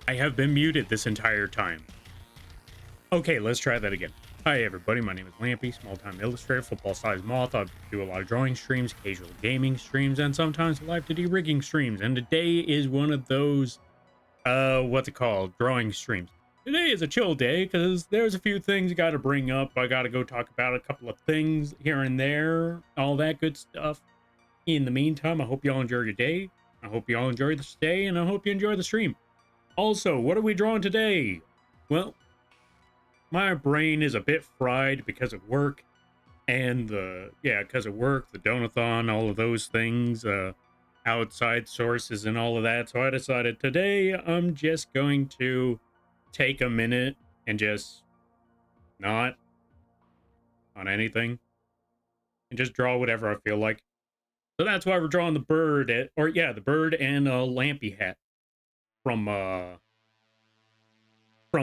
I have been muted this entire time. Okay, let's try that again. Hi everybody, my name is Lampy, small-time illustrator, football-sized Moth. I do a lot of drawing streams, casual gaming streams, and sometimes live to do rigging streams. And today is one of those, what's it called? Drawing streams. Today is a chill day because there's a few things I got to bring up. I got to go talk about a couple of things here and there, all that good stuff. In the meantime, I hope y'all enjoy your day. I hope y'all enjoy the stay, and I hope you enjoy the stream. Also, what are we drawing today? Well, my brain is a bit fried because of work and because of work, the donathon, all of those things, outside sources and all of that. So I decided today I'm just going to take a minute and just not on anything and just draw whatever I feel like. So that's why we're drawing the bird, the bird and a Lampy hat from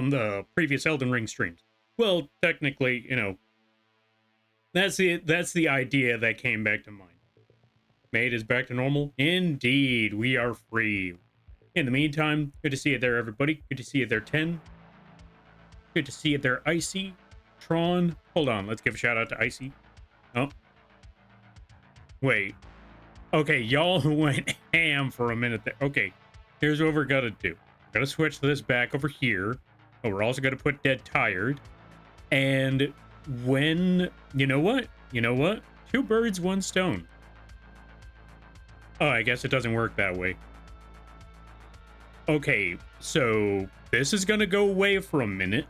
the previous Elden Ring streams. Well, technically, you know, that's the idea that came back to mind. Made is back to normal. Indeed, we are free. In the meantime, good to see you there, everybody. Good to see you there, 10. Good to see you there, Icy. Tron. Hold on, let's give a shout out to Icy. Oh. Wait. Okay, y'all went ham for a minute there. Okay, here's what we're gonna do. We're gonna switch this back over here. But we're also gonna put Dead Tired. And when, you know what? Two birds, one stone. Oh, I guess it doesn't work that way. Okay, so this is gonna go away for a minute.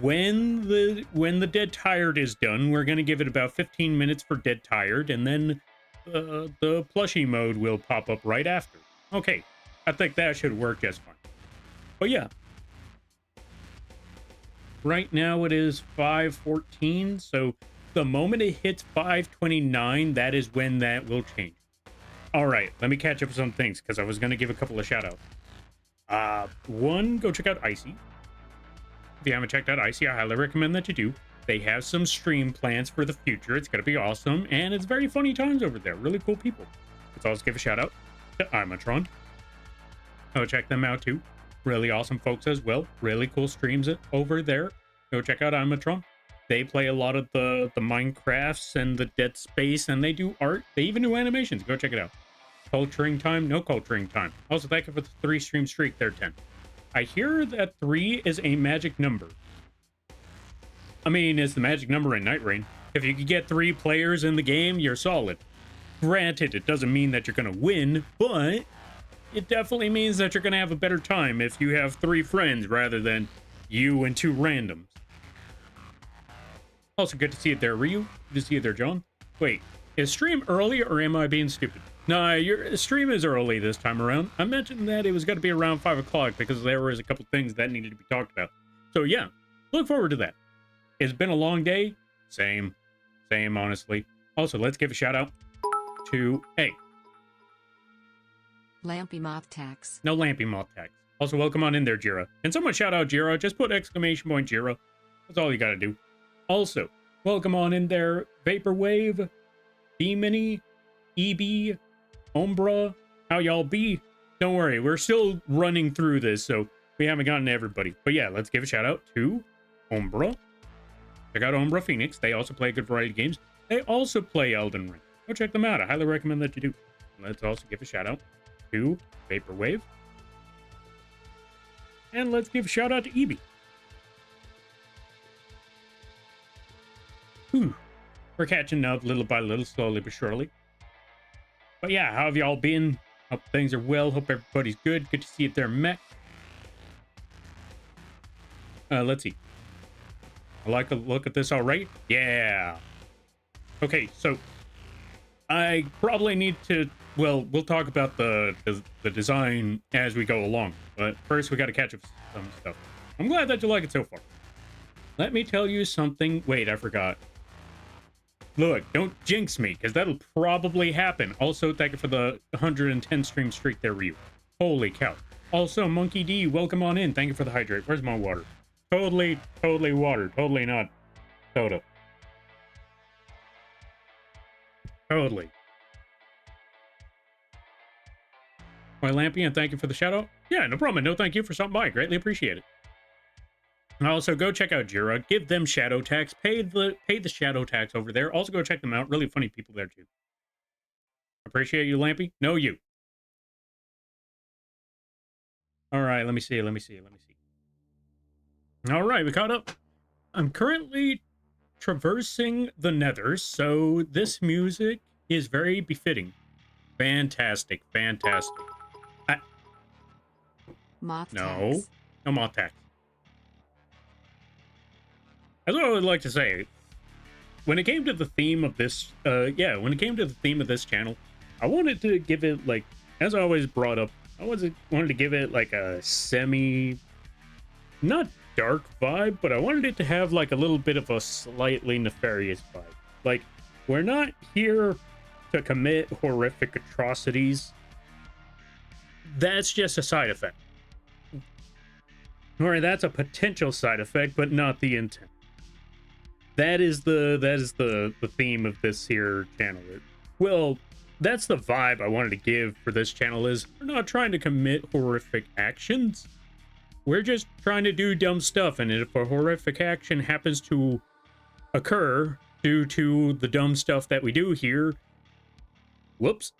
When the Dead Tired is done, we're gonna give it about 15 minutes for Dead Tired, and then the plushie mode will pop up right after. Okay, I think that should work just fine. But yeah. Right now it is 5:14, so the moment it hits 5:29, that is when that will change. All right, let me catch up with some things because I was going to give a couple of shout outs. One, go check out Icy. If you haven't checked out Icy, I highly recommend that you do. They have some stream plans for the future. It's going to be awesome, and it's very funny times over there. Really cool people. Let's also give a shout out to Imatron. Go check them out too. Really awesome folks as well. Really cool streams over there. Go check out Imatron. They play a lot of the Minecrafts and the Dead Space, and they do art. They even do animations. Go check it out. Culturing time? No culturing time. Also, thank you for the 3 stream streak there, 10. I hear that 3 is a magic number. I mean, it's the magic number in Night Rain. If you can get 3 players in the game, you're solid. Granted, it doesn't mean that you're going to win, but it definitely means that you're going to have a better time if you have 3 friends rather than you and 2 randoms. Also, good to see you there, Ryu. Good to see you there, John. Wait, is stream early or am I being stupid? No, your stream is early this time around. I mentioned that it was going to be around 5 o'clock because there was a couple things that needed to be talked about. So yeah, look forward to that. It's been a long day. Same, honestly. Also, let's give a shout out to, hey, Lampy Moth Tax. No Lampy Moth Tax. Also, welcome on in there, Jira. And someone shout out Jira. Just put exclamation point Jira. That's all you gotta do. Also, welcome on in there, Vaporwave, B-Mini, EB, Umbra. How y'all be? Don't worry, we're still running through this, so we haven't gotten to everybody. But yeah, let's give a shout out to Umbra. Check out Umbra Phoenix. They also play a good variety of games. They also play Elden Ring. Go check them out. I highly recommend that you do. Let's also give a shout out to Vaporwave. And let's give a shout out to EB. Whew. We're catching up little by little, slowly but surely. But yeah, how have y'all been? Hope things are well. Hope everybody's good. Good to see you there, Mech. Let's see. I like a look at this, all right? Yeah. Okay, so I probably need to, well, we'll talk about the design as we go along. But first, we got to catch up some stuff. I'm glad that you like it so far. Let me tell you something. Wait, I forgot. Look, don't jinx me, because that'll probably happen. Also, thank you for the 110 stream streak there, Ryu. Holy cow. Also, Monkey D, welcome on in. Thank you for the hydrate. Where's my water? Totally water. Totally not soda. Totally. by, Lampy, and thank you for the shout out. Yeah, no problem. No, thank you for stopping by. Greatly appreciate it. And also, go check out Jira. Give them shadow tax. Pay the shadow tax over there. Also, go check them out. Really funny people there, too. Appreciate you, Lampy. No, you. All right, let me see. All right, we caught up. I'm currently traversing the nether, so this music is very befitting. Fantastic. Moth No. tax. No moth tax. That's what I would like to say. When it came to the theme of this, when it came to the theme of this channel, I wanted to give it, like, as I always brought up, wanted to give it, like, a not dark vibe, but I wanted it to have, like, a little bit of a slightly nefarious vibe. Like, we're not here to commit horrific atrocities. That's just a side effect. Or that's a potential side effect, but not the intent. That is the theme of this here channel. Well, that's the vibe I wanted to give for this channel. Is we're not trying to commit horrific actions. We're just trying to do dumb stuff, and if a horrific action happens to occur due to the dumb stuff that we do here, whoops.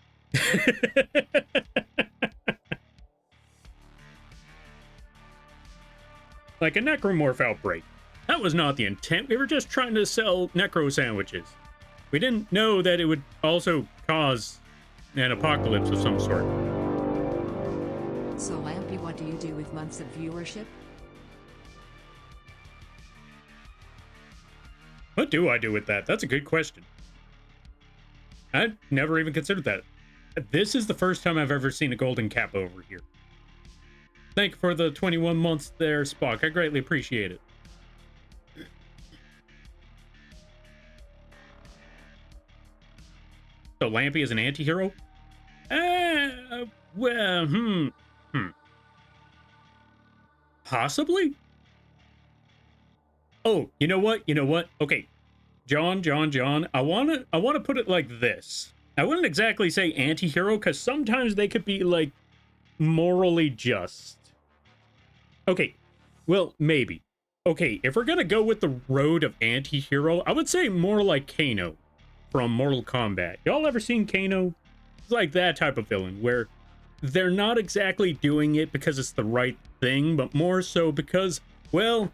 Like a necromorph outbreak. That was not the intent. We were just trying to sell necro sandwiches. We didn't know that it would also cause an apocalypse of some sort. So, Lampy, what do you do with months of viewership? What do I do with that? That's a good question. I've never even considered that. This is the first time I've ever seen a golden cap over here. Thank you for the 21 months there, Spock. I greatly appreciate it. So Lampy is an anti-hero? Well, Possibly? Oh, you know what? Okay. John, I wanna put it like this. I wouldn't exactly say anti-hero, because sometimes they could be, like, morally just. Okay, well, maybe. Okay, if we're gonna go with the road of anti-hero, I would say more like Kano from Mortal Kombat. Y'all ever seen Kano? It's like that type of villain, where they're not exactly doing it because it's the right thing, but more so because, well,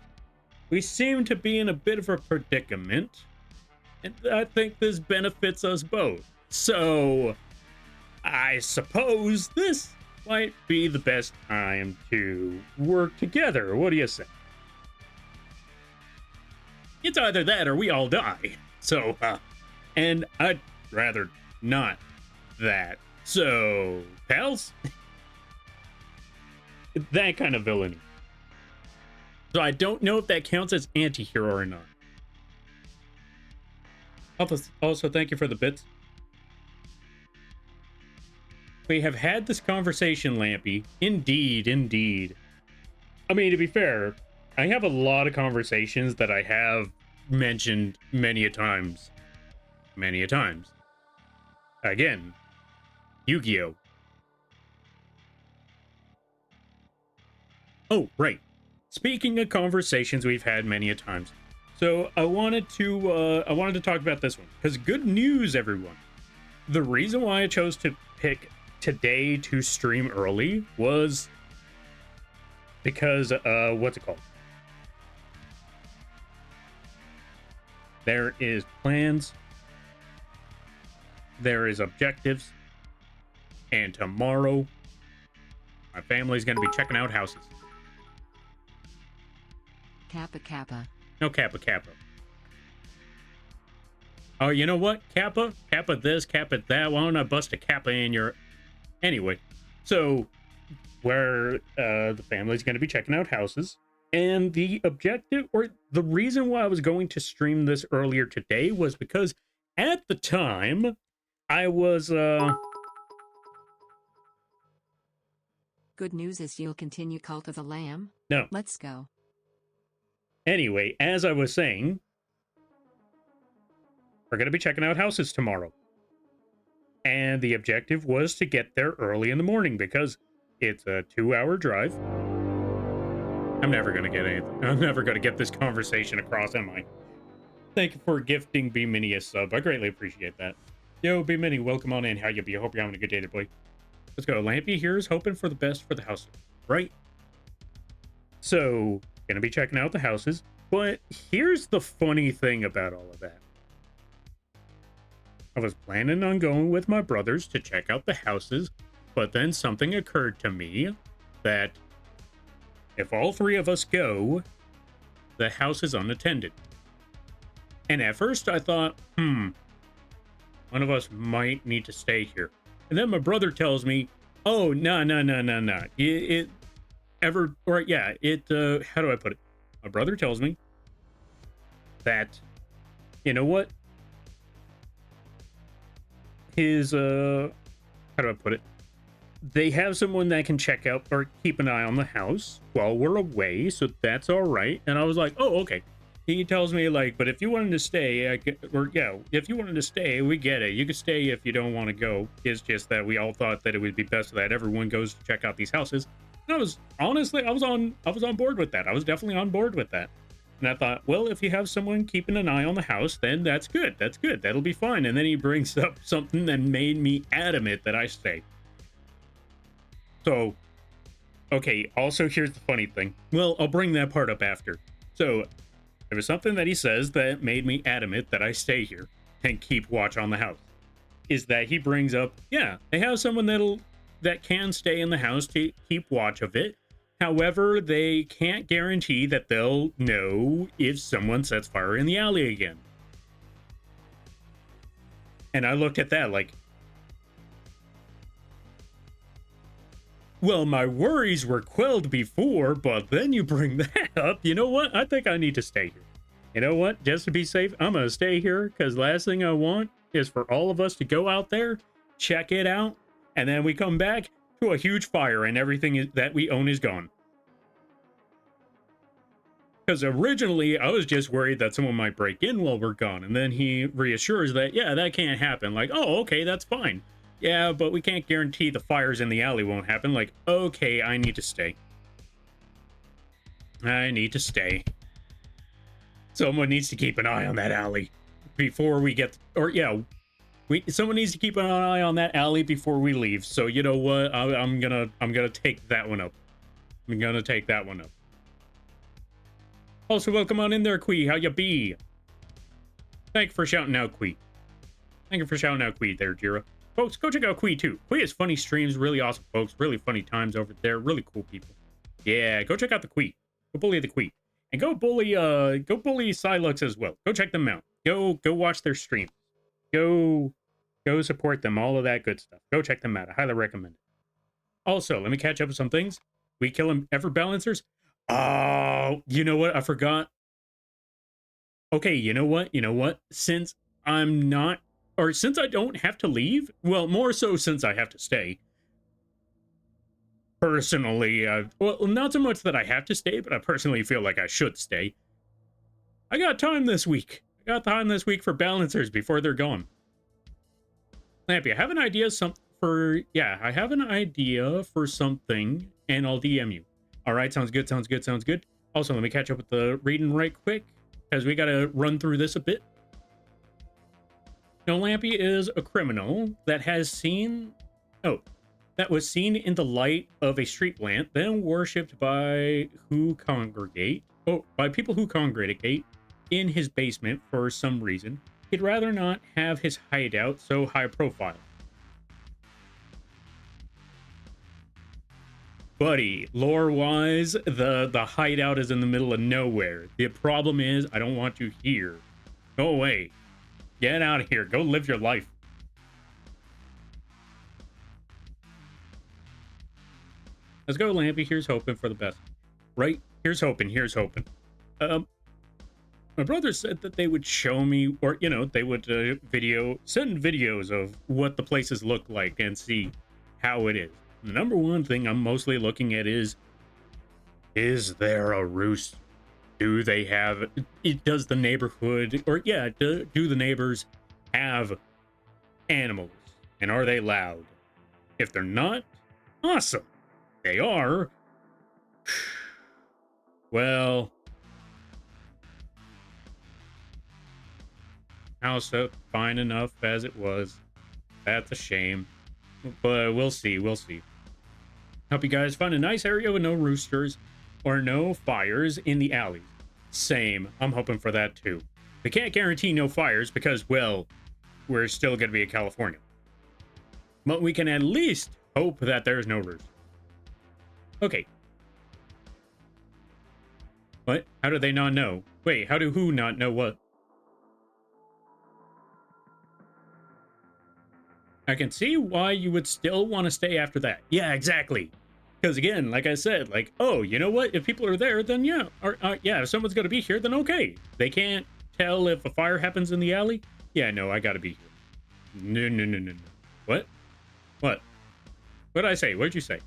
we seem to be in a bit of a predicament, and I think this benefits us both. So, I suppose this might be the best time to work together. What do you say? It's either that or we all die. So, and I'd rather not that. So, pals? That kind of villainy. So I don't know if that counts as anti-hero or not. Also, thank you for the bits. We have had this conversation, Lampy. Indeed. I mean, to be fair, I have a lot of conversations that I have mentioned many a times. Again, Yu-Gi-Oh! Oh, right. Speaking of conversations we've had many a times. So I wanted to talk about this one, because good news, everyone. The reason why I chose to pick today to stream early was because what's it called? There is plans, there is objectives, and tomorrow my family's going to be checking out houses. Kappa. No Kappa. Oh, you know what? Kappa this, Kappa that. Why don't I bust a Kappa in your... Anyway, so where the family's going to be checking out houses, and the objective, or the reason why I was going to stream this earlier today, was because at the time I was Good news is you'll continue Cult of the Lamb. no. Let's go. Anyway, as I was saying, we're going to be checking out houses tomorrow. And the objective was to get there early in the morning, because It's a 2-hour drive. I'm never gonna get anything. I'm never gonna get this conversation across, am I? Thank you for gifting B Mini a sub. I greatly appreciate that. Yo, B Mini, welcome on in. How you be? I hope you're having a good day, boy. Let's go. Lampy here is hoping for the best for the house, right? So, gonna be checking out the houses. But here's the funny thing about all of that. I was planning on going with my brothers to check out the houses, but then something occurred to me that if all three of us go, the house is unattended. And at first I thought, one of us might need to stay here. And then my brother tells me, oh, no. How do I put it? My brother tells me that, you know what? How do I put it? They have someone that can check out or keep an eye on the house while we're away, so that's all right. And I was like, oh, okay. He tells me, like, but if you wanted to stay, if you wanted to stay, we get it. You could stay if you don't want to go. It's just that we all thought that it would be best that everyone goes to check out these houses. And I was on board with that. I was definitely on board with that. And I thought, well, if you have someone keeping an eye on the house, then that's good. That's good. That'll be fine. And then he brings up something that made me adamant that I stay. So, okay, also here's the funny thing. Well, I'll bring that part up after. So, there was something that he says that made me adamant that I stay here and keep watch on the house. Is that he brings up, yeah, they have someone that can stay in the house to keep watch of it. However, they can't guarantee that they'll know if someone sets fire in the alley again. And I looked at that like, well, my worries were quelled before, but then you bring that up. You know what? I think I need to stay here. You know what? Just to be safe, I'm going to stay here because last thing I want is for all of us to go out there, check it out, and then we come back to a huge fire and everything that we own is gone. Because originally, I was just worried that someone might break in while we're gone. And then he reassures that, yeah, that can't happen. Like, oh, okay, that's fine. Yeah, but we can't guarantee the fires in the alley won't happen. Like, okay, I need to stay. I need to stay. Someone needs to keep an eye on that alley before we get... Or, yeah, someone needs to keep an eye on that alley before we leave. So, you know what? I'm gonna take that one up. I'm gonna take that one up. Also, welcome on in there, Quee. How you be? Thank you for shouting out, Quee. Thank you for shouting out, Quee there, Jira. Folks, go check out Quee, too. Quee has funny streams, really awesome folks, really funny times over there, really cool people. Yeah, go check out the Quee. Go bully the Quee. And go bully Silux as well. Go check them out. Go watch their streams. Go support them, all of that good stuff. Go check them out. I highly recommend it. Also, let me catch up with some things. We kill them ever balancers. Oh, you know what? I forgot. Okay, you know what? Since I'm not, or since I don't have to leave, well, more so since I have to stay. Personally, well, not so much that I have to stay, but I personally feel like I should stay. I got time this week. I got time this week for balancers before they're gone. Lampy, I have an idea I have an idea for something, and I'll DM you. All right, sounds good. Also, let me catch up with the reading right quick, because we got to run through this a bit. Now, Lampy is a criminal that was seen in the light of a street lamp, then worshipped by people who congregate in his basement for some reason. He'd rather not have his hideout so high profile. Buddy, lore-wise, the hideout is in the middle of nowhere. The problem is, I don't want you here. Go away. Get out of here. Go live your life. Let's go, Lampy. Here's hoping for the best. Right? Here's hoping. My brother said that they would show me, or, you know, they would send videos of what the places look like and see how it is. The number one thing I'm mostly looking at is there a roost? Does the neighborhood, or yeah, do the neighbors have animals? And are they loud? If they're not, awesome. they are, well, house up fine enough as it was. That's a shame, but we'll see. We'll see. Hope you guys find a nice area with no roosters or no fires in the alleys. Same. I'm hoping for that too. We can't guarantee no fires because, well, we're still going to be in California. But we can at least hope that there's no roosters. Okay. What? How do they not know? Wait, how do who not know what? I can see why you would still want to stay after that. Yeah, exactly. Because again, like I said, like, oh, you know what? If people are there, then yeah. Or, yeah, if someone's going to be here, then okay. They can't tell if a fire happens in the alley? Yeah, no, I got to be here. No, no, no, no, no. What? What? What did I say? What did you say?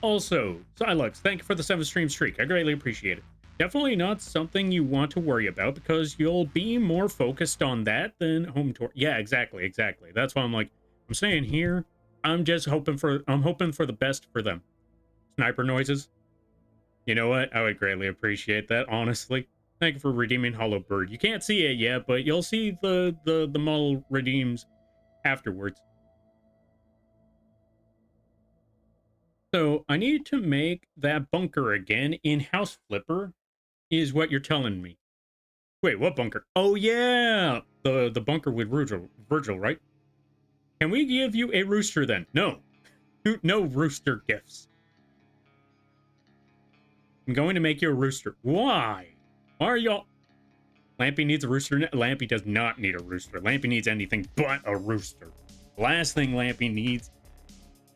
Also, Silux, thank you for the 7 stream streak. I greatly appreciate it. Definitely not something you want to worry about because you'll be more focused on that than home tour. Yeah, exactly, exactly. That's why I'm like, I'm staying here. I'm hoping for the best for them. Sniper noises. You know what? I would greatly appreciate that, honestly. Thank you for redeeming Hollow Bird. You can't see it yet, but you'll see the model redeems afterwards. So I need to make that bunker again in House Flipper, is what you're telling me. Wait, what bunker? Oh yeah, the bunker with Virgil, right? Can we give you a rooster then? No, no rooster gifts. I'm going to make you a rooster. Why? Why are y'all? Lampy needs a rooster. Lampy does not need a rooster. Lampy needs anything but a rooster. Last thing Lampy needs.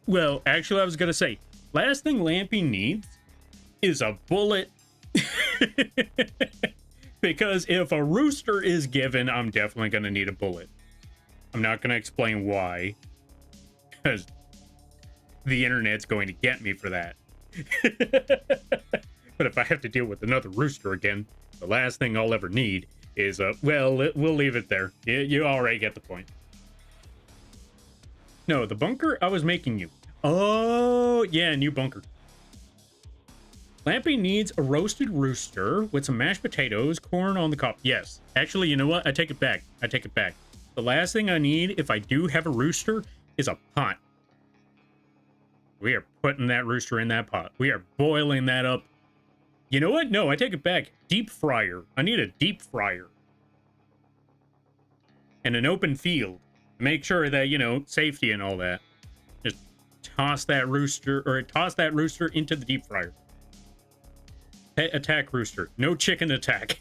Well, actually, I was gonna say, last thing Lampy needs is a bullet. Because if a rooster is given, I'm definitely gonna need a bullet. I'm not gonna explain why, because the internet's going to get me for that. But if I have to deal with another rooster again, the last thing I'll ever need is well, we'll leave it there. You already get the point. No, the bunker I was making you. Oh, yeah, new bunker. Lampy needs a roasted rooster with some mashed potatoes, corn on the cob. Yes. Actually, you know what? I take it back. I take it back. The last thing I need, if I do have a rooster, is a pot. We are putting that rooster in that pot. We are boiling that up. You know what? No, I take it back. Deep fryer. I need a deep fryer. And an open field. Make sure that, you know, safety and all that. Just toss that rooster into the deep fryer. Pet attack rooster. No chicken attack.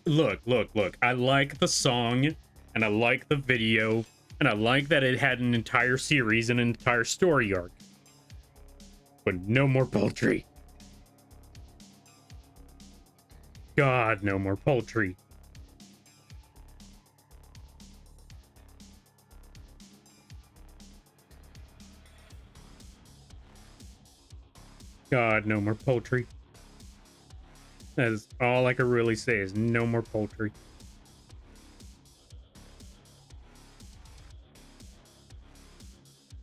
Look. I like the song, and I like the video, and I like that it had an entire series and an entire story arc. But no more poultry. God, no more poultry. God, no more poultry. That is all I can really say is no more poultry.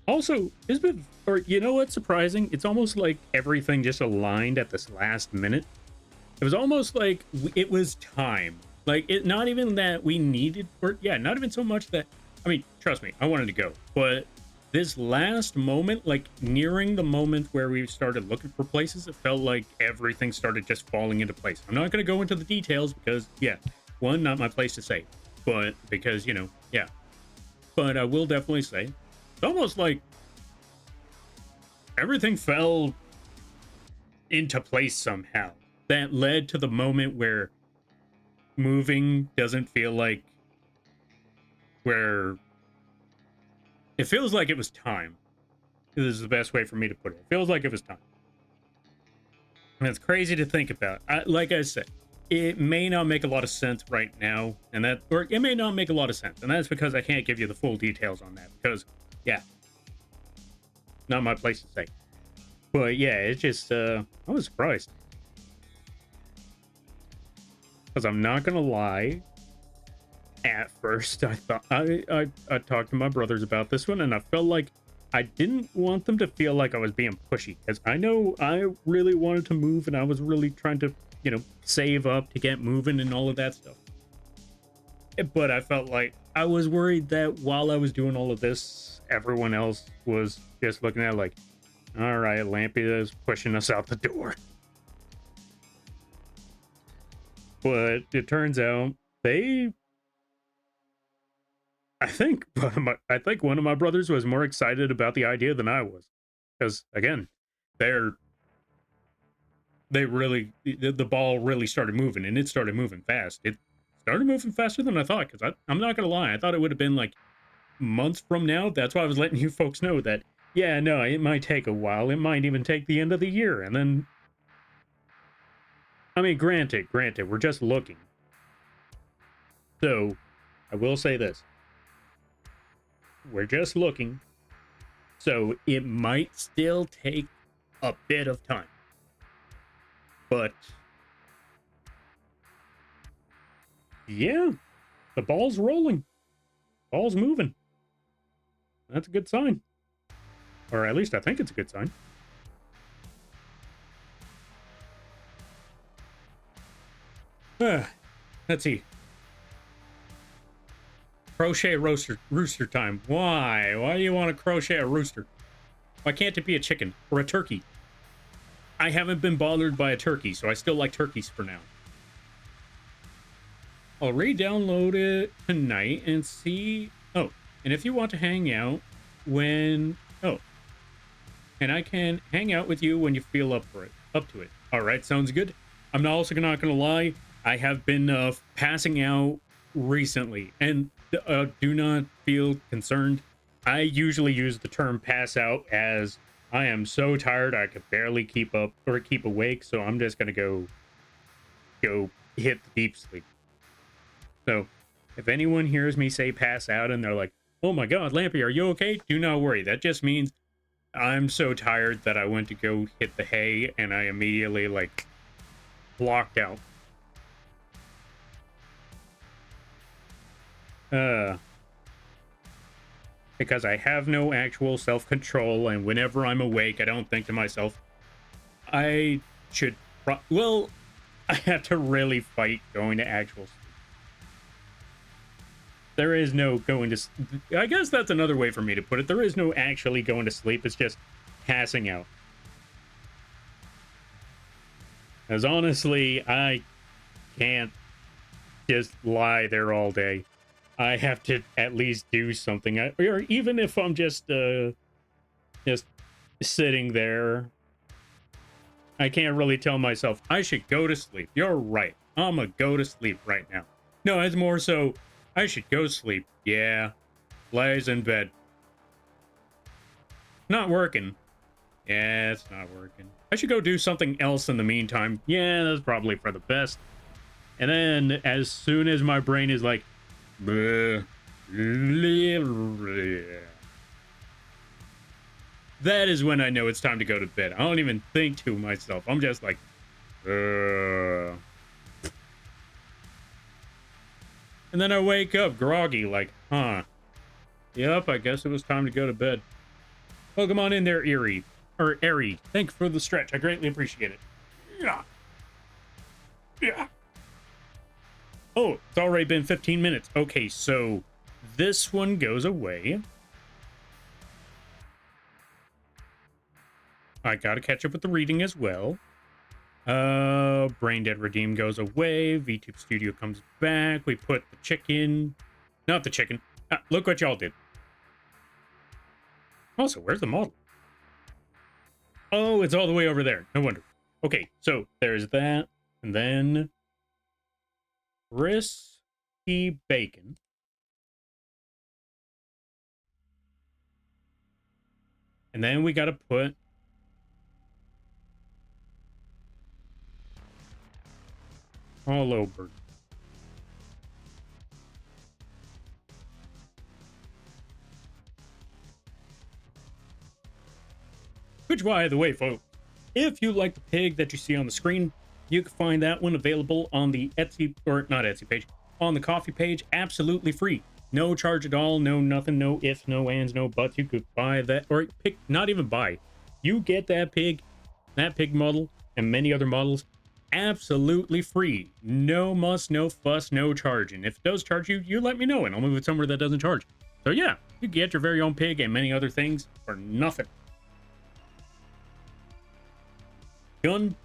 Also, you know what's surprising? It's almost like everything just aligned at this last minute. It was almost like it was time. Like, not even that we needed, not even so much that, I mean, trust me, I wanted to go. But this last moment, like nearing the moment where we started looking for places, it felt like everything started just falling into place. I'm not going to go into the details because, yeah, one, not my place to say, but because, you know, yeah. But I will definitely say, it's almost like everything fell into place somehow. That led to the moment where moving doesn't feel like where it feels like it was time. This is the best way for me to put it. It feels like it was time. And it's crazy to think about. Like I said, it may not make a lot of sense right now, or it may not make a lot of sense, and that's because I can't give you the full details on that. Because, yeah, not my place to say. But yeah, it's just I was surprised. Because I'm not gonna lie, at first I thought I talked to my brothers about this one, and I felt like I didn't want them to feel like I was being pushy, because I know I really wanted to move and I was really trying to, save up to get moving and all of that stuff. But I felt like I was worried that while I was doing all of this, everyone else was just looking at it like, all right, Lampy is pushing us out the door. But it turns out they, I think one of my brothers was more excited about the idea than I was, because again, they're they really the ball really started moving, and it started moving fast. It started moving faster than I thought, because I'm not gonna lie, I thought it would have been like months from now. That's why I was letting you folks know that, yeah, no, it might take a while. It might even take the end of the year, and then, I mean, granted, we're just looking. So I will say this: we're just looking, so it might still take a bit of time, but yeah, the ball's rolling, ball's moving. That's a good sign, or at least I think it's a good sign. Let's see. Crochet rooster time. Why? Why do you want to crochet a rooster? Why can't it be a chicken or a turkey? I haven't been bothered by a turkey, so I still like turkeys for now. I'll re-download it tonight and see. Oh, and if you want to hang out when... Oh, and I can hang out with you when you feel up for it. Up to it. All right, sounds good. I'm not gonna lie. I have been passing out recently, and do not feel concerned. I usually use the term pass out as I am so tired I could barely keep up or keep awake, so I'm just gonna go hit the deep sleep. So if anyone hears me say pass out and they're like, oh my god, Lampy, are you okay? Do not worry. That just means I'm so tired that I went to go hit the hay and I immediately like blocked out. Because I have no actual self-control, and whenever I'm awake, I don't think to myself, I should, well, I have to really fight going to actual sleep. There is no going to, I guess that's another way for me to put it. There is no actually going to sleep. It's just passing out. As honestly, I can't just lie there all day. I have to at least do something, or even if I'm just sitting there, I can't really tell myself I should go to sleep. You're right. I'm gonna go to sleep right now. No, it's more so I should go sleep. Yeah, lays in bed. Not working. Yeah, it's not working. I should go do something else in the meantime. Yeah, that's probably for the best. And then as soon as my brain is like, that is when I know it's time to go to bed. I don't even think to myself. I'm just like, and then I wake up groggy, like, huh. Yep, I guess it was time to go to bed. Well, come on in there, Eerie. Or Airy. Thanks for the stretch. I greatly appreciate it. Yeah. Yeah. Oh, it's already been 15 minutes. Okay, so this one goes away. I gotta catch up with the reading as well. Brain Dead Redeem goes away. VTube Studio comes back. We put the chicken. Not the chicken. Look what y'all did. Also, where's the model? Oh, it's all the way over there. No wonder. Okay, so there's that. And then crispy bacon. And then we gotta put all over. Which, by the way, folks, if you like the pig that you see on the screen, you can find that one available on the Etsy, or not Etsy page, on the coffee page, absolutely free. No charge at all, no nothing, no ifs, no ands, no buts. You could buy that, or pick, not even buy. You get that pig model, and many other models absolutely free. No muss, no fuss, no charge. And if it does charge you, you let me know, and I'll move it somewhere that doesn't charge. So yeah, you get your very own pig and many other things for nothing. Gun.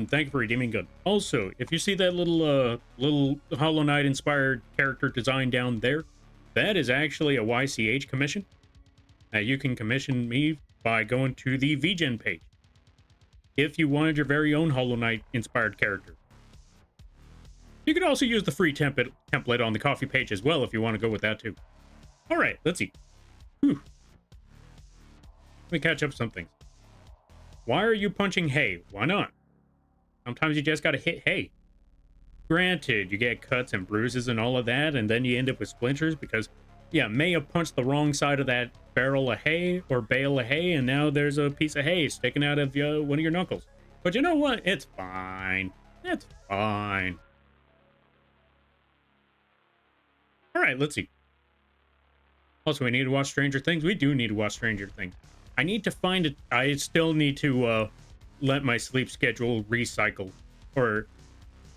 Thank you for redeeming gun. Also, if you see that little Hollow Knight inspired character design down there, that is actually a YCH commission. You can commission me by going to the vgen page if you wanted your very own Hollow Knight inspired character. You could also use the free template on the coffee page as well if you want to go with that too. All right, let's see. Whew. Let me catch up some things. Why are you punching hay? Why not? Sometimes you just gotta hit hay. Granted, you get cuts and bruises and all of that, and then you end up with splinters because, yeah, may have punched the wrong side of that barrel of hay or bale of hay, and now there's a piece of hay sticking out of one of your knuckles. But you know what? It's fine. It's fine. All right, let's see. Also, we need to watch Stranger Things. We do need to watch Stranger Things. I need to find it. I still need to let my sleep schedule recycle. Or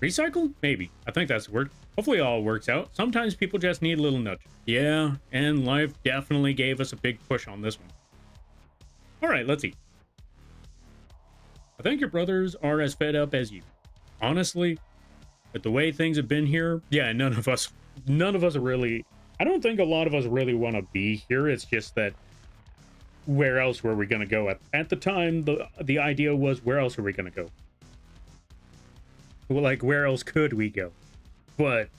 recycle? Maybe. I think that's the word. Hopefully it all works out. Sometimes people just need a little nudge. Yeah, and life definitely gave us a big push on this one. All right, let's see. I think your brothers are as fed up as you. Honestly, with the way things have been here, yeah, none of us are really... I don't think a lot of us really want to be here. It's just that where else were we going to go? At the time, the idea was, where else are we going to go? Well, like, where else could we go? But,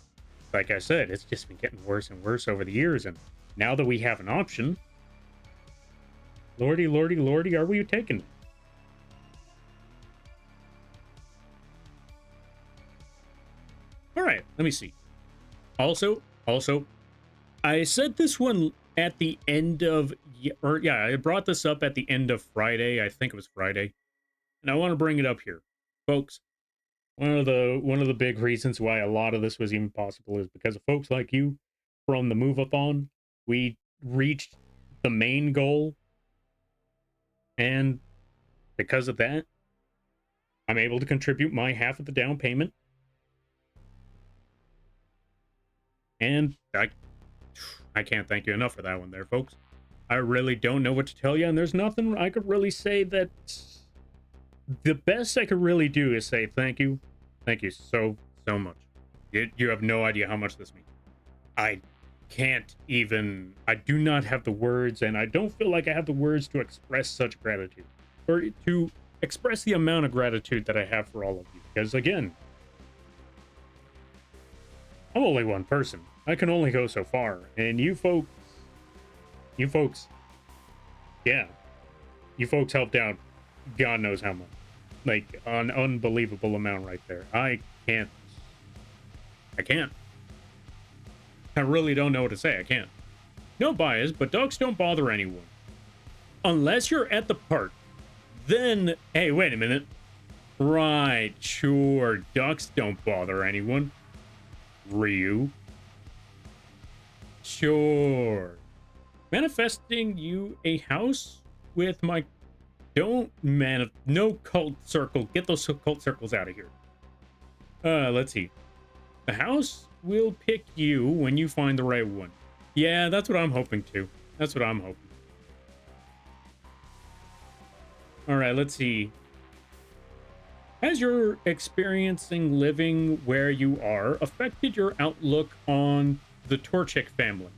like I said, it's just been getting worse and worse over the years. And now that we have an option, lordy, lordy, lordy, are we taking it? All right, let me see. Also, I said this one at the end of, or yeah, I brought this up at the end of Friday. I think it was Friday, and I want to bring it up here, folks. One of the big reasons why a lot of this was even possible is because of folks like you from the move-a-thon. We reached the main goal, and because of that, I'm able to contribute my half of the down payment, and I can't thank you enough for that one there, folks. I really don't know what to tell you, and there's nothing I could really say that... The best I could really do is say thank you. Thank you so much. You have no idea how much this means. I can't even... I do not have the words, and I don't feel like I have the words to express such gratitude. Or to express the amount of gratitude that I have for all of you. Because, again, I'm only one person. I can only go so far. And you folks, yeah, you folks helped out God knows how much. Like, an unbelievable amount right there. I can't. I really don't know what to say. I can't. No bias, but ducks don't bother anyone. Unless you're at the park. Then, hey, wait a minute. Right, sure, ducks don't bother anyone. Ryu. Sure. Manifesting you a house with my... No cult circle. Get those cult circles out of here. Let's see. The house will pick you when you find the right one. Yeah, that's what I'm hoping to. That's what I'm hoping. All right, let's see. Has your experiencing living where you are affected your outlook on the Torchic family?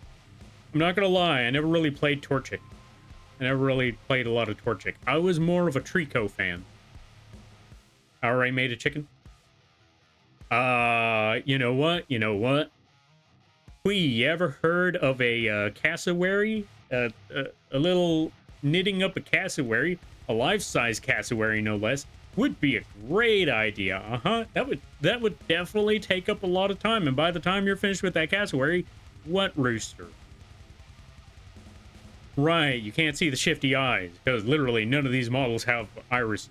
I'm not gonna lie, I never really played Torchic. I never really played a lot of Torchic. I was more of a Trico fan. Alright, made a chicken. You know what? We ever heard of a cassowary? A little knitting up a cassowary, a life-size cassowary no less, would be a great idea. That would definitely take up a lot of time, and by the time you're finished with that cassowary, what rooster? Right, you can't see the shifty eyes, because literally none of these models have irises.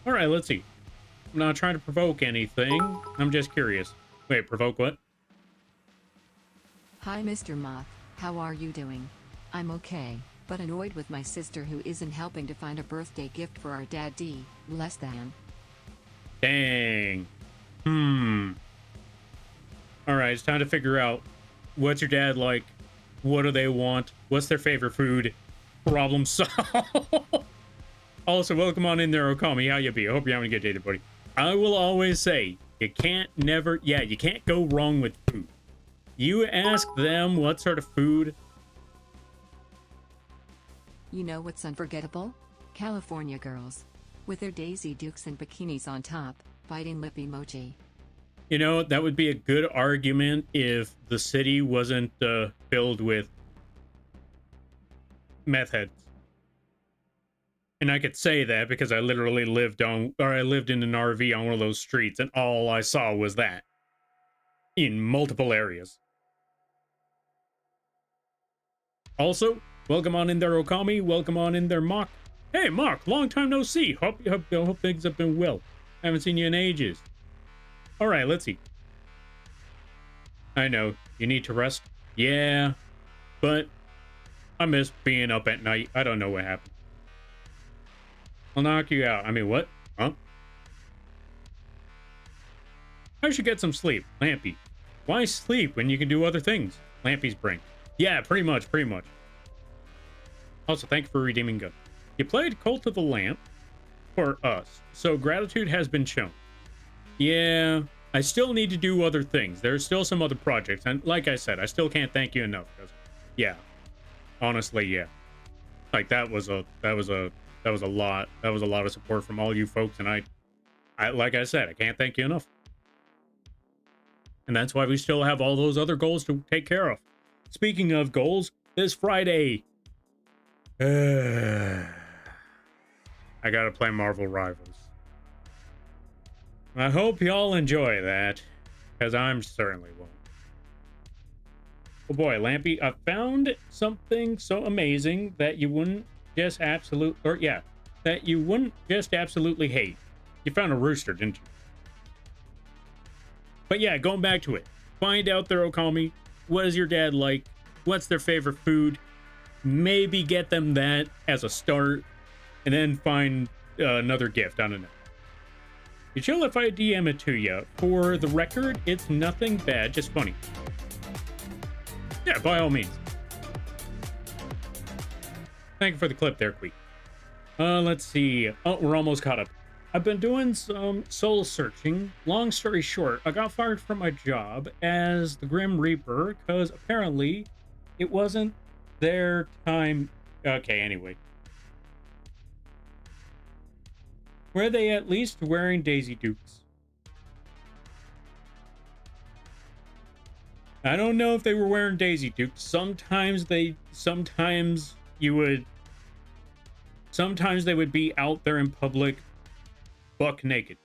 Alright, let's see. I'm not trying to provoke anything. I'm just curious. Wait, provoke what? Hi, Mr. Moth. How are you doing? I'm okay, but annoyed with my sister who isn't helping to find a birthday gift for our dad D. Less than. Dang. All right, it's time to figure out what's your dad like? What do they want? What's their favorite food? Problem solved. Also, welcome on in there, Okami. How you be? I hope you're having a good day, buddy. I will always say, you can't go wrong with food. You ask them what sort of food. You know what's unforgettable? California girls. With their Daisy Dukes and bikinis on top, biting lip emoji. You know, that would be a good argument if the city wasn't filled with meth heads. And I could say that because I literally lived in an RV on one of those streets, and all I saw was that in multiple areas. Also, welcome on in there, Okami. Welcome on in there, Mock. Hey, Mock, long time no see. Hope things have been well. Haven't seen you in ages. All right, let's see. I know, you need to rest. Yeah, but I miss being up at night. I don't know what happened. I'll knock you out. I mean, what? Huh? I should get some sleep. Lampy. Why sleep when you can do other things? Lampy's brain. Yeah, pretty much. Also, thank you for redeeming good. You played Cult of the Lamp for us, so gratitude has been shown. Yeah, I still need to do other things. There's still some other projects, and like I said, I still can't thank you enough. Because, yeah, honestly, yeah, like that was a lot of support from all you folks, and I like I said, I can't thank you enough. And that's why we still have all those other goals to take care of. Speaking of goals, this Friday, I gotta play Marvel Rivals. I hope y'all enjoy that, because I'm certainly won't. Oh boy, Lampy, I found something so amazing that you wouldn't just absolutely hate. You found a rooster, didn't you? But yeah, going back to it. Find out there, Okami. What is your dad like? What's their favorite food? Maybe get them that as a start, and then find another gift. I don't know. You chill if I DM it to you. For the record, it's nothing bad, just funny. Yeah, by all means. Thank you for the clip there, Queek. Let's see. Oh, we're almost caught up. I've been doing some soul searching. Long story short, I got fired from my job as the Grim Reaper because apparently it wasn't their time. Okay, anyway. Were they at least wearing Daisy Dukes? I don't know if they were wearing Daisy Dukes. Sometimes they would be out there in public buck naked.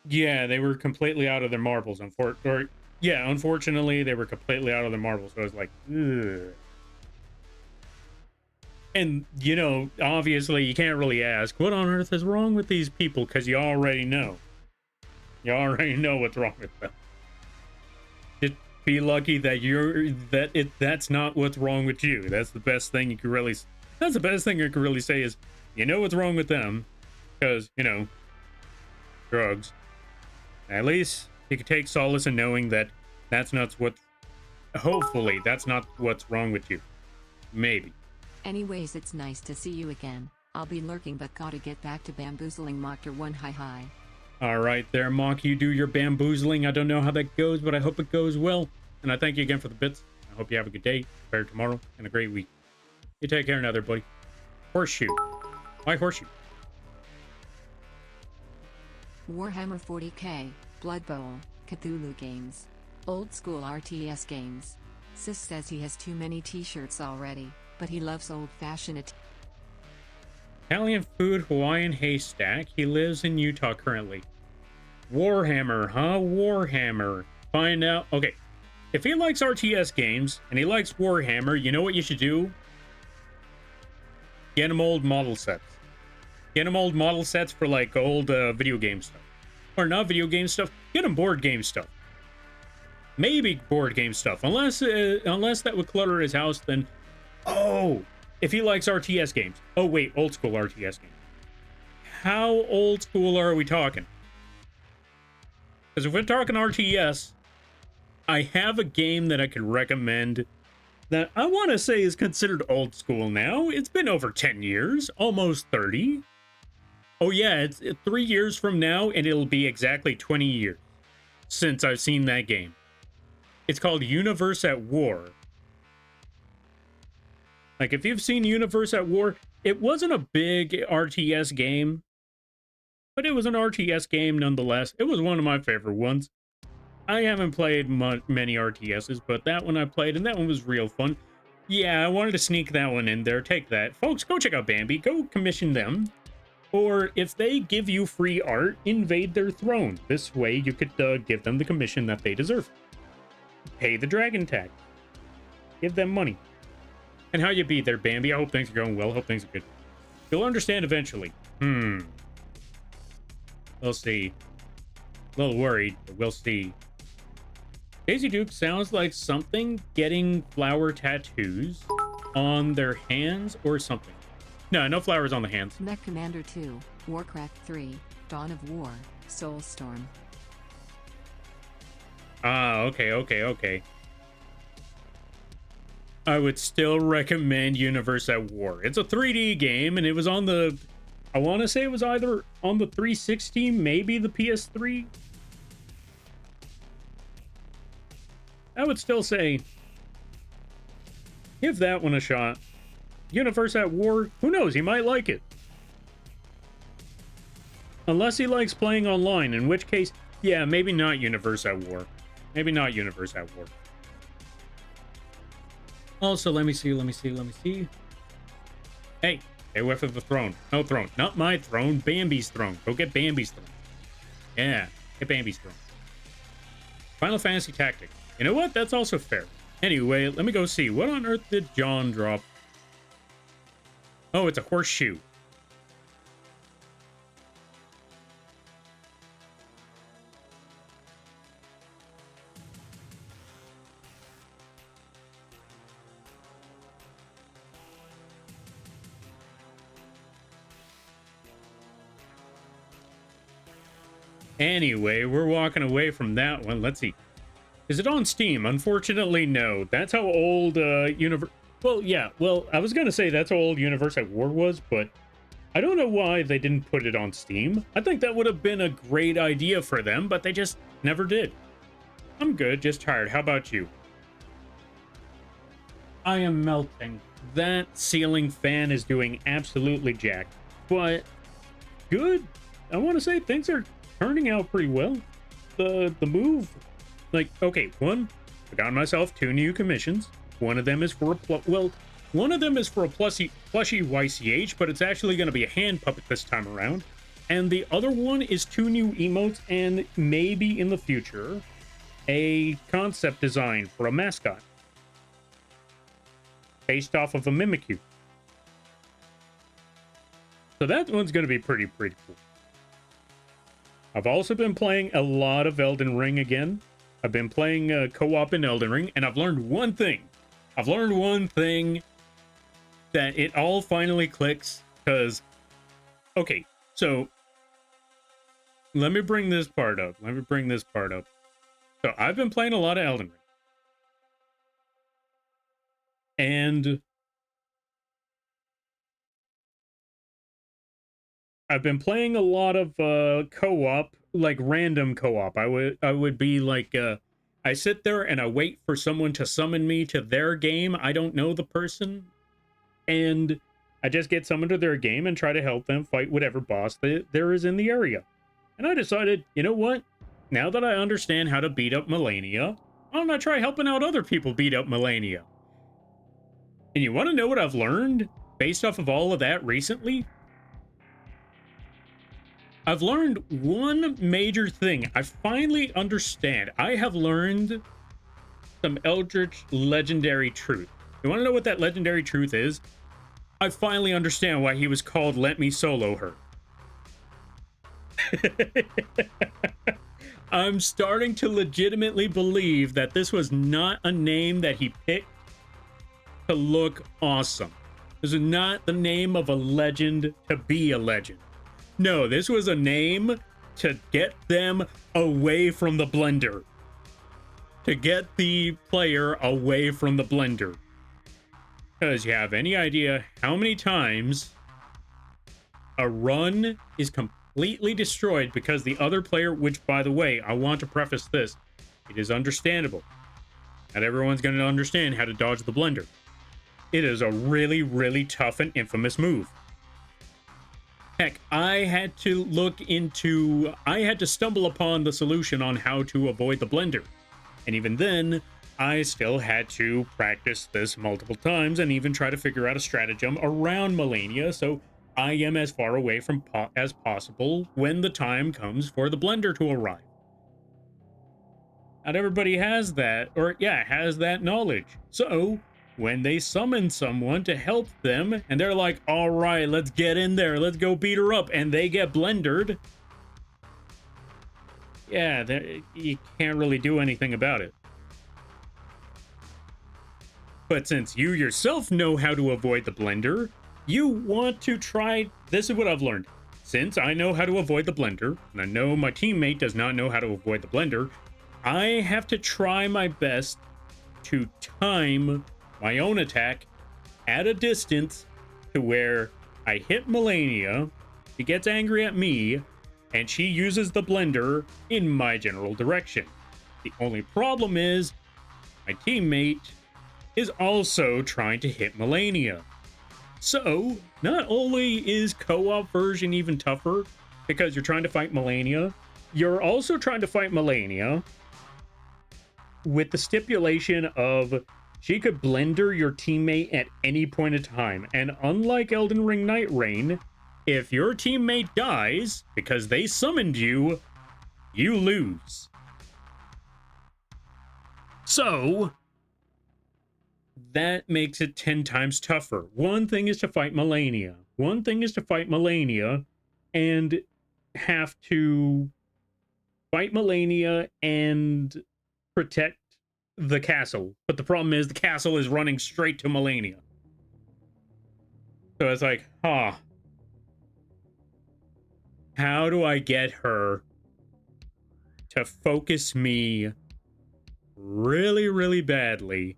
Yeah, they were completely out of their marbles. Unfortunately, they were completely out of their marbles. So I was like, ugh. And, you know, obviously you can't really ask, what on earth is wrong with these people? Because you already know. You already know what's wrong with them. Just be lucky that that's not what's wrong with you. That's the best thing you can really say is, you know what's wrong with them. Because, you know, drugs. At least you can take solace in knowing that hopefully that's not what's wrong with you. Maybe. Anyways, it's nice to see you again. I'll be lurking but gotta get back to bamboozling Mocker 1 hi. All right there, Mock, you do your bamboozling. I don't know how that goes, but I hope it goes well. And I thank you again for the bits. I hope you have a good day, better tomorrow, and a great week. You take care now there, buddy. Horseshoe. Why horseshoe? Warhammer 40k, Blood Bowl, Cthulhu games. Old school RTS games. Sis says he has too many t-shirts already, but he loves old-fashioned Italian food, Hawaiian haystack. He lives in Utah currently. Warhammer, huh? Warhammer. Find out. Okay. If he likes RTS games and he likes Warhammer, you know what you should do? Get them old model sets. Get them old model sets for like old video game stuff. Or not video game stuff. Get them board game stuff. Maybe board game stuff. Unless that would clutter his house, then... Oh! If he likes RTS games. Oh, wait. Old school RTS games. How old school are we talking? Because if we're talking RTS, I have a game that I could recommend that I want to say is considered old school now. It's been over 10 years. Almost 30. Oh, yeah. It's 3 years from now, and it'll be exactly 20 years since I've seen that game. It's called Universe at War. Like, if you've seen Universe at War, it wasn't a big RTS game, but it was an RTS game nonetheless. It was one of my favorite ones. I haven't played many RTSs, but that one I played, and that one was real fun. Yeah, I wanted to sneak that one in there. Take that. Folks, go check out Bambi. Go commission them. Or if they give you free art, invade their throne. This way, you could give them the commission that they deserve. Pay the dragon tag. Give them money. And how you be there, Bambi? I hope things are going well. Hope things are good. You'll understand eventually. We'll see. A little worried, but we'll see. Daisy Duke sounds like something getting flower tattoos on their hands or something. No flowers on the hands. Mech Commander 2, Warcraft 3, Dawn of War, Soulstorm. Ah, okay. I would still recommend Universe at War. It's a 3D game, and it was on the... I want to say it was either on the 360, maybe the PS3. I would still say, give that one a shot. Universe at War, who knows, he might like it. Unless he likes playing online, in which case, yeah, maybe not Universe at War. Maybe not Universe at War. Also, let me see. Hey, stay away from the throne. No throne. Not my throne, Bambi's throne. Go get Bambi's throne. Yeah, get Bambi's throne. Final Fantasy Tactics. You know what? That's also fair. Anyway, let me go see. What on earth did John drop? Oh, it's a horseshoe. Anyway, we're walking away from that one. Let's see. Is it on Steam? Unfortunately, no. That's how old Universe... Well, yeah. Well, I was going to say that's how old Universe at War was, but I don't know why they didn't put it on Steam. I think that would have been a great idea for them, but they just never did. I'm good, just tired. How about you? I am melting. That ceiling fan is doing absolutely jack. But good. I want to say things are turning out pretty well. The move... Like, okay, one, I got myself 2 new commissions. One of them is for one of them is for a plushie YCH, but it's actually going to be a hand puppet this time around. And the other one is 2 new emotes and maybe in the future, a concept design for a mascot. Based off of a Mimikyu. So that one's going to be pretty cool. I've also been playing a lot of Elden Ring again. I've been playing co-op in Elden Ring, and I've learned one thing. That it all finally clicks, because... Okay, so... Let me bring this part up. So, I've been playing a lot of Elden Ring. And... I've been playing a lot of co-op, like random co-op. I would be like, I sit there and I wait for someone to summon me to their game. I don't know the person. And I just get summoned to their game and try to help them fight whatever boss there is in the area. And I decided, you know what? Now that I understand how to beat up Melania, why don't I try helping out other people beat up Melania? And you want to know what I've learned based off of all of that recently? I've learned one major thing. I finally understand. I have learned some Eldritch legendary truth. You want to know what that legendary truth is? I finally understand why he was called Let Me Solo Her. I'm starting to legitimately believe that this was not a name that he picked to look awesome. This is not the name of a legend to be a legend. No, this was a name to get them away from the blender. To get the player away from the blender. Because you have any idea how many times a run is completely destroyed because the other player, which, by the way, I want to preface this, it is understandable. Not everyone's going to understand how to dodge the blender. It is a really, really tough and infamous move. Heck, I had to stumble upon the solution on how to avoid the blender. And even then, I still had to practice this multiple times and even try to figure out a stratagem around Melania so I am as far away from as possible when the time comes for the blender to arrive. Not everybody has that, has that knowledge. So, when they summon someone to help them, and they're like, all right, let's get in there, let's go beat her up, and they get blendered, yeah, you can't really do anything about it. But since you yourself know how to avoid the blender, you want to try. This is what I've learned. Since I know how to avoid the blender, and I know my teammate does not know how to avoid the blender, I have to try my best to time my own attack at a distance to where I hit Melania, she gets angry at me, and she uses the blender in my general direction. The only problem is my teammate is also trying to hit Melania. So, not only is co-op version even tougher because you're trying to fight Melania, you're also trying to fight Melania with the stipulation of she could blender your teammate at any point in time. And unlike Elden Ring Night Rain, if your teammate dies because they summoned you, you lose. So, that makes it 10 times tougher. One thing is to fight Melania. And have to fight Melania and protect the castle. But the problem is the castle is running straight to Melania. So it's like, how do I get her to focus me really, really badly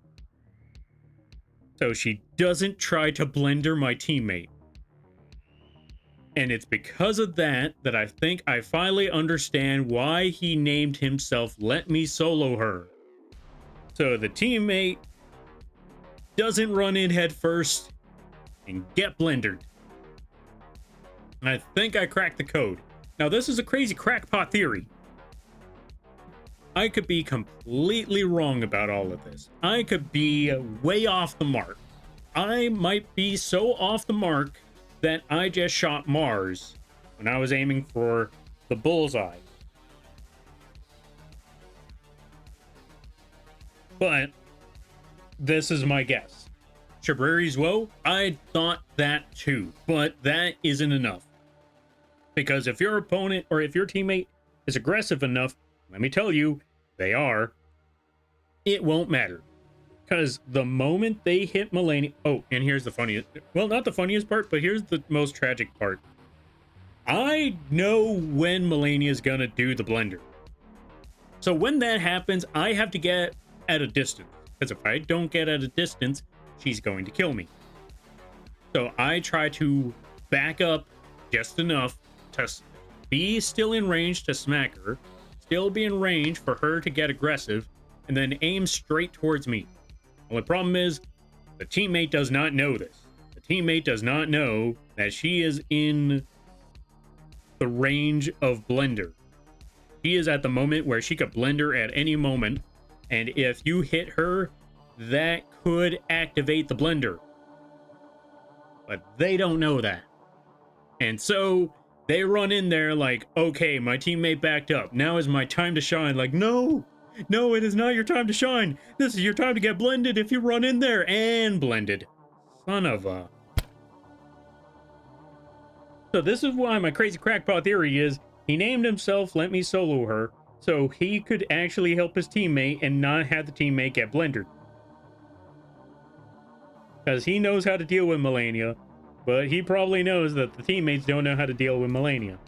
so she doesn't try to blender my teammate? And it's because of that that I think I finally understand why he named himself Let Me Solo Her. So the teammate doesn't run in head first and get blendered. I think I cracked the code. Now, this is a crazy crackpot theory. I could be completely wrong about all of this. I could be way off the mark. I might be so off the mark that I just shot Mars when I was aiming for the bullseye. But this is my guess. Shabriri's woe, I thought that too, but that isn't enough. Because if your opponent or if your teammate is aggressive enough, let me tell you, they are, it won't matter. Because the moment they hit Melania... Oh, and here's the funniest... Well, not the funniest part, but here's the most tragic part. I know when Melania's gonna do the blender. So when that happens, I have to get at a distance. Because if I don't get at a distance, she's going to kill me. So I try to back up just enough to be still in range to smack her, still be in range for her to get aggressive, and then aim straight towards me. Only problem is, the teammate does not know this. The teammate does not know that she is in the range of blender. She is at the moment where she could blender at any moment, and if you hit her, that could activate the blender. But they don't know that. And so they run in there like, okay, my teammate backed up. Now is my time to shine. Like, no, it is not your time to shine. This is your time to get blended if you run in there. And blended. Son of a... So this is why my crazy crackpot theory is he named himself Let Me Solo Her so he could actually help his teammate and not have the teammate get blendered. Because he knows how to deal with Melania, but he probably knows that the teammates don't know how to deal with Melania.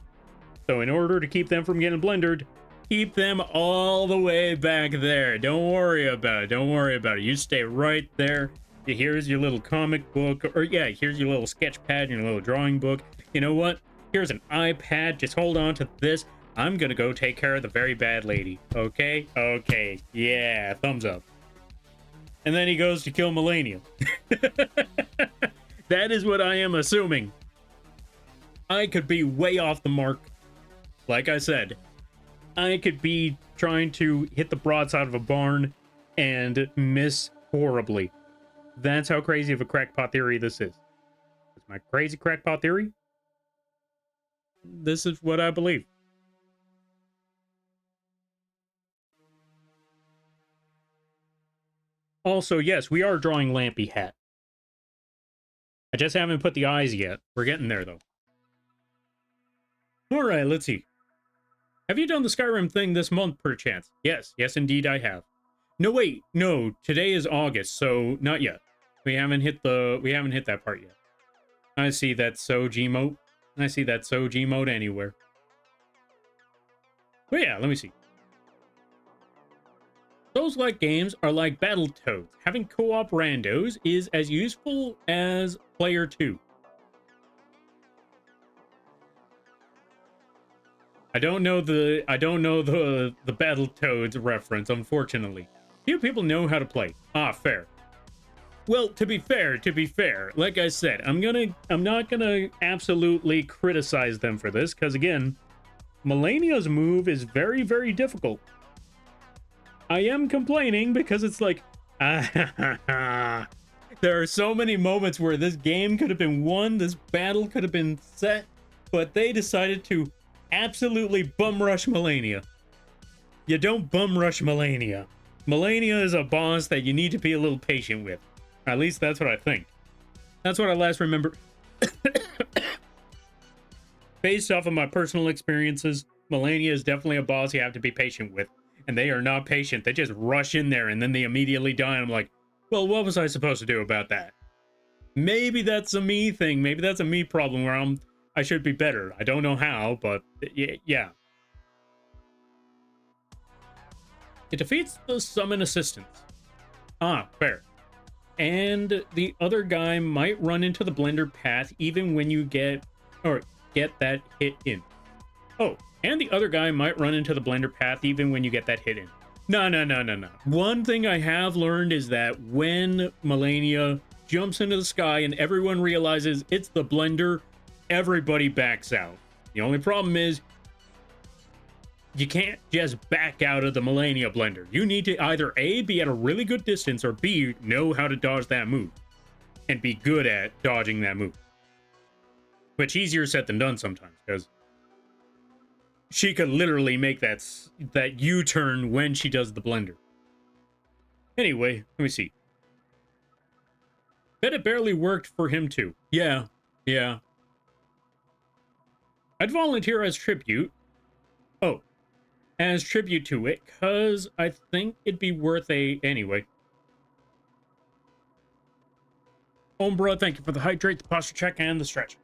So in order to keep them from getting blendered, keep them all the way back there. Don't worry about it. Don't worry about it. You stay right there. Here's your little comic book, or yeah, here's your little sketch pad, your little drawing book. You know what? Here's an iPad. Just hold on to this. I'm gonna go take care of the very bad lady. Okay? Okay. Yeah, thumbs up. And then he goes to kill Melania. That is what I am assuming. I could be way off the mark. Like I said, I could be trying to hit the broadside of a barn and miss horribly. That's how crazy of a crackpot theory this is. It's my crazy crackpot theory. This is what I believe. Also, yes, we are drawing Lampy Hat. I just haven't put the eyes yet. We're getting there, though. All right, let's see. Have you done the Skyrim thing this month, perchance? Yes, yes, indeed, I have. No, wait, no. Today is August, so not yet. We haven't hit that part yet. I see that so Gmote. I see that so Gmote anywhere. But yeah, let me see. Those like games are like Battletoads. Having co-op randos is as useful as player 2. I don't know the Battletoads reference, unfortunately. Few people know how to play. Ah, fair. Well, to be fair, like I said, I'm not gonna absolutely criticize them for this, because again, Melania's move is very, very difficult. I am complaining because it's like, there are so many moments where this game could have been won, this battle could have been set, but they decided to absolutely bum rush Melania. You don't bum rush Melania. Melania is a boss that you need to be a little patient with. At least that's what I think. That's what I last remember. Based off of my personal experiences, Melania is definitely a boss you have to be patient with. And they are not patient. They just rush in there and then they immediately die. And I'm like, well, what was I supposed to do about that? Maybe that's a me thing. Maybe that's a me problem where I should be better. I don't know how, but yeah. It defeats the summon assistants. Ah, fair. And the other guy might run into the blender path even when you get that hit in. Oh, and the other guy might run into the blender path even when you get that hit in. No. One thing I have learned is that when Melania jumps into the sky and everyone realizes it's the blender, everybody backs out. The only problem is you can't just back out of the Melania blender. You need to either A, be at a really good distance, or B, know how to dodge that move. And be good at dodging that move. Which easier said than done sometimes, because she could literally make that U-turn when she does the blender. Anyway, let me see. Bet it barely worked for him too. Yeah. I'd volunteer as tribute. Oh. As tribute to it, because I think it'd be worth anyway. Umbra, thank you for the hydrate, the posture check, and the stretch.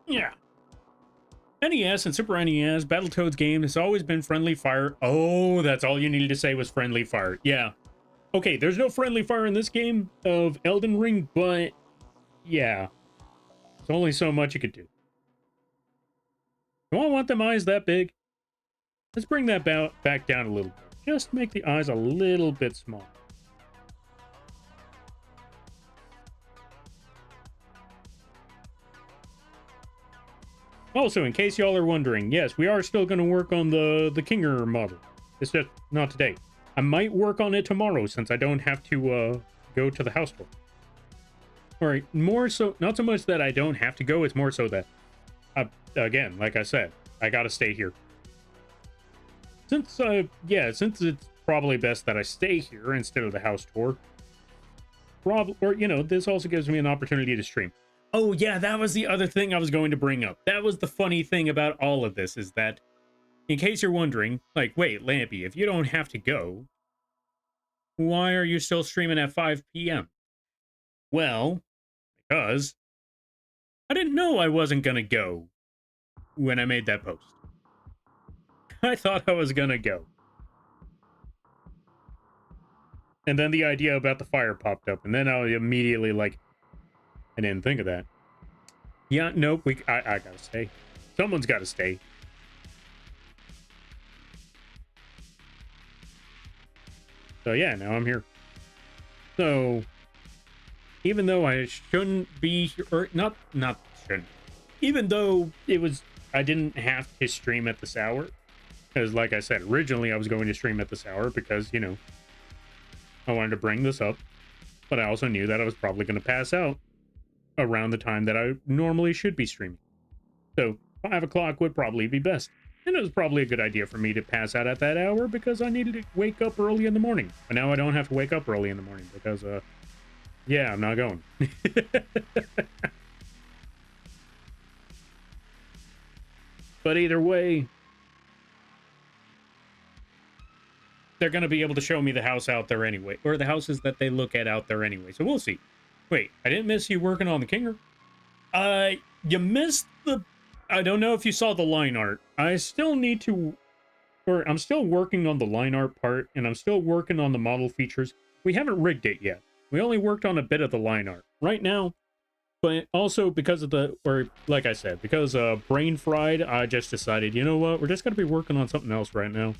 Yeah. NES and Super NES, Battletoads game has always been friendly fire. Oh, that's all you needed to say was friendly fire. Yeah. Okay, there's no friendly fire in this game of Elden Ring, but yeah. There's only so much you could do. Do I want them eyes that big? Let's bring that back down a little bit. Just make the eyes a little bit small. Also, in case y'all are wondering, yes, we are still going to work on the Kinger model. It's just not today. I might work on it tomorrow since I don't have to go to the house tour. Alright, more so, not so much that I don't have to go, it's more so that, again, like I said, I gotta stay here. Since it's probably best that I stay here instead of the house tour. Or, you know, this also gives me an opportunity to stream. Oh yeah, that was the other thing I was going to bring up. That was the funny thing about all of this is that, in case you're wondering, like, wait, Lampy, if you don't have to go, why are you still streaming at 5 p.m.? Well, because I didn't know I wasn't gonna go when I made that post. I thought I was gonna go. And then the idea about the fire popped up, and then I was immediately like, I didn't think of that. Yeah, nope, I gotta stay. Someone's gotta stay. So yeah, now I'm here. So even though I shouldn't be here, or not shouldn't. Even though I didn't have to stream at this hour, because like I said, originally I was going to stream at this hour because, you know, I wanted to bring this up, but I also knew that I was probably going to pass out around the time that I normally should be streaming. So 5 o'clock would probably be best. And it was probably a good idea for me to pass out at that hour because I needed to wake up early in the morning. But now I don't have to wake up early in the morning because, yeah, I'm not going. But either way, they're going to be able to show me the house out there anyway, or the houses that they look at out there anyway. So we'll see. Wait, I didn't miss you working on the Kinger. You missed the... I don't know if you saw the line art. I still need to... Or I'm still working on the line art part, and I'm still working on the model features. We haven't rigged it yet. We only worked on a bit of the line art. Right now, but also because of the... Or, like I said, because brain fried, I just decided, you know what? We're just going to be working on something else right now.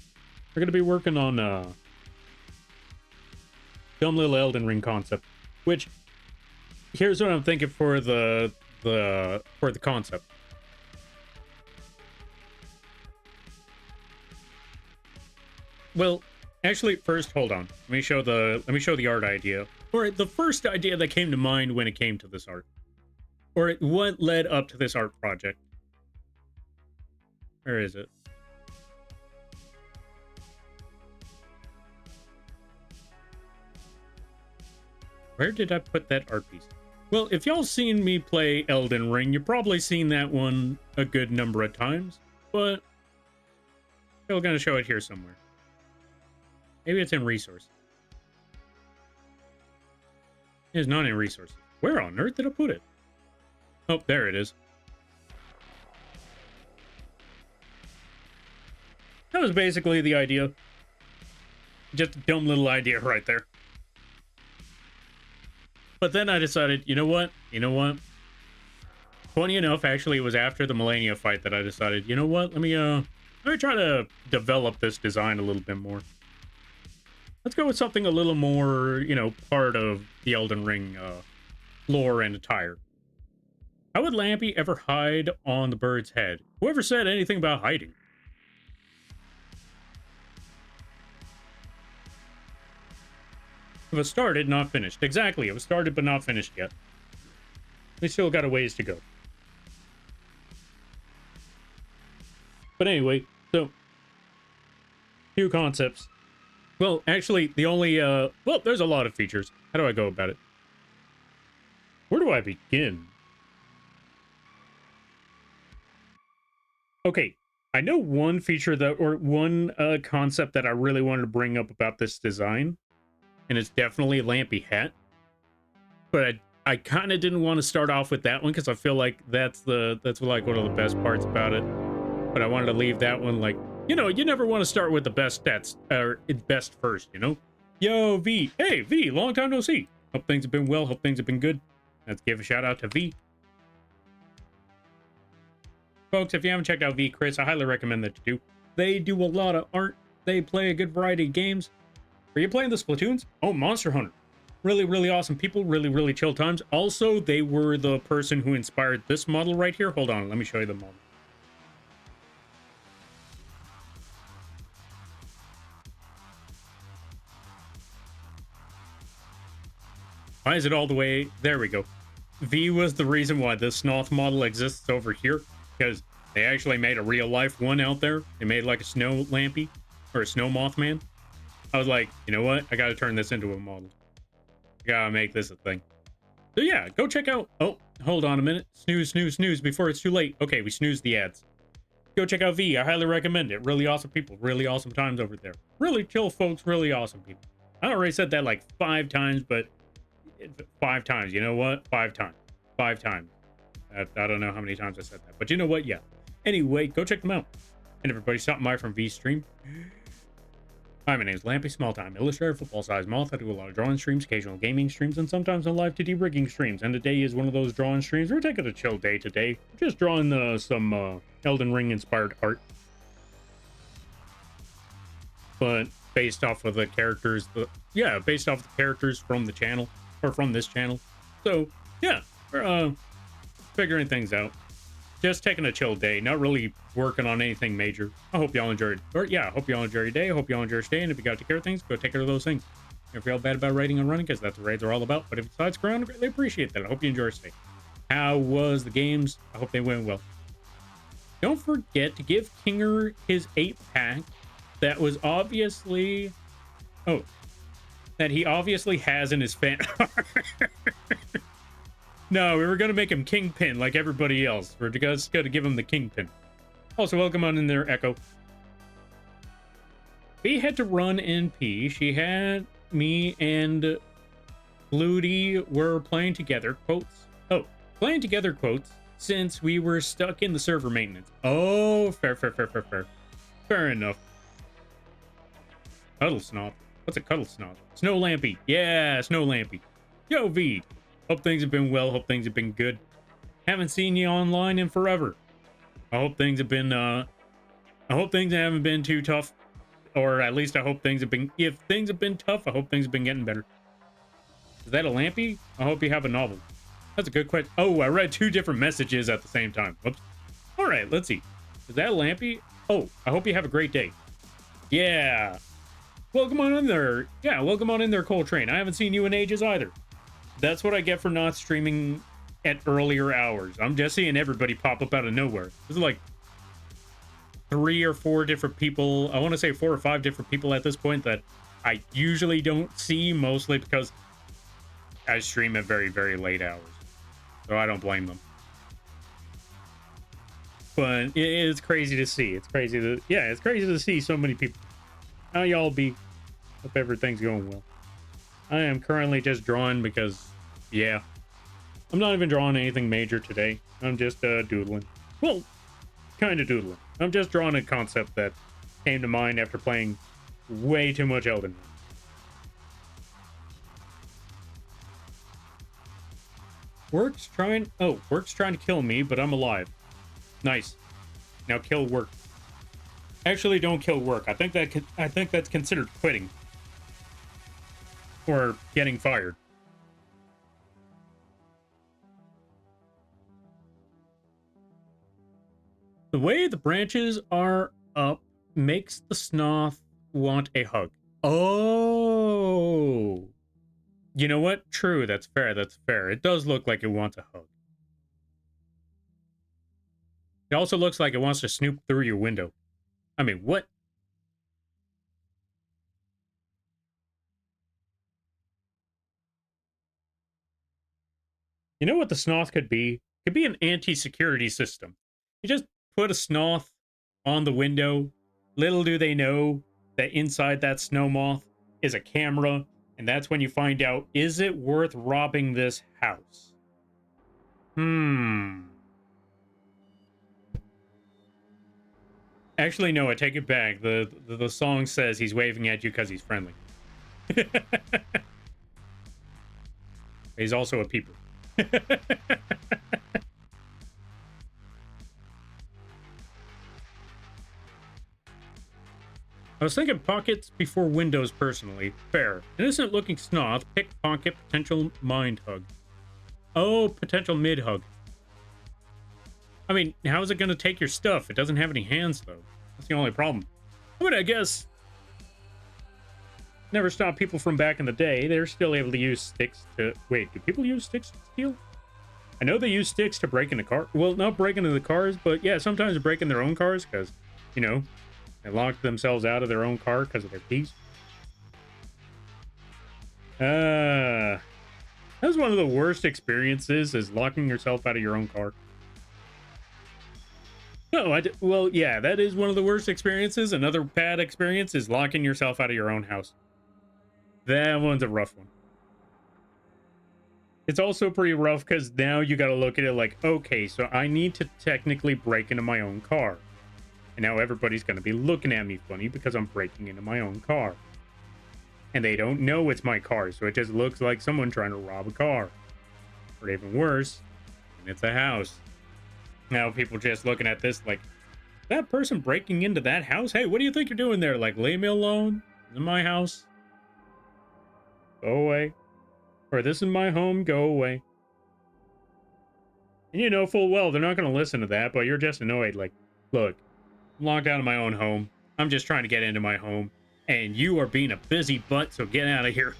We're going to be working on dumb little Elden Ring concept, which here's what I'm thinking for the concept. Well, actually, first hold on. Let me show the art idea, or the first idea that came to mind when it came to this art, or what led up to this art project. Where is it? Where did I put that art piece? Well, if y'all seen me play Elden Ring, you've probably seen that one a good number of times, but I'm gonna show it here somewhere. Maybe it's in resources. It's not in resources. Where on earth did I put it? Oh, there it is. That was basically the idea. Just a dumb little idea right there. But then I decided, you know what? Funny enough, actually, it was after the Melania fight that I decided, you know what? Let me try to develop this design a little bit more. Let's go with something a little more, you know, part of the Elden Ring lore and attire. How would Lampy ever hide on the bird's head? Whoever said anything about hiding? It was started, not finished. Exactly, it was started but not finished yet. We still got a ways to go. But anyway, so... two concepts. Well, actually, the only, well, there's a lot of features. How do I go about it? Where do I begin? Okay, I know one feature that, or one concept that I really wanted to bring up about this design, and it's definitely a Lampy hat. But I kind of didn't want to start off with that one because I feel like that's like one of the best parts about it. But I wanted to leave that one like, you know, you never want to start with the best stats, or best first, you know? Yo, V. Hey, V, long time no see. Hope things have been well. Hope things have been good. Let's give a shout out to V. Folks, if you haven't checked out V Chris, I highly recommend that you do. They do a lot of art. They play a good variety of games. Are you playing the Splatoons? Oh, Monster Hunter. Really, really awesome people. Really, really chill times. Also, they were the person who inspired this model right here. Hold on, let me show you the model. Why is it all the way? There we go. V was the reason why this Snoth model exists over here, because they actually made a real life one out there. They made like a snow lampy, or a snow Mothman. I was like, you know what? I gotta turn this into a model. I gotta make this a thing. So yeah, go check out... Oh, hold on a minute. Snooze, snooze, snooze before it's too late. Okay, we snoozed the ads. Go check out V. I highly recommend it. Really awesome people. Really awesome times over there. Really chill folks. Really awesome people. I already said that like 5 times, but 5 times. You know what? 5 times. 5 times. I don't know how many times I said that, but you know what? Yeah. Anyway, go check them out. And everybody, stopping by from V Stream. Hi, my name is Lampy Smalltime, illustrator, football size Moth. I do a lot of drawing streams, occasional gaming streams, and sometimes on live 2D rigging streams. And today is one of those drawing streams. We're taking a chill day today. We're just drawing some Elden Ring inspired art, but based off of the characters. Based off the characters from the channel or from this channel. So yeah, we're figuring things out. Just taking a chill day, not really working on anything major. I hope y'all enjoyed. Or yeah, I hope y'all enjoy your day. I hope y'all enjoy your stay. And if you got to take care of things, go take care of those things. If you feel bad about raiding and running, because that's what raids are all about. But if it's sides ground, I greatly appreciate that. I hope you enjoy your stay. How was the games? I hope they went well. Don't forget to give Kinger his 8-pack that was obviously... Oh. That he obviously has in his fan... No, we were going to make him Kingpin like everybody else. We're just going to give him the Kingpin. Also, welcome on in there, Echo. We had to run and pee. She had me and Ludi were playing together, quotes. Oh, playing together, quotes, since we were stuck in the server maintenance. Oh, fair. Fair enough. Cuddle Snob. What's a Cuddle Snob? Snow Lampy. Yeah, Snow Lampy. Yo, V. Hope things have been well. Hope things have been good. Haven't seen you online in forever. I hope things have been, I hope things haven't been too tough. Or at least I hope things have been, if things have been tough, I hope things have been getting better. Is that a Lampy? I hope you have a novel. That's a good question. Oh, I read 2 different messages at the same time. Whoops. All right, let's see. Is that a Lampy? Oh, I hope you have a great day. Yeah. Welcome on in there. Yeah, welcome on in there, Coltrane. I haven't seen you in ages either. That's what I get for not streaming at earlier hours. I'm just seeing everybody pop up out of nowhere. This is like 3 or 4 different people. I want to say 4 or 5 different people at this point that I usually don't see, mostly because I stream at very, very late hours. So I don't blame them. But it's crazy to see. It's crazy to see so many people. How y'all be? Hope everything's going well. I am currently just drawing because, yeah, I'm not even drawing anything major today. I'm just doodling. Well, kind of doodling. I'm just drawing a concept that came to mind after playing way too much Elden Ring. Work's trying to kill me, but I'm alive. Nice. Now kill Work. Actually, don't kill Work. I think that's considered quitting. Or getting fired. The way the branches are up makes the Snoth want a hug. Oh. You know what? True, that's fair, that's fair. It does look like it wants a hug. It also looks like it wants to snoop through your window. I mean, what? You know what the Snoth could be? It could be an anti-security system. You just put a Snoth on the window. Little do they know that inside that snow moth is a camera, and that's when you find out, is it worth robbing this house? Actually, no, I take it back. The song says he's waving at you because he's friendly. He's also a peeper. I was thinking pockets before windows personally. Fair. Innocent looking Snoth, pickpocket, potential mind hug. Oh, potential mid hug. I mean, how is it going to take your stuff? It doesn't have any hands, though. That's the only problem. I mean, I guess... Never stopped people from back in the day. They're still able to use sticks to... Wait, do people use sticks to steal? I know they use sticks to break into cars. Well, not break into the cars, but yeah, sometimes break in their own cars because, you know, they locked themselves out of their own car because of their keys. That's one of the worst experiences is locking yourself out of your own car. No, well, yeah, that is one of the worst experiences. Another bad experience is locking yourself out of your own house. That one's a rough one. It's also pretty rough because now you got to look at it like, okay, so I need to technically break into my own car. And now everybody's going to be looking at me funny because I'm breaking into my own car. And they don't know it's my car, so it just looks like someone trying to rob a car. Or even worse, and it's a house. Now people just looking at this like, that person breaking into that house? Hey, what do you think you're doing there? Like, leave me alone. This is my house. Go away. Or this is my home. Go away. And you know full well they're not going to listen to that, but you're just annoyed. Like, look, I'm locked out of my own home. I'm just trying to get into my home. And you are being a busy butt, so get out of here.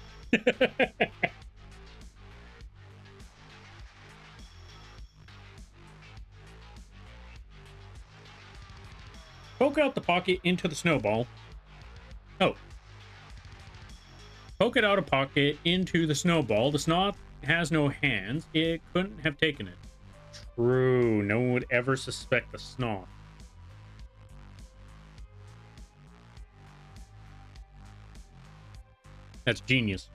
Poke out the pocket into the snowball. Oh. Poke it out of pocket into the snowball. The snot has no hands. It couldn't have taken it. True. No one would ever suspect the snot. That's genius.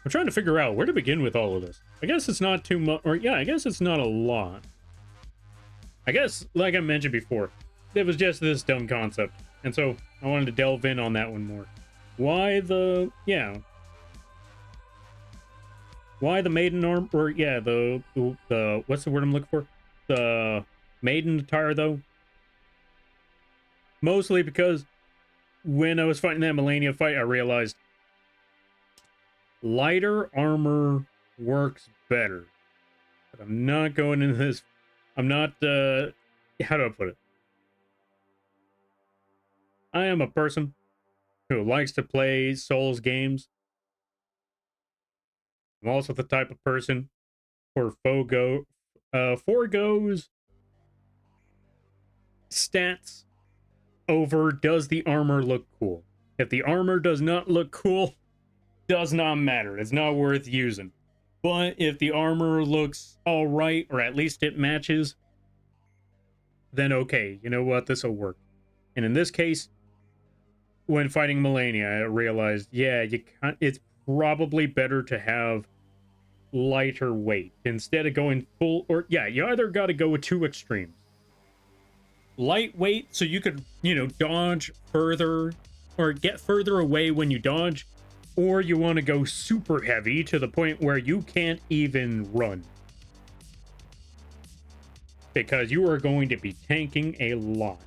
I'm trying to figure out where to begin with all of this. I guess it's not too much, or yeah, I guess it's not a lot. I guess, like I mentioned before, it was just this dumb concept. And so I wanted to delve in on that one more. Why the maiden arm, or yeah, the what's the word I'm looking for? The maiden attire, though. Mostly because when I was fighting that Melania fight, I realized lighter armor works better. But I'm not going into this. I'm not, how do I put it? I am a person who likes to play Souls games. I'm also the type of person who foregoes stats over does the armor look cool. If the armor does not look cool, does not matter. It's not worth using. But if the armor looks all right, or at least it matches, then okay, you know what? This will work. And in this case, when fighting Melania, I realized, yeah, it's probably better to have lighter weight instead of going full, or yeah, you either got to go with two extremes. Lightweight, so you could, dodge further or get further away when you dodge, or you want to go super heavy to the point where you can't even run. Because you are going to be tanking a lot.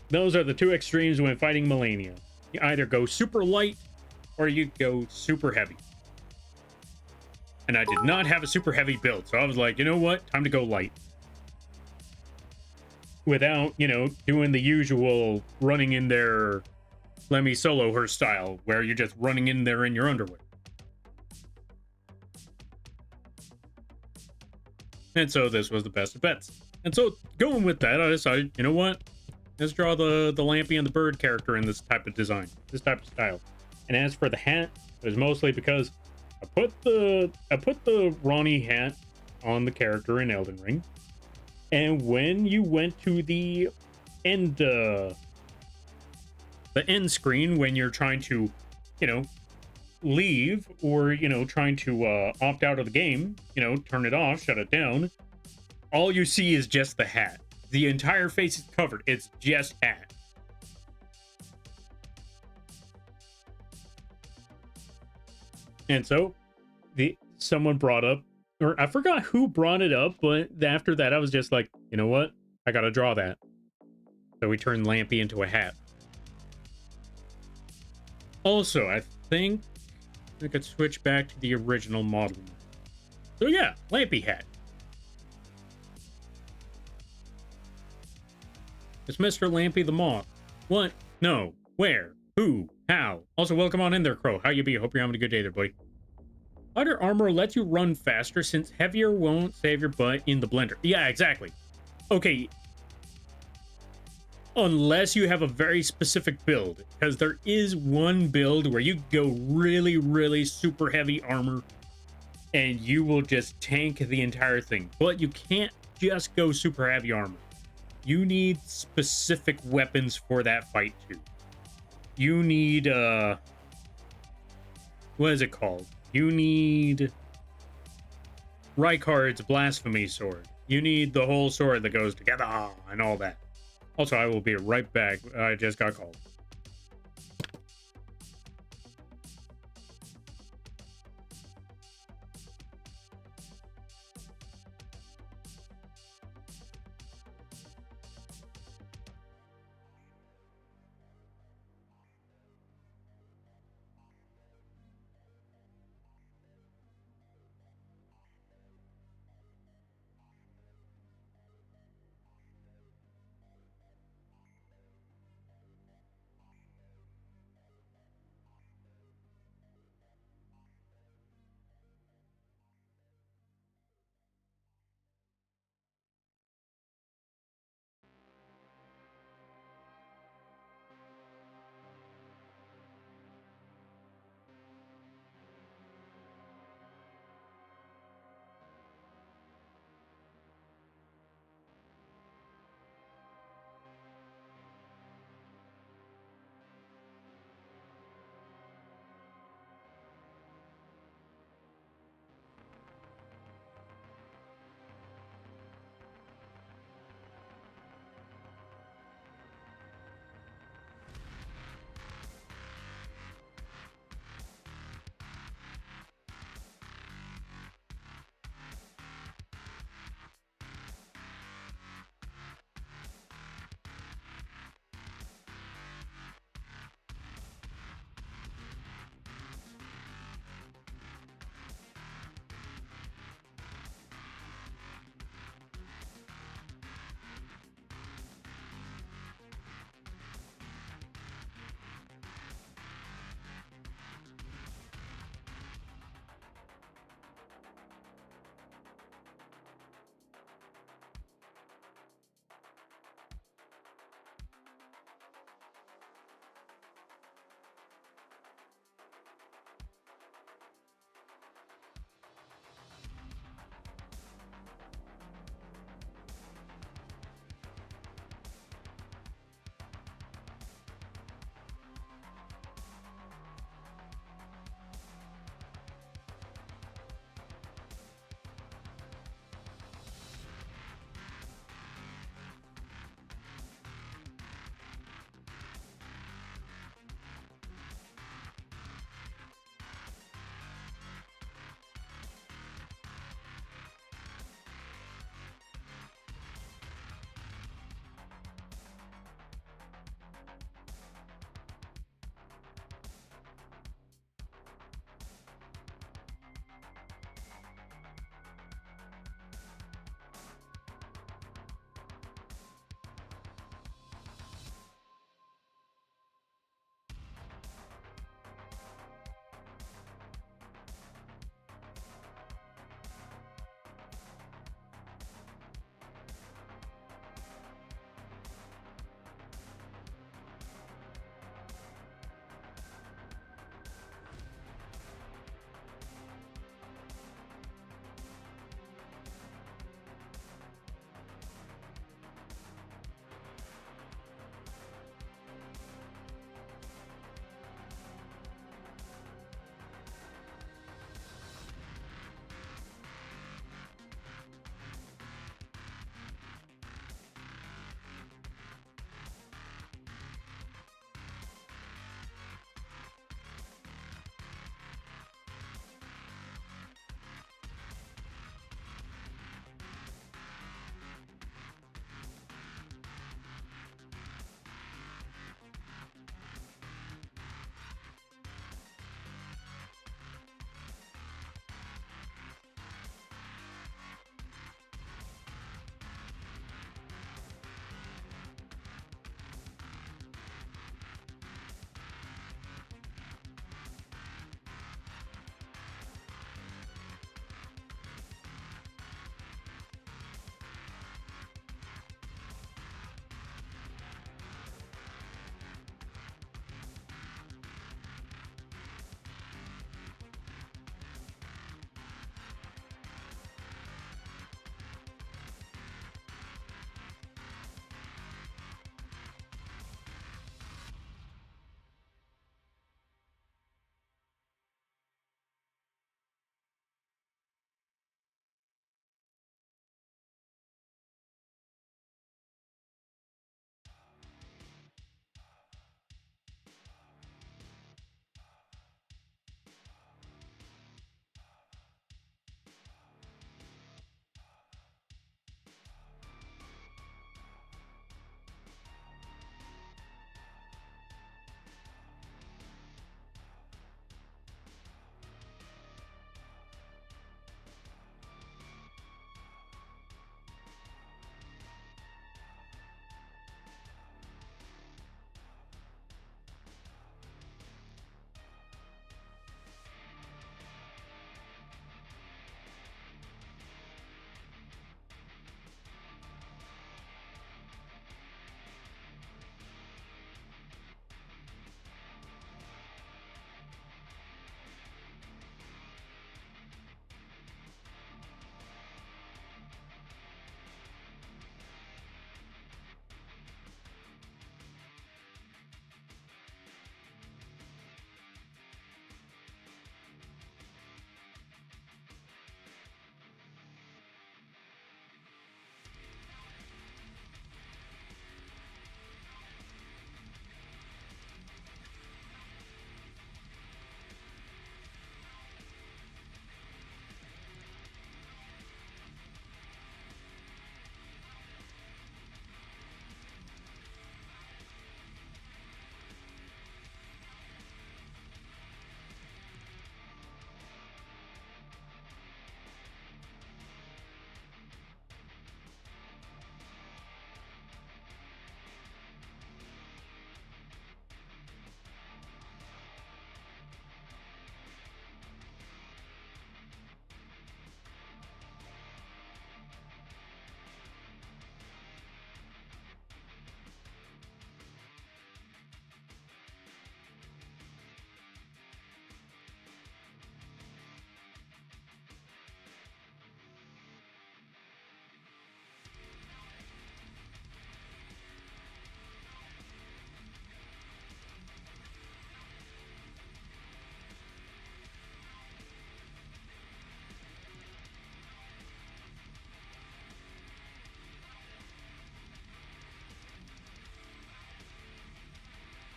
Those are the two extremes when fighting Melania. You either go super light or you go super heavy. And I did not have a super heavy build, so I was like, you know what? Time to go light. Without, doing the usual running in there, let me solo her style, where you're just running in there in your underwear. And so this was the best of bets. And so going with that, I decided, you know what? Let's draw the Lampy and the bird character in this type of design, this type of style. And as for the hat, it was mostly because I put the Ronnie hat on the character in Elden Ring. And when you went to the end screen, when you're trying to, leave or, trying to opt out of the game, turn it off, shut it down, all you see is just the hat. The entire face is covered. It's just hat. And so someone brought up, or I forgot who brought it up, but after that I was just like, you know what? I gotta draw that. So we turned Lampy into a hat. Also, I think I could switch back to the original model. So yeah, Lampy hat. It's Mr. Lampy the Moth. What? No. Where? Who? How? Also, welcome on in there, Crow. How you be? Hope you're having a good day there, buddy. Lighter armor lets you run faster since heavier won't save your butt in the blender. Yeah, exactly. Okay. unless you have a very specific build, because there is one build where you go really, really super heavy armor and you will just tank the entire thing. But you can't just go super heavy armor. You need specific weapons for that fight too. You need what is it called? You need Rykard's blasphemy sword. You need the whole sword that goes together and all that. Also, I will be right back. I just got called.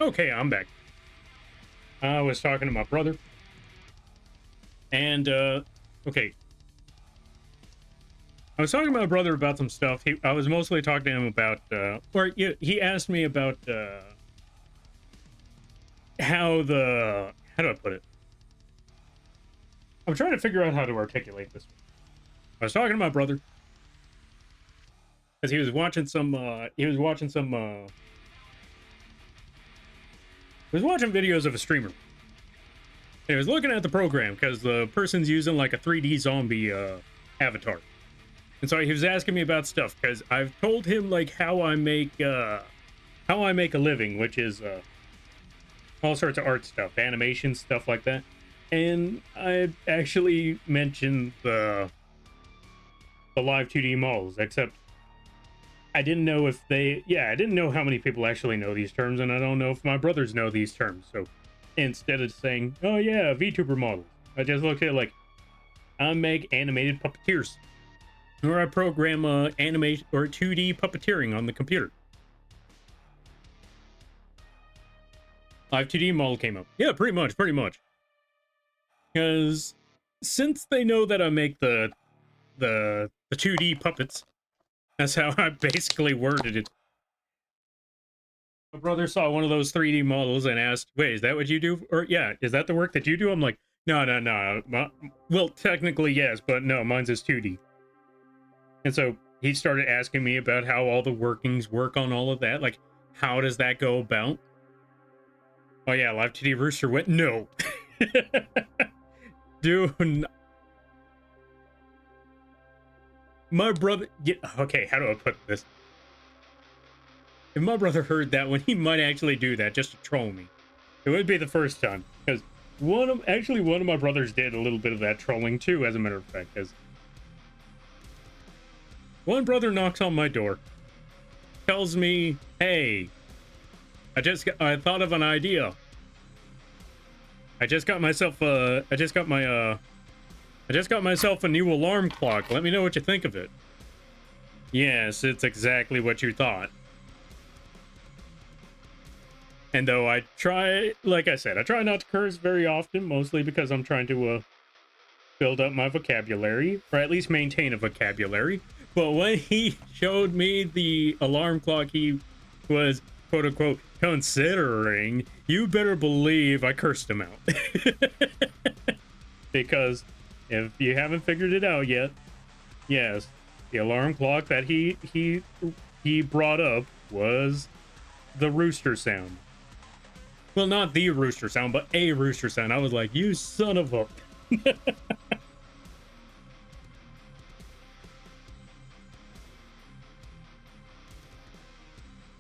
Okay, I'm back. I was talking to my brother. And, okay. I was talking to my brother about some stuff. I was mostly talking to him about, he asked me about, how do I put it? I'm trying to figure out how to articulate this. I was talking to my brother because he was watching videos of a streamer. And he was looking at the program because the person's using like a 3D zombie avatar. And so he was asking me about stuff because I've told him like how I make a living, which is all sorts of art stuff, animation stuff like that. And I actually mentioned the live 2D models, except I didn't know if I didn't know how many people actually know these terms, and I don't know if my brothers know these terms. So instead of saying, oh yeah, VTuber models, I just looked at it like, I make animated puppeteers. Or I program animate or 2D puppeteering on the computer. Live 2D model came up. Yeah, pretty much. Because since they know that I make the 2D puppets, that's how I basically worded it. My brother saw one of those 3D models and asked, wait, is that what you do? Or yeah, is that the work that you do? I'm like, no. Well, technically yes, but no, mine's is 2D. And so he started asking me about how all the workings work on all of that. Like, how does that go about? Oh yeah, Live 2D Rooster went, no. Dude. My brother, okay, how do I put this? If my brother heard that one, he might actually do that just to troll me. It would be the first time, because one of my brothers did a little bit of that trolling too, as a matter of fact, because one brother knocks on my door, tells me, hey, I thought of an idea. I just got myself a new alarm clock. Let me know what you think of it. Yes, it's exactly what you thought. And though I try, like I said, I try not to curse very often, mostly because I'm trying to build up my vocabulary, or at least maintain a vocabulary. But when he showed me the alarm clock he was, quote unquote, considering, you better believe I cursed him out. Because if you haven't figured it out yet, yes, the alarm clock that he brought up was the rooster sound. Well, not the rooster sound, but a rooster sound. I was like, you son of a...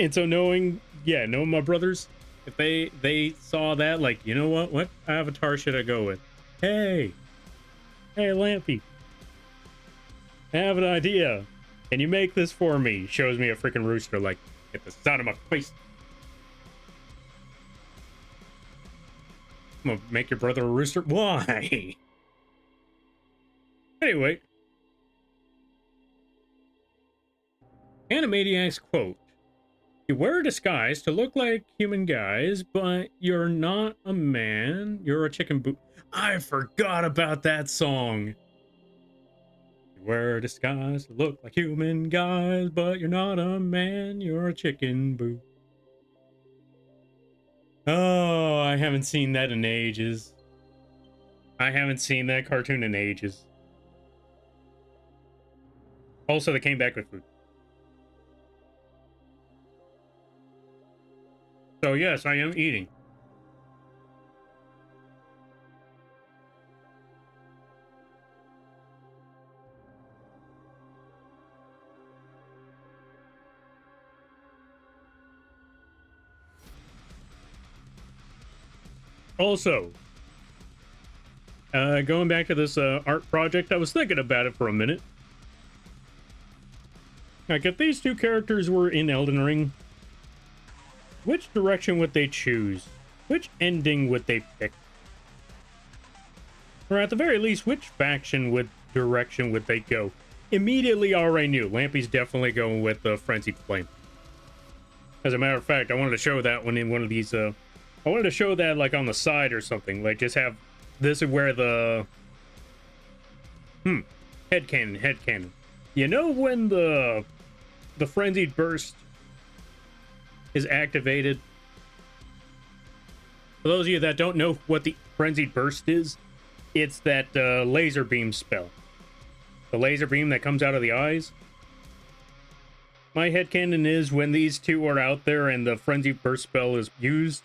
And so knowing my brothers, if they saw that, like, you know what avatar should I go with? Hey, Lampy, I have an idea. Can you make this for me? Shows me a freaking rooster, like, get this out of my face. I'm gonna make your brother a rooster? Why? Anyway. Animaniacs quote, you wear a disguise to look like human guys, but you're not a man, you're a chicken boo. I forgot about that song. You wear a disguise to look like human guys, but you're not a man, you're a chicken boo. Oh, I haven't seen that in ages. I haven't seen that cartoon in ages. Also, they came back with food. So yes, I am eating. Also, going back to this art project, I was thinking about it for a minute. Like, if these two characters were in Elden Ring, which direction would they choose? Which ending would they pick? Or at the very least, which direction would they go? Immediately already knew. Lampy's definitely going with the Frenzied Flame. As a matter of fact, I wanted to show that one in one of these. I wanted to show that like on the side or something. Like just have this is where the headcanon. You know when the frenzied burst is activated. For those of you that don't know what the frenzied burst is, it's that laser beam spell. The laser beam that comes out of the eyes. My headcanon is when these two are out there and the frenzied burst spell is used,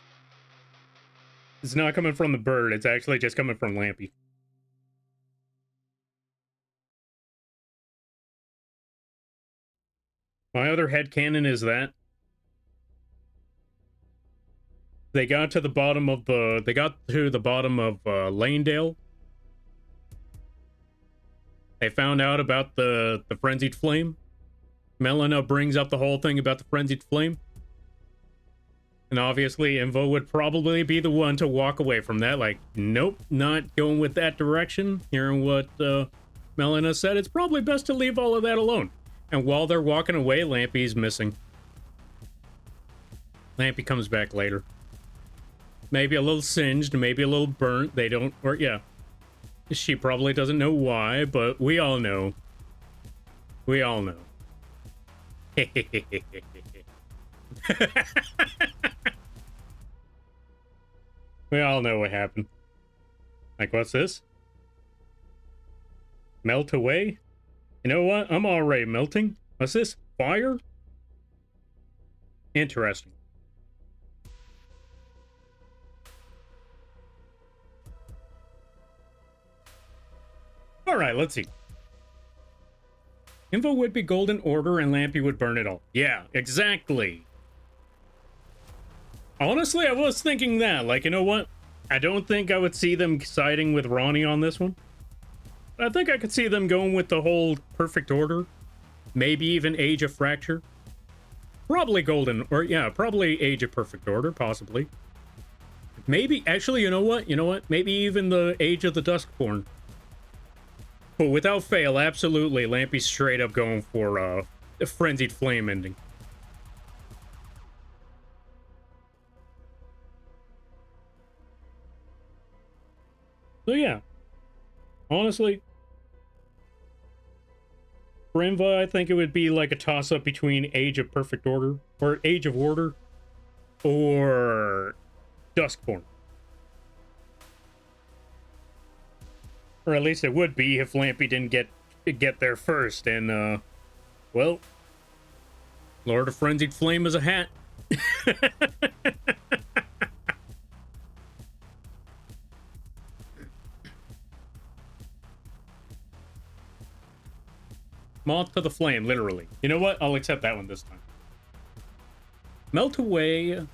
it's not coming from the bird, it's actually just coming from Lampy. My other headcanon is that they got to the bottom of Lanedale. They found out about the frenzied flame. Melina brings up the whole thing about the frenzied flame. And obviously, Invo would probably be the one to walk away from that. Like, nope, not going with that direction. Hearing what Melina said, it's probably best to leave all of that alone. And while they're walking away, Lampy's missing. Lampy comes back later. Maybe a little singed, maybe a little burnt. They don't, or yeah. She probably doesn't know why, but we all know. We all know. We all know what happened. Like, what's this? Melt away? You know what? I'm already melting. What's this? Fire? Interesting. Alright, let's see. Info would be golden order and Lampy would burn it all. Yeah, exactly. Honestly, I was thinking that. Like, you know what? I don't think I would see them siding with Ronnie on this one. But I think I could see them going with the whole perfect order. Maybe even Age of Fracture. Probably golden, or yeah, probably Age of Perfect Order, possibly. Maybe, actually, you know what? You know what? Maybe even the Age of the Duskborn. But without fail, absolutely, Lampy's straight up going for a Frenzied Flame ending. So yeah, honestly, for Inva, I think it would be like a toss-up between Age of Perfect Order, or Age of Order, or Duskborn. Or at least it would be if Lampy didn't get there first, and, well, Lord of Frenzied Flame is a hat. Moth to the flame, literally. You know what? I'll accept that one this time. Melt away.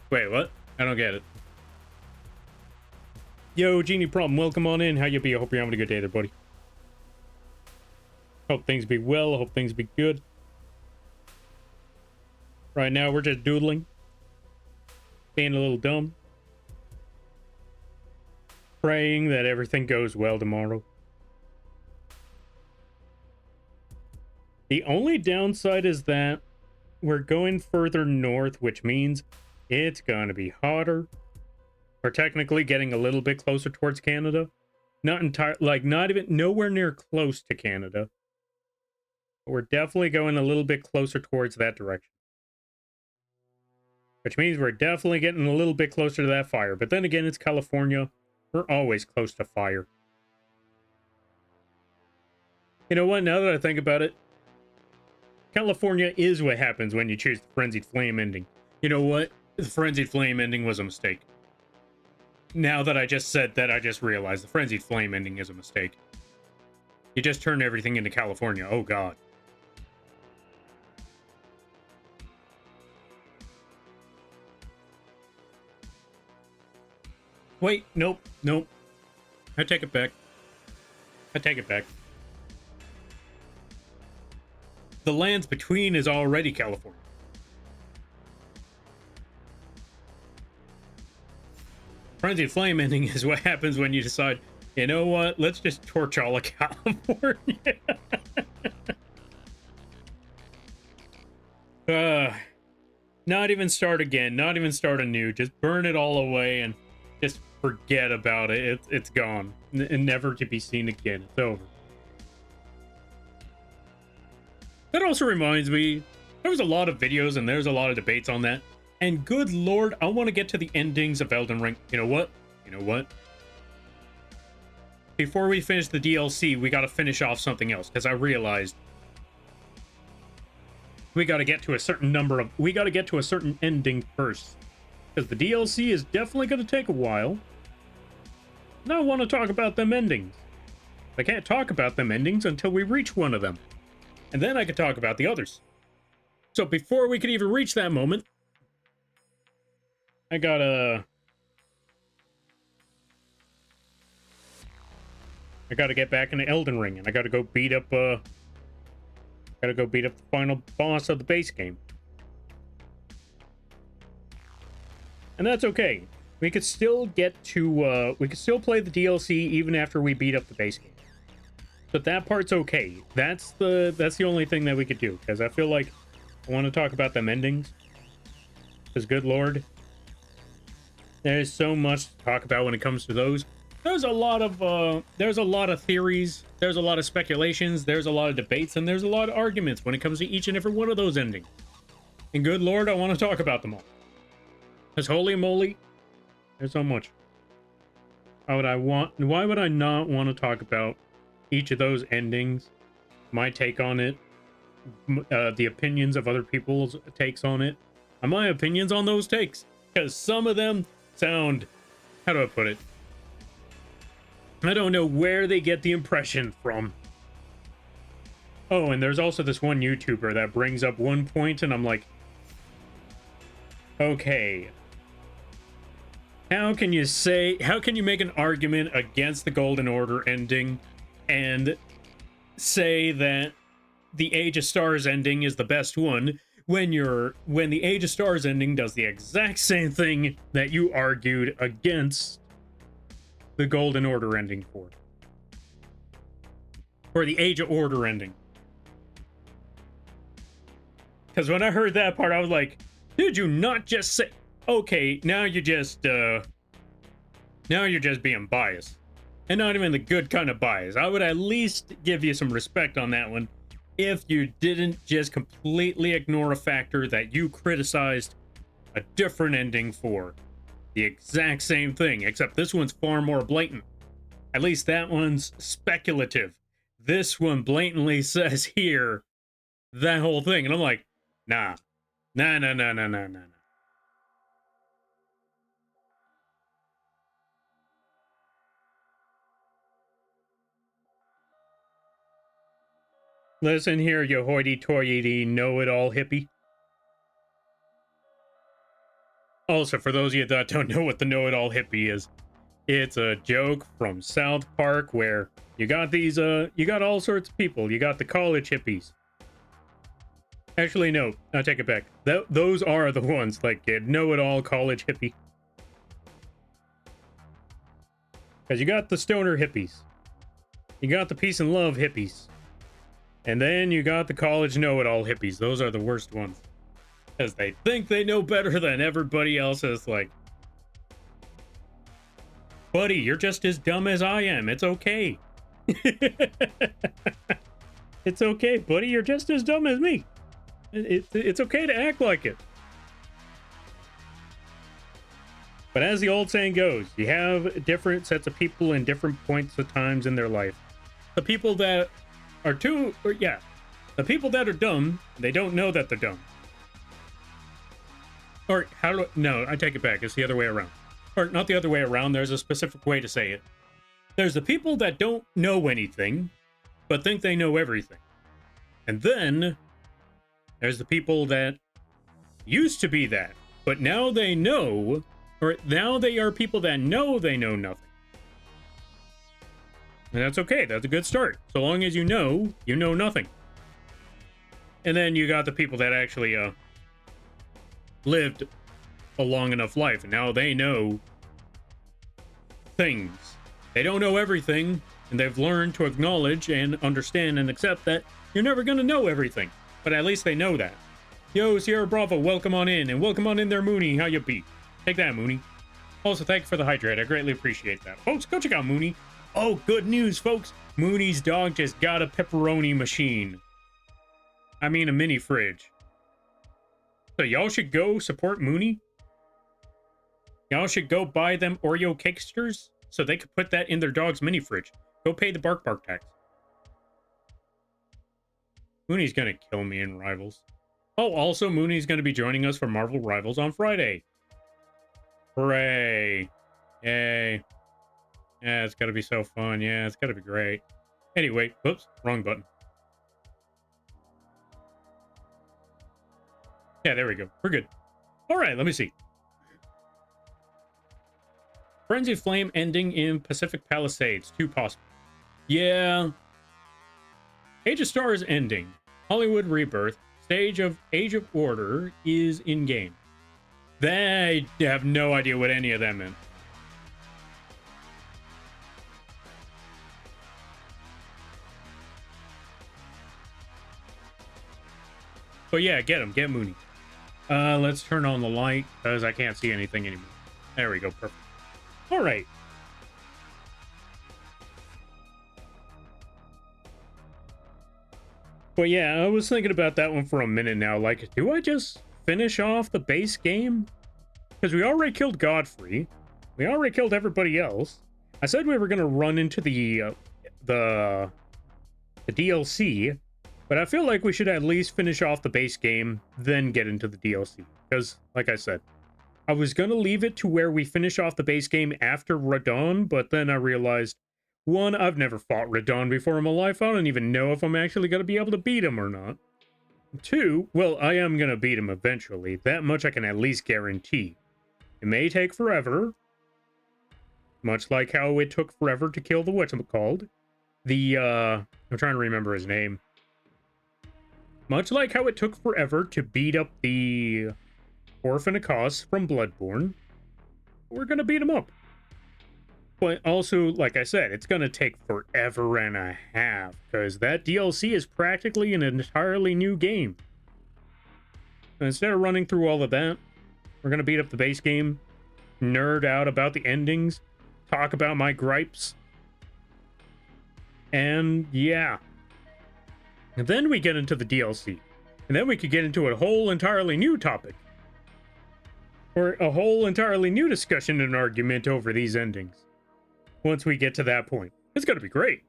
Wait, what? I don't get it. Yo, Genie Problem, welcome on in. How you be? I hope you're having a good day there, buddy. Hope things be well. Hope things be good. Right now, we're just doodling. Being a little dumb. Praying that everything goes well tomorrow. The only downside is that we're going further north, which means it's gonna be hotter. We're technically getting a little bit closer towards Canada. Not entire, like not even nowhere near close to Canada. But we're definitely going a little bit closer towards that direction. Which means we're definitely getting a little bit closer to that fire. But then again, it's California. We're always close to fire. You know what? Now that I think about it, California is what happens when you choose the Frenzied Flame ending. You know what? The Frenzied Flame ending was a mistake. Now that I just said that, I just realized the Frenzied Flame ending is a mistake. You just turn everything into California. Oh, God. Wait, nope, nope. I take it back. I take it back. The lands between is already California. Frenzied Flame ending is what happens when you decide, You know what? Let's just torch all of California. Not even start again. Not even start anew. Just burn it all away and just forget about it. It's gone. And never to be seen again. It's over. That also reminds me, there was a lot of videos and there's a lot of debates on that. And good lord, I want to get to the endings of Elden Ring. You know what? You know what? Before we finish the DLC, we got to finish off something else, because I realized we got to get to a certain number of... We got to get to a certain ending first, because the DLC is definitely going to take a while. And I want to talk about them endings. I can't talk about them endings until we reach one of them. And then I can talk about the others. So before we could even reach that moment, I gotta get back into Elden Ring, and I gotta go beat up the final boss of the base game. And that's okay. We could still get to we could still play the DLC even after we beat up the base game. But that part's okay. That's the only thing that we could do, because I feel like I want to talk about them endings. Because good lord, there's so much to talk about when it comes to those. There's a lot of theories, there's a lot of speculations, there's a lot of debates, and there's a lot of arguments when it comes to each and every one of those endings. And good lord, I want to talk about them all. Because holy moly, there's so much. Why would I not want to talk about each of those endings, my take on it, the opinions of other people's takes on it, and my opinions on those takes? Because some of them sound, how do I put it? I don't know where they get the impression from. Oh, and there's also this one YouTuber that brings up one point, and I'm like, okay, how can you make an argument against the Golden Order ending and say that the Age of Stars ending is the best one when the Age of Stars ending does the exact same thing that you argued against the Golden Order ending for? Or the Age of Order ending. Because when I heard that part, I was like, did you not just say... Okay, now you're just being biased. And not even the good kind of bias. I would at least give you some respect on that one if you didn't just completely ignore a factor that you criticized a different ending for. The exact same thing, except this one's far more blatant. At least that one's speculative. This one blatantly says here that whole thing. And I'm like, nah. Nah. Listen here, you hoity-toity know-it-all hippie. Also, for those of you that don't know what the know-it-all hippie is, it's a joke from South Park where you got all sorts of people. You got the college hippies. Actually, no, I take it back. Those are the ones, like, know-it-all college hippie. Because you got the stoner hippies. You got the peace and love hippies. And then you got the college know-it-all hippies. Those are the worst ones. Because they think they know better than everybody else. Is like, buddy, you're just as dumb as I am. It's okay. It's okay, buddy. You're just as dumb as me. It's okay to act like it. But as the old saying goes, you have different sets of people in different points of times in their life. The people that are the people that are dumb, they don't know that they're dumb. Or no, I take it back. It's the other way around. Or not the other way around. There's a specific way to say it. There's the people that don't know anything, but think they know everything. And then there's the people that used to be that, but now they know, or now they are people that know they know nothing. And that's okay. That's a good start. So long as you know nothing. And then you got the people that actually lived a long enough life, and now they know things. They don't know everything, and they've learned to acknowledge and understand and accept that you're never going to know everything. But at least they know that. Yo, Sierra Bravo, welcome on in, and welcome on in there, Mooney. How you be? Take that, Mooney. Also, thank you for the hydrate. I greatly appreciate that. Folks, go check out Mooney. Oh, good news, folks. Mooney's dog just got a pepperoni machine. I mean, a mini fridge. So y'all should go support Mooney. Y'all should go buy them Oreo cakesters so they could put that in their dog's mini fridge. Go pay the bark tax. Mooney's gonna kill me in Rivals. Oh, also, Mooney's gonna be joining us for Marvel Rivals on Friday. Hooray. Yay. Yeah, it's gotta be so fun. Yeah, it's gotta be great. Anyway, whoops, wrong button. Yeah, there we go. We're good. All right, let me see. Frenzied Flame ending in Pacific Palisades. 2 possible. Yeah. Age of Stars ending. Hollywood Rebirth. Stage of Age of Order is in-game. They have no idea what any of that meant. But yeah, get him. Get Mooney. Let's turn on the light, because I can't see anything anymore. There we go. Perfect. All right. But yeah, I was thinking about that one for a minute now. Like, do I just finish off the base game? Because we already killed Godfrey. We already killed everybody else. I said we were going to run into the DLC, but I feel like we should at least finish off the base game, then get into the DLC. Because, like I said, I was going to leave it to where we finish off the base game after Radon, but then I realized, one, I've never fought Radon before in my life. I don't even know if I'm actually going to be able to beat him or not. Two, well, I am going to beat him eventually. That much I can at least guarantee. It may take forever, much like how it took forever to kill the whatchamacalled. I'm trying to remember his name. Much like how it took forever to beat up the Orphan Akos from Bloodborne, we're gonna beat him up. But also, like I said, it's gonna take forever and a half, because that DLC is practically an entirely new game. So instead of running through all of that, we're gonna beat up the base game, nerd out about the endings, talk about my gripes, and yeah. And then we get into the DLC. And then we could get into a whole entirely new topic. Or a whole entirely new discussion and argument over these endings. Once we get to that point. It's gonna be great.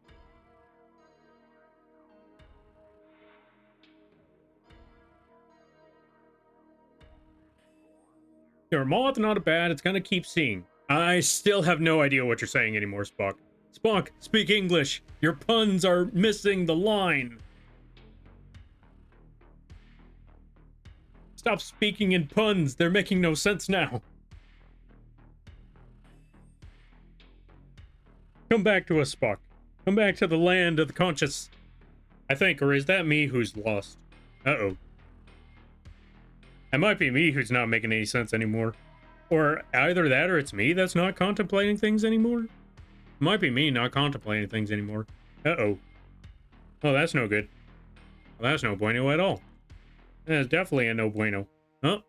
Your Moth, not bad. It's gonna keep seeing. I still have no idea what you're saying anymore, Spock. Spock, speak English. Your puns are missing the line. Stop speaking in puns. They're making no sense now. Come back to us, Spock. Come back to the land of the conscious. I think, or is that me who's lost? Uh-oh. It might be me who's not making any sense anymore. Or either that or it's me that's not contemplating things anymore. It might be me not contemplating things anymore. Uh-oh. Oh, that's no good. Well, that's no bueno at all. That's definitely a no bueno. Oh,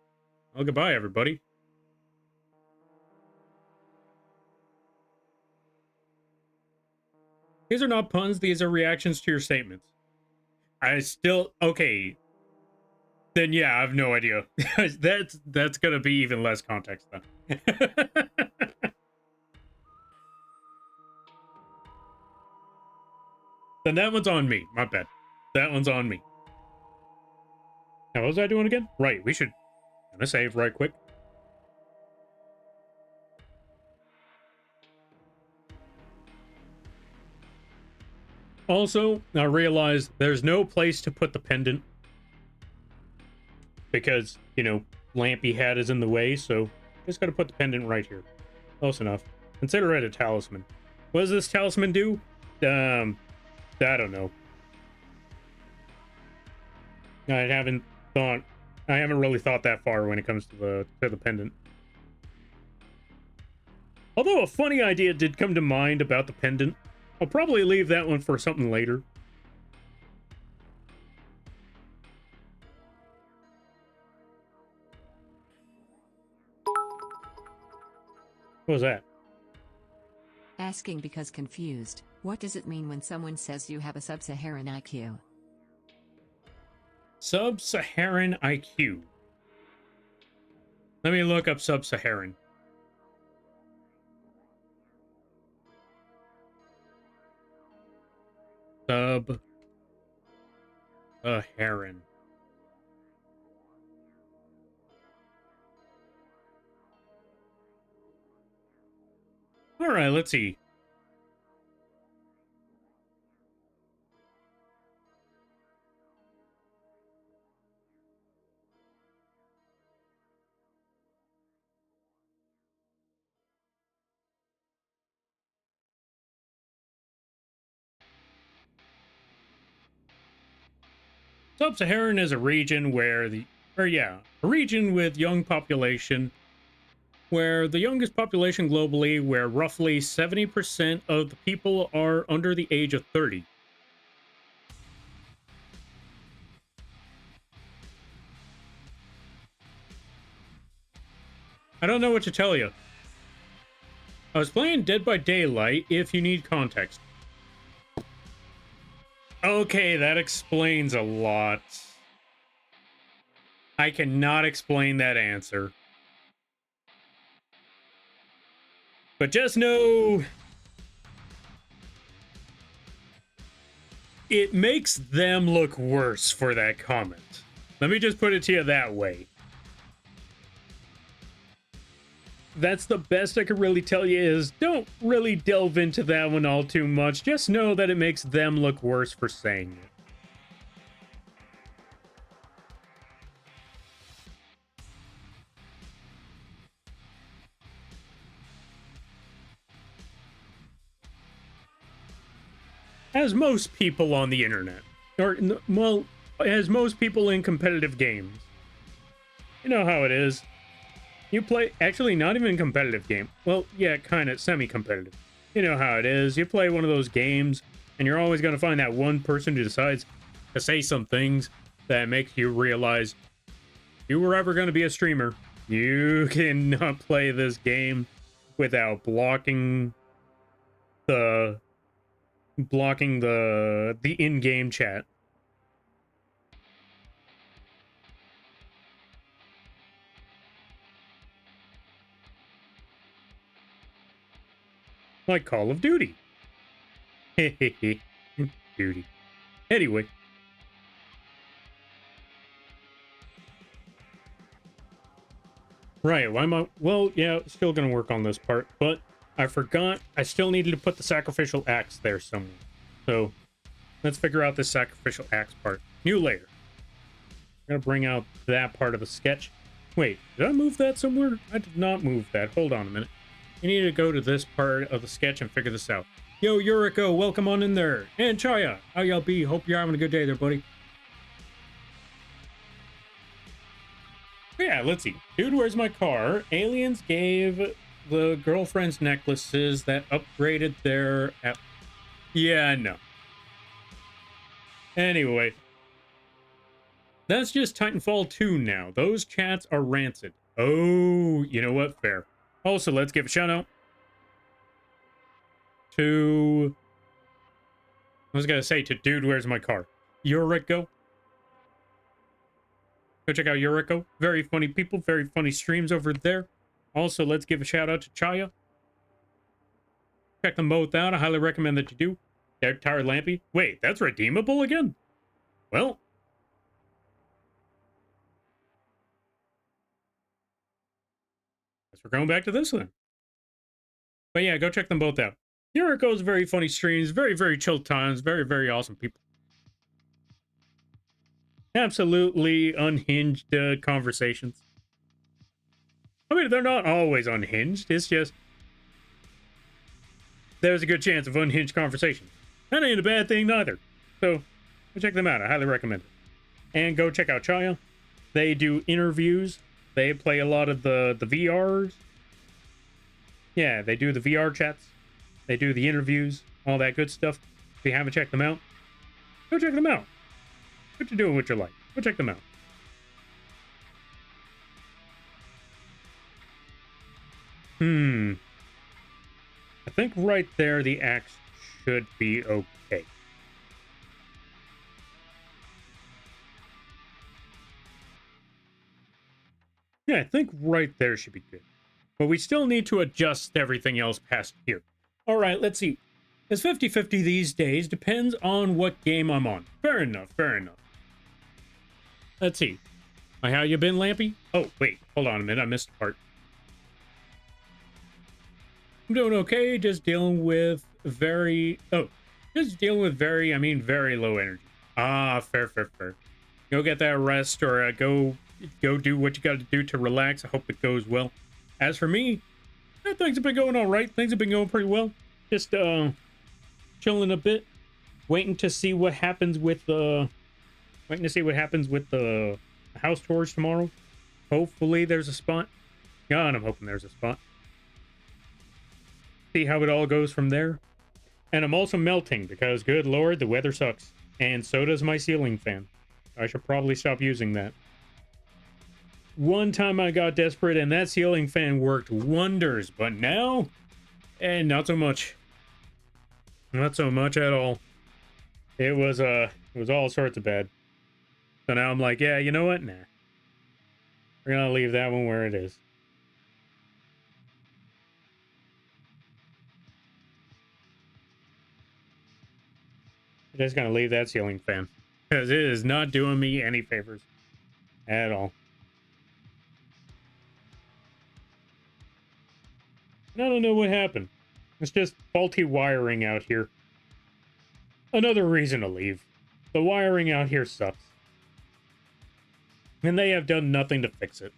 well, goodbye, everybody. These are not puns. These are reactions to your statements. Okay. Then yeah, I have no idea. that's gonna be even less context then. Then that one's on me. My bad. That one's on me. Now, what was I doing again? Right, we should... I'm gonna save right quick. Also, I realized there's no place to put the pendant. Because, you know, Lampy hat is in the way, so just gotta put the pendant right here. Close enough. Consider it a talisman. What does this talisman do? I don't know. I haven't really thought that far when it comes to the pendant. Although a funny idea did come to mind about the pendant. I'll probably leave that one for something later. What was that? Asking because confused. What does it mean when someone says you have a sub-Saharan IQ? Sub-Saharan IQ. Let me look up sub-Saharan. Sub-Saharan. All right, let's see. Sub-Saharan is a region where a region with young population, where the youngest population globally, where roughly 70% of the people are under the age of 30. I don't know what to tell you. I was playing Dead by Daylight if you need context. Okay, that explains a lot. I cannot explain that answer. But just know it makes them look worse for that comment. Let me just put it to you that way. That's the best I could really tell you is don't really delve into that one all too much. Just know that it makes them look worse for saying it. As most people on the internet, or, well, as most people in competitive games. You know how it is. You play, actually, not even competitive game. Well, yeah, kind of semi-competitive. You know how it is. You play one of those games, and you're always going to find that one person who decides to say some things that make you realize if you were ever going to be a streamer, you cannot play this game without blocking the in-game chat. Like Call of Duty. Duty. Anyway. Right, why am I... Well, yeah, still gonna work on this part, but I forgot I still needed to put the sacrificial axe there somewhere. So, let's figure out this sacrificial axe part. New layer. I'm gonna bring out that part of the sketch. Wait, did I move that somewhere? I did not move that. Hold on a minute. You need to go to this part of the sketch and figure this out. Yo, Yuriko, welcome on in there. And Chaya, how y'all be? Hope you're having a good day there, buddy. Yeah, let's see. Dude, where's my car? Aliens gave the girlfriends necklaces that upgraded their... Yeah, no. Anyway. That's just Titanfall 2 now. Those chats are rancid. Oh, you know what? Fair. Also, let's give a shout out to... I was gonna say to Dude, where's my car? Yuriko. Go check out Yuriko. Very funny people, very funny streams over there. Also, let's give a shout out to Chaya. Check them both out. I highly recommend that you do. Dark Tired Lampy. Wait, that's redeemable again? Well. Guess we're going back to this then. But yeah, go check them both out. Yuriko's very funny streams, very, very chill times, very, very awesome people. Absolutely unhinged conversations. I mean, they're not always unhinged. It's just there's a good chance of unhinged conversation. That ain't a bad thing neither. So go check them out. I highly recommend it. And go check out Chaya. They do interviews. They play a lot of the VRs. Yeah, they do the VR chats. They do the interviews, all that good stuff. If you haven't checked them out, go check them out. What you doing with your life? Go check them out. I think right there the axe should be okay. Yeah, I think right there should be good. But we still need to adjust everything else past here. All right, let's see. It's 50-50 these days. Depends on what game I'm on. Fair enough, fair enough. Let's see. How you been, Lampy? Oh, wait. Hold on a minute. I missed a part. I'm doing okay. Just dealing with very... Oh, just dealing with very, I mean, very low energy. Ah, fair, fair, fair. Go get that rest or go do what you got to do to relax. I hope it goes well. As for me, things have been going all right. Things have been going pretty well. Just chilling a bit, waiting to see what happens with the house tours tomorrow. Hopefully there's a spot. God, I'm hoping there's a spot. See how it all goes from there. And I'm also melting because, good lord, the weather sucks. And so does my ceiling fan. I should probably stop using that. One time I got desperate and that ceiling fan worked wonders, but now, not so much. Not so much at all. It was all sorts of bad. So now I'm like, yeah, you know what? Nah. We're gonna leave that one where it is. I'm just gonna leave that ceiling fan. Because it is not doing me any favors. At all. I don't know what happened. It's just faulty wiring out here. Another reason to leave. The wiring out here sucks. And they have done nothing to fix it.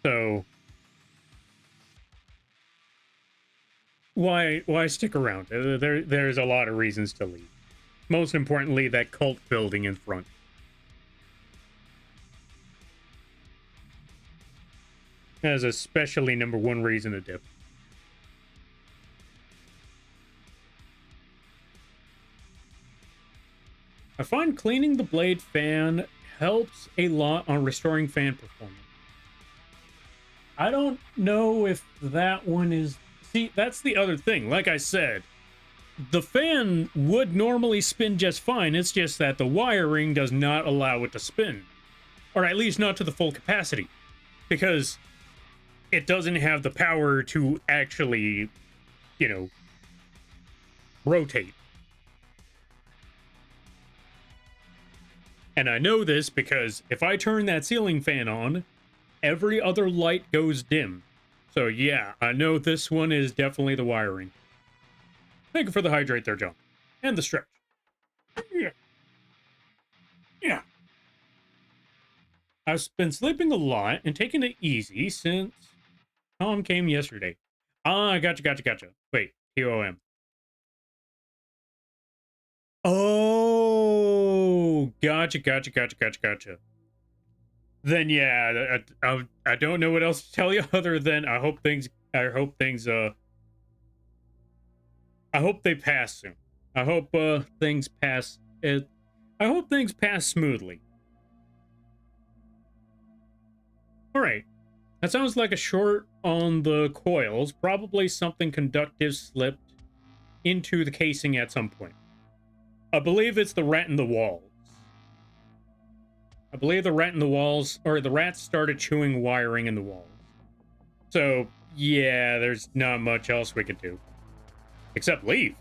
So why stick around? There's a lot of reasons to leave. Most importantly, that cult building in front. That is especially number one reason to dip. I find cleaning the blade fan helps a lot on restoring fan performance. I don't know if that one is... See, that's the other thing. Like I said, the fan would normally spin just fine. It's just that the wiring does not allow it to spin. Or at least not to the full capacity. Because it doesn't have the power to actually, you know, rotate. And I know this because if I turn that ceiling fan on, every other light goes dim. So yeah, I know this one is definitely the wiring. Thank you for the hydrate there, John. And the stretch. Yeah. Yeah. I've been sleeping a lot and taking it easy since Tom came yesterday. Ah, gotcha. Wait, TOM. Oh, gotcha. Then yeah, I don't know what else to tell you other than I hope they pass soon. I hope things pass it. I hope things pass smoothly. All right. That sounds like a short on the coils. Probably something conductive slipped into the casing at some point. I believe it's the rat in the walls. I believe the rat in the walls, or the rats started chewing wiring in the walls. So, yeah, there's not much else we could do. Except leave.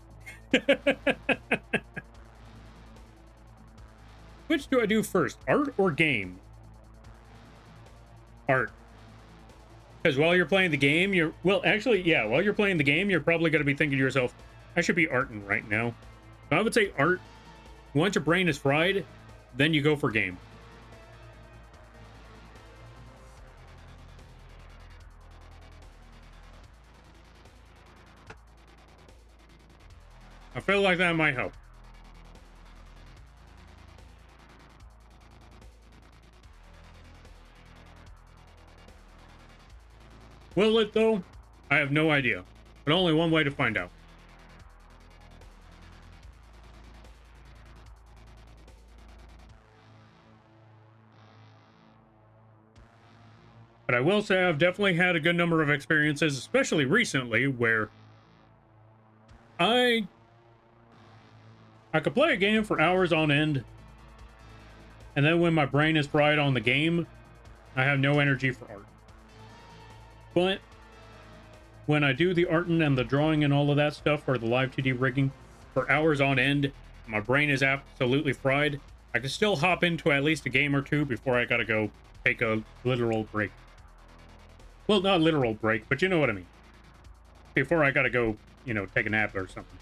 Which do I do first, art or game? Art. Because while you're playing the game, while you're playing the game, you're probably going to be thinking to yourself, I should be arting right now. So I would say art. Once your brain is fried, then you go for game. I feel like that might help. Will it, though? I have no idea, but only one way to find out. But I will say I've definitely had a good number of experiences, especially recently, where I could play a game for hours on end, and then when my brain is fried on the game, I have no energy for art. But when I do the arting and the drawing and all of that stuff for the live 2D rigging for hours on end, my brain is absolutely fried. I can still hop into at least a game or two before I gotta go take a literal break. Well, not a literal break, but you know what I mean. Before I gotta go, you know, take a nap or something.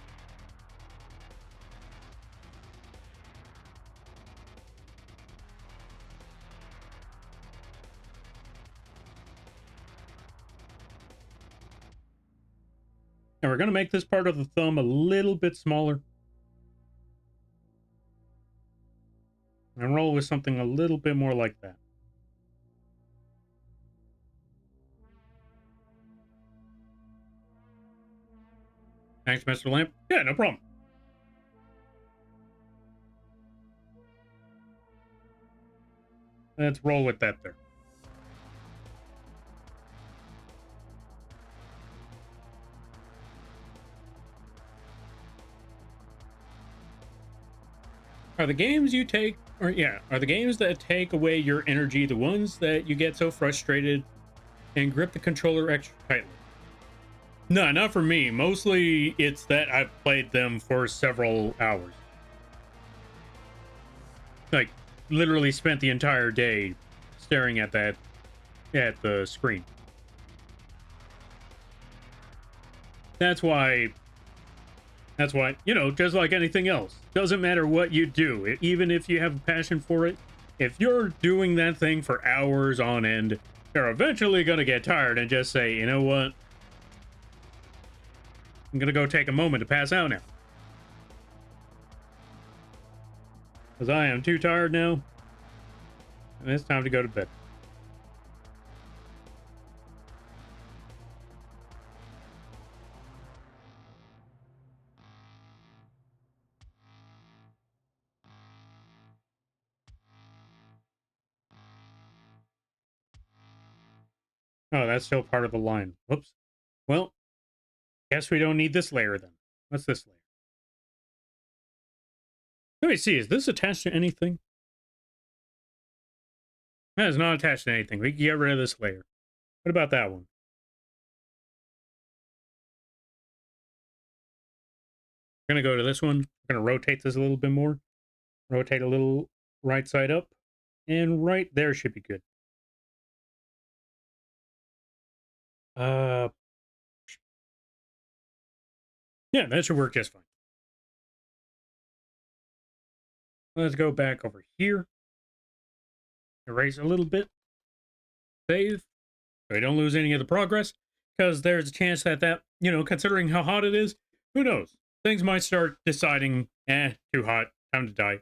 And we're gonna make this part of the thumb a little bit smaller. And roll with something a little bit more like that. Thanks, Mr. Lamp. Yeah, no problem. Let's roll with that there. Are the games you take, or yeah, are the games that take away your energy the ones that you get so frustrated and grip the controller extra tightly? No, not for me. Mostly it's that I've played them for several hours. Like, literally spent the entire day staring at the screen. That's why, you know, just like anything else, doesn't matter what you do, even if you have a passion for it, if you're doing that thing for hours on end, you're eventually going to get tired and just say, you know what? I'm going to go take a moment to pass out now. Because I am too tired now. And it's time to go to bed. Oh, that's still part of the line. Whoops. Well, guess we don't need this layer then. What's this layer? Let me see. Is this attached to anything? That is not attached to anything. We can get rid of this layer. What about that one? We're going to go to this one. We're going to rotate this a little bit more. Rotate a little right side up. And right there should be good. Yeah, that should work just fine. Let's go back over here. Erase a little bit. Save. So we don't lose any of the progress. Because there's a chance that, you know, considering how hot it is, who knows? Things might start deciding, too hot, time to die.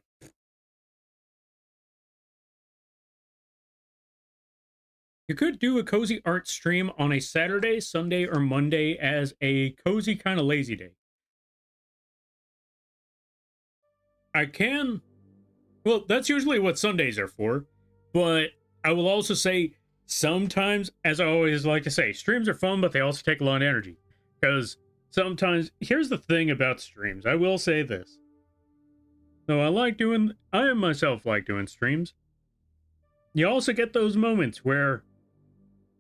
You could do a cozy art stream on a Saturday, Sunday, or Monday as a cozy kind of lazy day. I can. Well, that's usually what Sundays are for. But I will also say sometimes, as I always like to say, streams are fun, but they also take a lot of energy. Because sometimes, here's the thing about streams. I will say this. So I myself like doing streams. You also get those moments where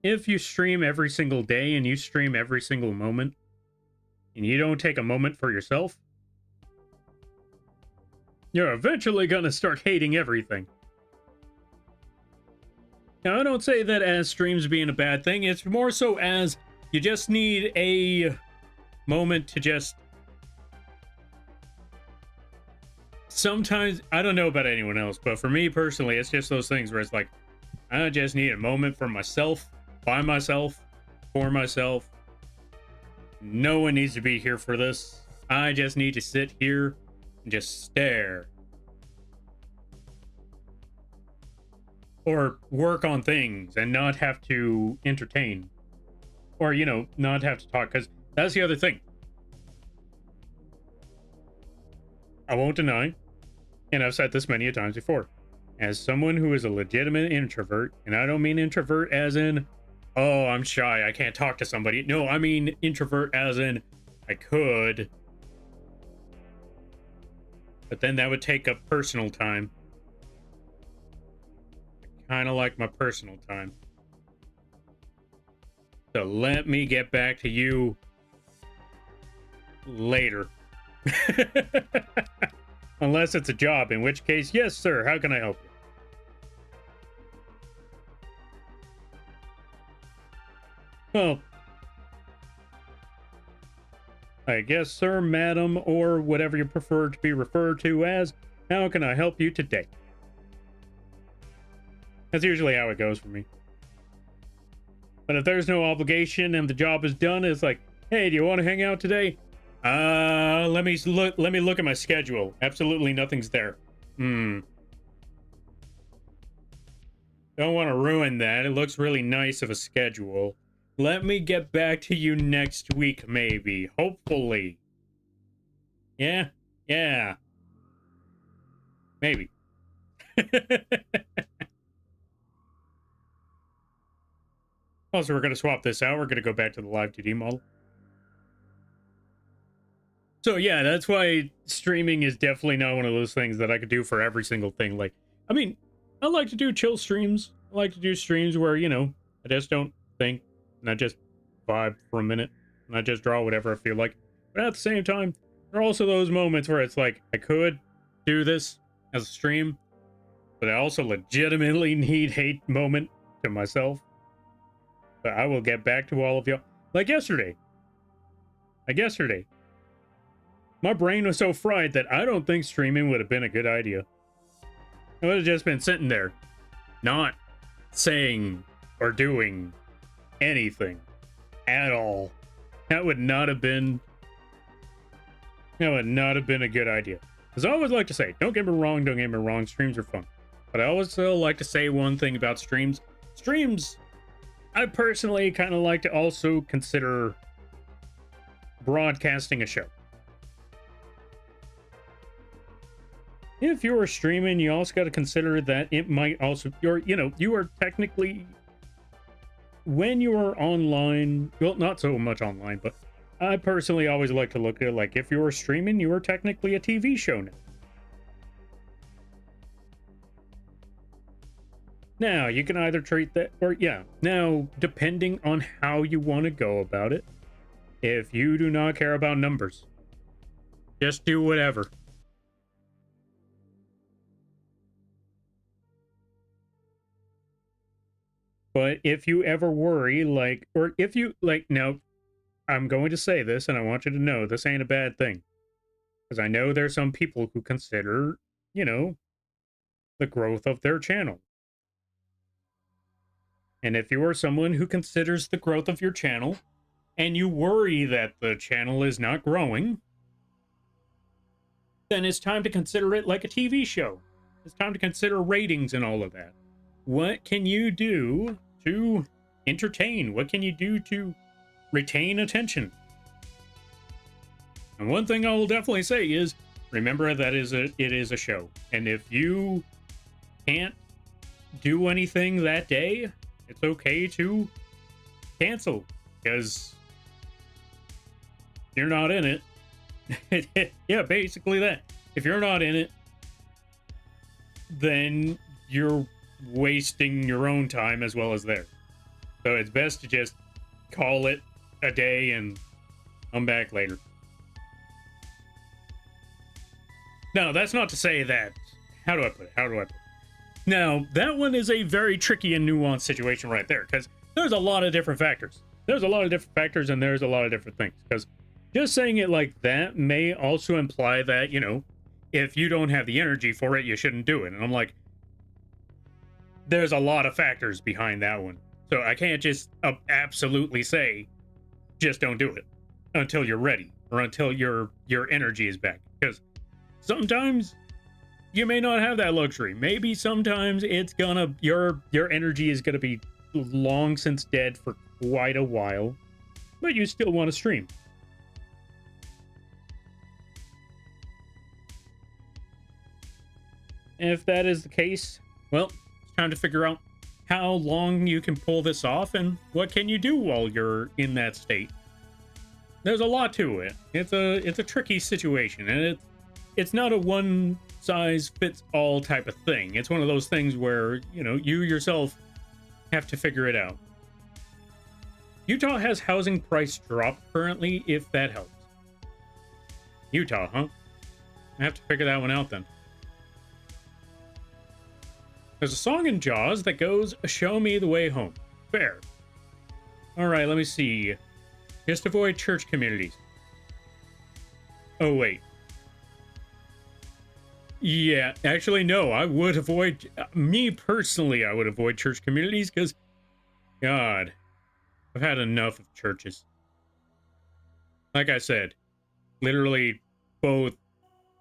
if you stream every single day and you stream every single moment and you don't take a moment for yourself, you're eventually going to start hating everything. Now, I don't say that as streams being a bad thing. It's more so as you just need a moment to just... Sometimes, I don't know about anyone else, but for me personally, it's just those things where it's like, I just need a moment for myself, by myself, for myself. No one needs to be here for this. I just need to sit here and just stare. Or work on things and not have to entertain. or, you know, not have to talk, because that's the other thing. I won't deny, and I've said this many a times before, as someone who is a legitimate introvert, and I don't mean introvert as in, oh, I'm shy, I can't talk to somebody. No, I mean introvert as in, I could, but then that would take up personal time. I kind of like my personal time. So let me get back to you later. Unless it's a job, in which case, yes, sir, how can I help you? Well, I guess, sir, madam, or whatever you prefer to be referred to as, how can I help you today? That's usually how it goes for me. But if there's no obligation and the job is done, it's like, hey, do you want to hang out today? Let me look at my schedule. Absolutely nothing's there. Don't want to ruin that. It looks really nice of a schedule. Let me get back to you next week, maybe. Hopefully. Yeah? Yeah. Maybe. Also, we're going to swap this out. We're going to go back to the live 2D model. So yeah, that's why streaming is definitely not one of those things that I could do for every single thing. Like, I mean, I like to do chill streams. I like to do streams where, you know, I just don't think and I just vibe for a minute and I just draw whatever I feel like. But at the same time, there are also those moments where it's like, I could do this as a stream, but I also legitimately need a moment to myself. But I will get back to all of you. Like yesterday. My brain was so fried that I don't think streaming would have been a good idea. I would have just been sitting there, not saying or doing anything at all. That would not have been a good idea. Because I always like to say, don't get me wrong, streams are fun. But I also like to say one thing about streams. Streams, I personally kind of like to also consider broadcasting a show. If you're streaming, you also got to consider that it might also, you are technically, when you are online, well, not so much online, but I personally always like to look at it like, if you're streaming, you are technically a TV show now. Now, you can either treat that, or yeah, now, depending on how you want to go about it, if you do not care about numbers, just do whatever. But if you ever worry, like, or if you, like, now, I'm going to say this, and I want you to know this ain't a bad thing. Because I know there's some people who consider, you know, the growth of their channel. And if you are someone who considers the growth of your channel, and you worry that the channel is not growing, then it's time to consider it like a TV show. It's time to consider ratings and all of that. What can you do to entertain? What can you do to retain attention? And one thing I will definitely say is, remember that it is a show. And if you can't do anything that day, it's okay to cancel, because you're not in it. Yeah, basically that. If you're not in it, then you're wasting your own time as well as theirs. So it's best to just call it a day and come back later. Now, that's not to say that, how do I put it? Now, that one is a very tricky and nuanced situation right there, because there's a lot of different factors. And there's a lot of different things. Because just saying it like that may also imply that, you know, if you don't have the energy for it, you shouldn't do it. And I'm like, there's a lot of factors behind that one. So I can't just absolutely say, just don't do it until you're ready or until your energy is back. Because sometimes you may not have that luxury. Maybe sometimes it's gonna, your energy is gonna be long since dead for quite a while. but you still want to stream. If that is the case, well, it's time to figure out how long you can pull this off and what can you do while you're in that state. There's a lot to it. It's a tricky situation, and it's not a one size fits all type of thing. It's one of those things where, you know, you yourself have to figure it out. Utah has housing price drop currently, if that helps. Utah, huh? I have to figure that one out then. There's a song in Jaws that goes, "Show me the way home." Fair. Alright, let me see. Just avoid church communities. Oh, wait. Yeah, actually, no. I would avoid... Me, personally, I would avoid church communities because... God. I've had enough of churches. Like I said, literally both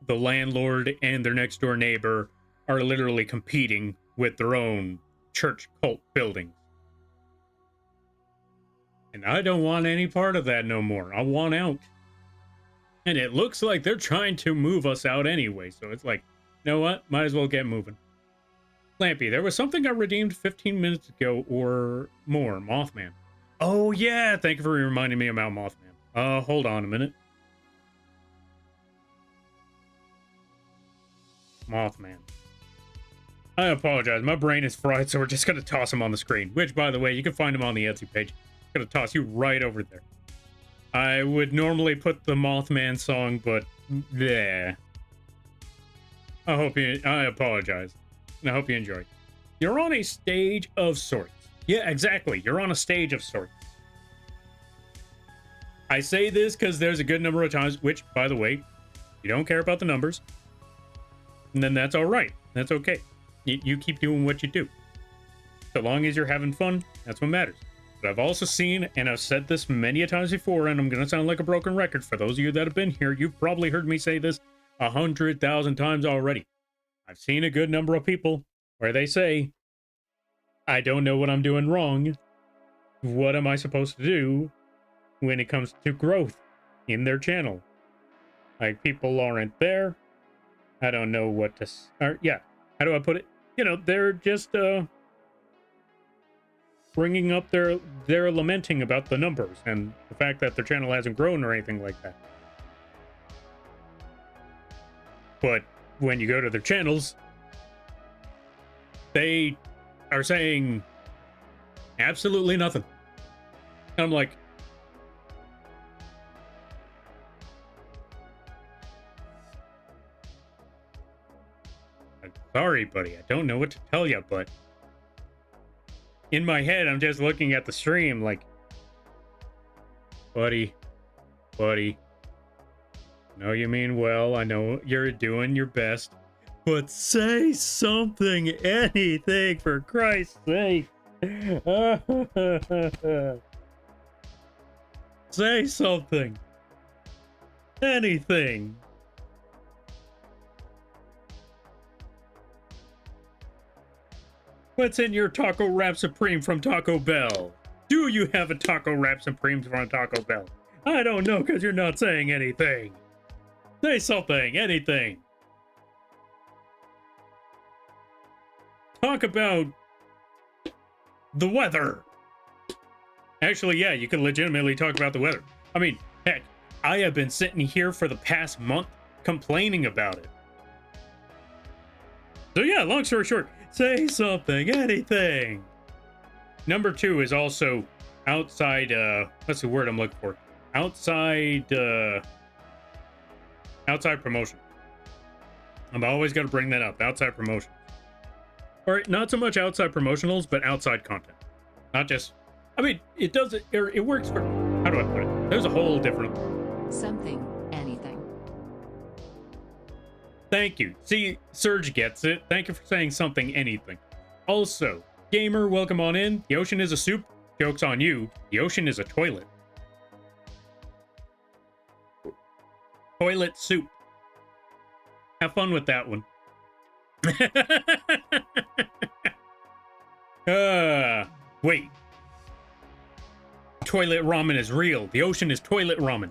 the landlord and their next door neighbor are literally competing with their own church cult buildings. And I don't want any part of that no more. I want out. And it looks like they're trying to move us out anyway, so it's like, you know what? Might as well get moving. Lampy, there was something I redeemed 15 minutes ago or more. Mothman. Oh, yeah. Thank you for reminding me about Mothman. Hold on a minute. Mothman. I apologize. My brain is fried, so we're just going to toss him on the screen. Which, by the way, you can find him on the Etsy page. I'm going to toss you right over there. I would normally put the Mothman song, but... yeah. I apologize. And I hope you enjoy. You're on a stage of sorts. Yeah, exactly. You're on a stage of sorts. I say this because there's a good number of times, which, by the way, you don't care about the numbers, and then that's all right. That's okay. You keep doing what you do. So long as you're having fun, that's what matters. But I've also seen, and I've said this many a times before, and I'm going to sound like a broken record for those of you that have been here. You've probably heard me say this 100,000 times already. I've seen a good number of people where they say, I don't know what I'm doing wrong. What am I supposed to do when it comes to growth in their channel? Like, people aren't there. I don't know what to... yeah, how do I put it? You know, they're just bringing up they're lamenting about the numbers and the fact that their channel hasn't grown or anything like that. But when you go to their channels, they are saying absolutely nothing. And I'm like, I'm sorry, buddy. I don't know what to tell you, but in my head, I'm just looking at the stream like, buddy, know you mean well. I know you're doing your best, but say something, anything, for Christ's sake. Say something. Anything. What's in your Taco Wrap Supreme from Taco Bell? Do you have a Taco Wrap Supreme from Taco Bell? I don't know, because you're not saying anything. Say something, anything. Talk about the weather. Actually, yeah, you can legitimately talk about the weather. I mean, heck, I have been sitting here for the past month complaining about it. So yeah, long story short, say something, anything. Number 2 is also outside, what's the word I'm looking for? Outside promotion. I'm always going to bring that up, outside promotion. Or not so much outside promotionals, but outside content. Not just, I mean, it does, it works for, how do I put it? There's a whole different... Something, anything. Thank you. See, Surge gets it. Thank you for saying something, anything. Also, Gamer, welcome on in. The ocean is a soup. Joke's on you. The ocean is a toilet. Toilet soup. Have fun with that one. Wait. Toilet ramen is real. The ocean is toilet ramen.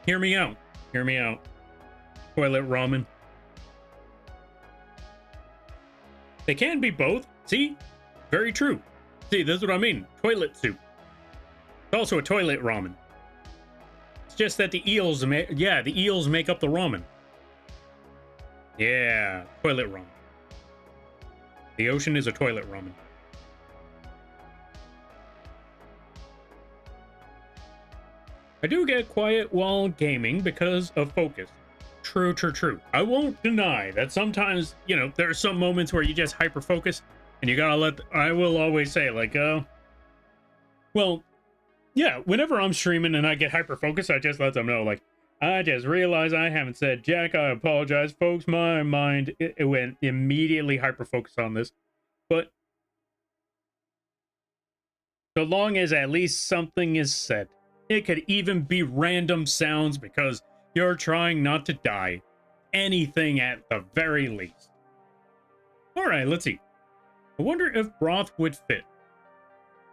Hear me out. Hear me out. Toilet ramen. They can be both. See? Very true. See, this is what I mean. Toilet soup. It's also a toilet ramen. It's just that the eels, the eels make up the ramen. Yeah, toilet ramen. The ocean is a toilet ramen. I do get quiet while gaming because of focus. True, true, true. I won't deny that sometimes, you know, there are some moments where you just hyper focus and you gotta I will always say, like, well, yeah, whenever I'm streaming and I get hyper focused, I just let them know, like, I just realized I haven't said Jack. I apologize, folks. My mind, it went immediately hyper focused on this. But so long as at least something is said, it could even be random sounds because you're trying not to die. Anything at the very least. All right, let's see. I wonder if broth would fit.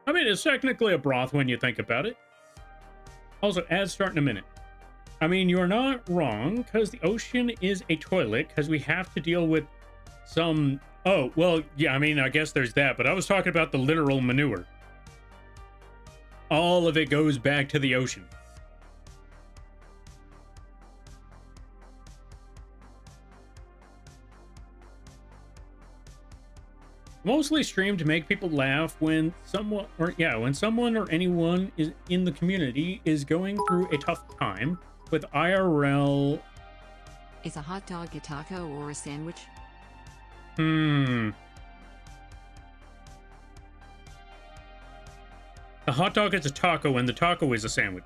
I mean, it's technically a broth when you think about it. Also, ads start in a minute. I mean, you're not wrong, because the ocean is a toilet, because we have to deal with some... Oh, well, yeah, I mean, I guess there's that, but I was talking about the literal manure. All of it goes back to the ocean. Mostly stream to make people laugh when someone or anyone is in the community is going through a tough time with IRL. Is a hot dog a taco or a sandwich? A hot dog is a taco and the taco is a sandwich.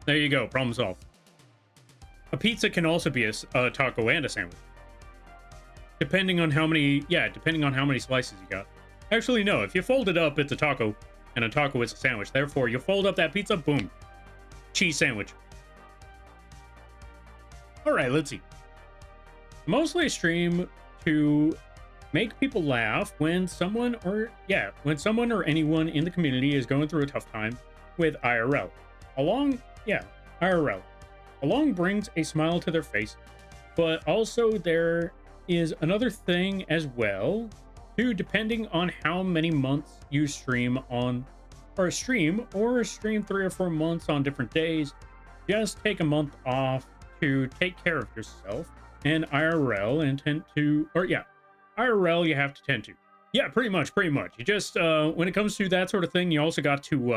There you go, problem solved. A pizza can also be a taco and a sandwich. Depending on how many slices you got. Actually, no, if you fold it up, it's a taco, and a taco is a sandwich. Therefore, you fold up that pizza, boom. Cheese sandwich. All right, let's see. Mostly stream to make people laugh when someone or anyone in the community is going through a tough time with IRL. IRL. Along brings a smile to their face, but also there is another thing as well, too, depending on how many months you stream 3 or 4 months on different days. Just take a month off to take care of yourself, and IRL you have to tend to. Yeah, pretty much. You just when it comes to that sort of thing, you also got to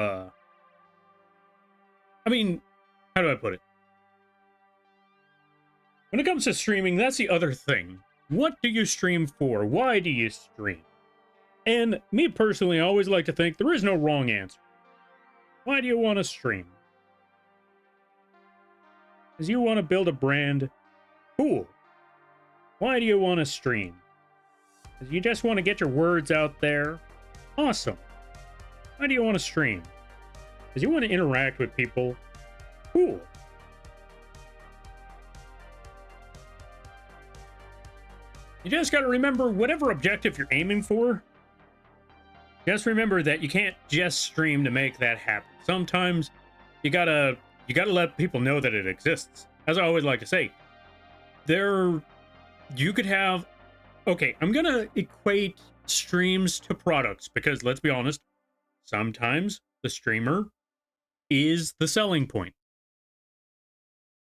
I mean, how do I put it? When it comes to streaming, that's the other thing. What do you stream for? Why do you stream? And me personally, I always like to think there is no wrong answer. Why do you want to stream? Because you want to build a brand? Cool. Why do you want to stream? Because you just want to get your words out there? Awesome. Why do you want to stream? Because you want to interact with people? Cool. You just got to remember, whatever objective you're aiming for, just remember that you can't just stream to make that happen. Sometimes you gotta let people know that it exists. As I always like to say, you could have... Okay, I'm gonna equate streams to products because, let's be honest, sometimes the streamer is the selling point.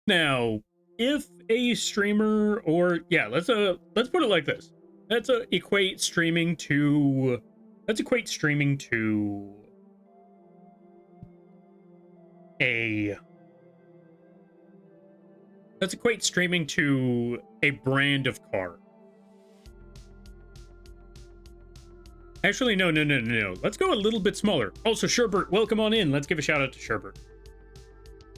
Now, if a streamer, or let's put it like this. Let's equate streaming to a brand of car. Actually, no. Let's go a little bit smaller. Also, Sherbert, welcome on in. Let's give a shout out to Sherbert.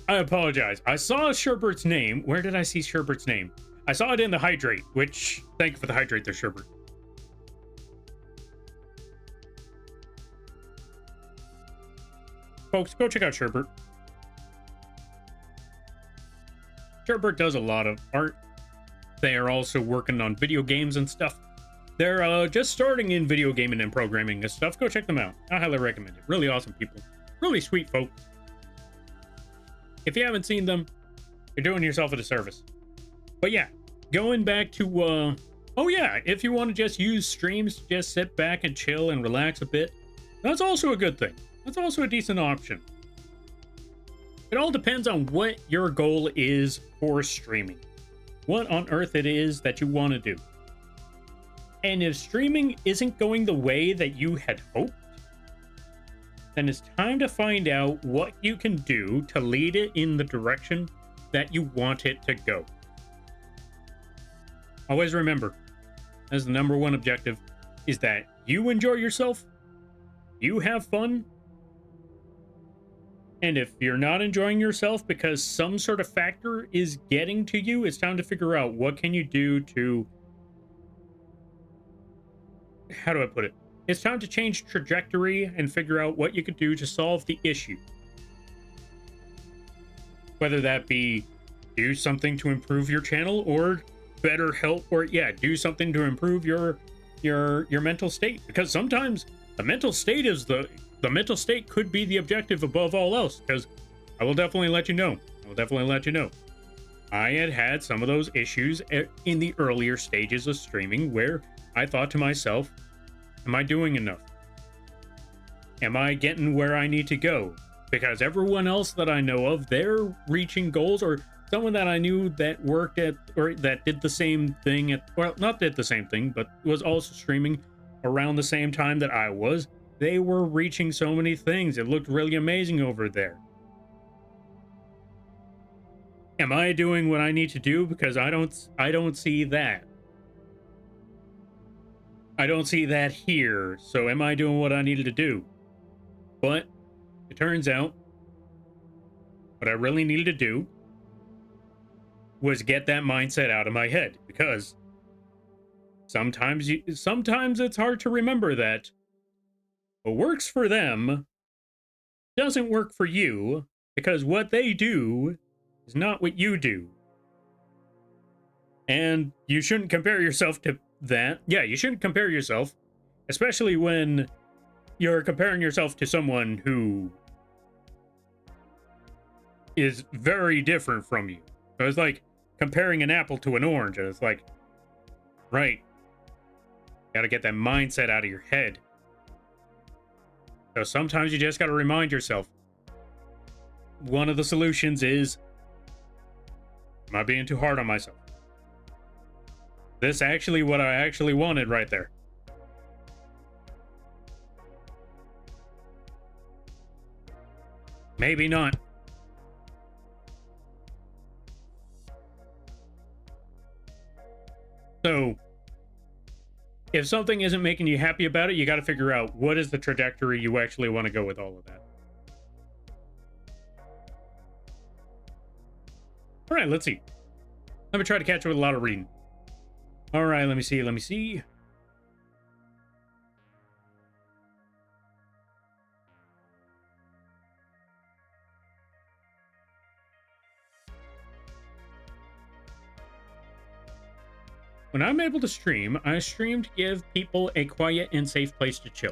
I apologize. I saw Sherbert's name. Where did I see Sherbert's name? I saw it in the hydrate, which... Thank you for the hydrate there, Sherbert. Folks, go check out Sherbert. Sherbert does a lot of art. They are also working on video games and stuff. They're just starting in video gaming and programming and stuff. Go check them out. I highly recommend it. Really awesome people. Really sweet folk. If you haven't seen them, you're doing yourself a disservice. But yeah, going back to, oh yeah, if you want to just use streams to just sit back and chill and relax a bit, that's also a good thing. That's also a decent option. It all depends on what your goal is for streaming. What on earth it is that you want to do. And if streaming isn't going the way that you had hoped, then it's time to find out what you can do to lead it in the direction that you want it to go. Always remember, as the number one objective, is that you enjoy yourself, you have fun, and if you're not enjoying yourself because some sort of factor is getting to you, it's time to figure out what can you do to... How do I put it? It's time to change trajectory and figure out what you could do to solve the issue. Whether that be do something to improve your channel, or better help, or yeah, do something to improve your mental state. Because sometimes the mental state is the mental state could be the objective above all else. Because I will definitely let you know. I had some of those issues in the earlier stages of streaming where I thought to myself, am I doing enough? Am I getting where I need to go? Because everyone else that I know of, they're reaching goals, or someone that I knew that worked at, or that did the same thing at, well, not did the same thing, but was also streaming around the same time that I was. They were reaching so many things. It looked really amazing over there. Am I doing what I need to do? Because I don't see that. I don't see that here. So am I doing what I needed to do? But it turns out what I really needed to do was get that mindset out of my head, because sometimes it's hard to remember that what works for them doesn't work for you, because what they do is not what you do. And you shouldn't compare yourself to that. Yeah, you shouldn't compare yourself, especially when you're comparing yourself to someone who is very different from you. So it's like comparing an apple to an orange, and it's like, right, gotta get that mindset out of your head. So sometimes you just gotta remind yourself, one of the solutions is, am I being too hard on myself? This actually what I actually wanted right there. Maybe not. So, if something isn't making you happy about it, you got to figure out what is the trajectory you actually want to go with all of that. All right, let's see. Let me try to catch up with a lot of reading. All right, let me see. When I'm able to stream, I stream to give people a quiet and safe place to chill.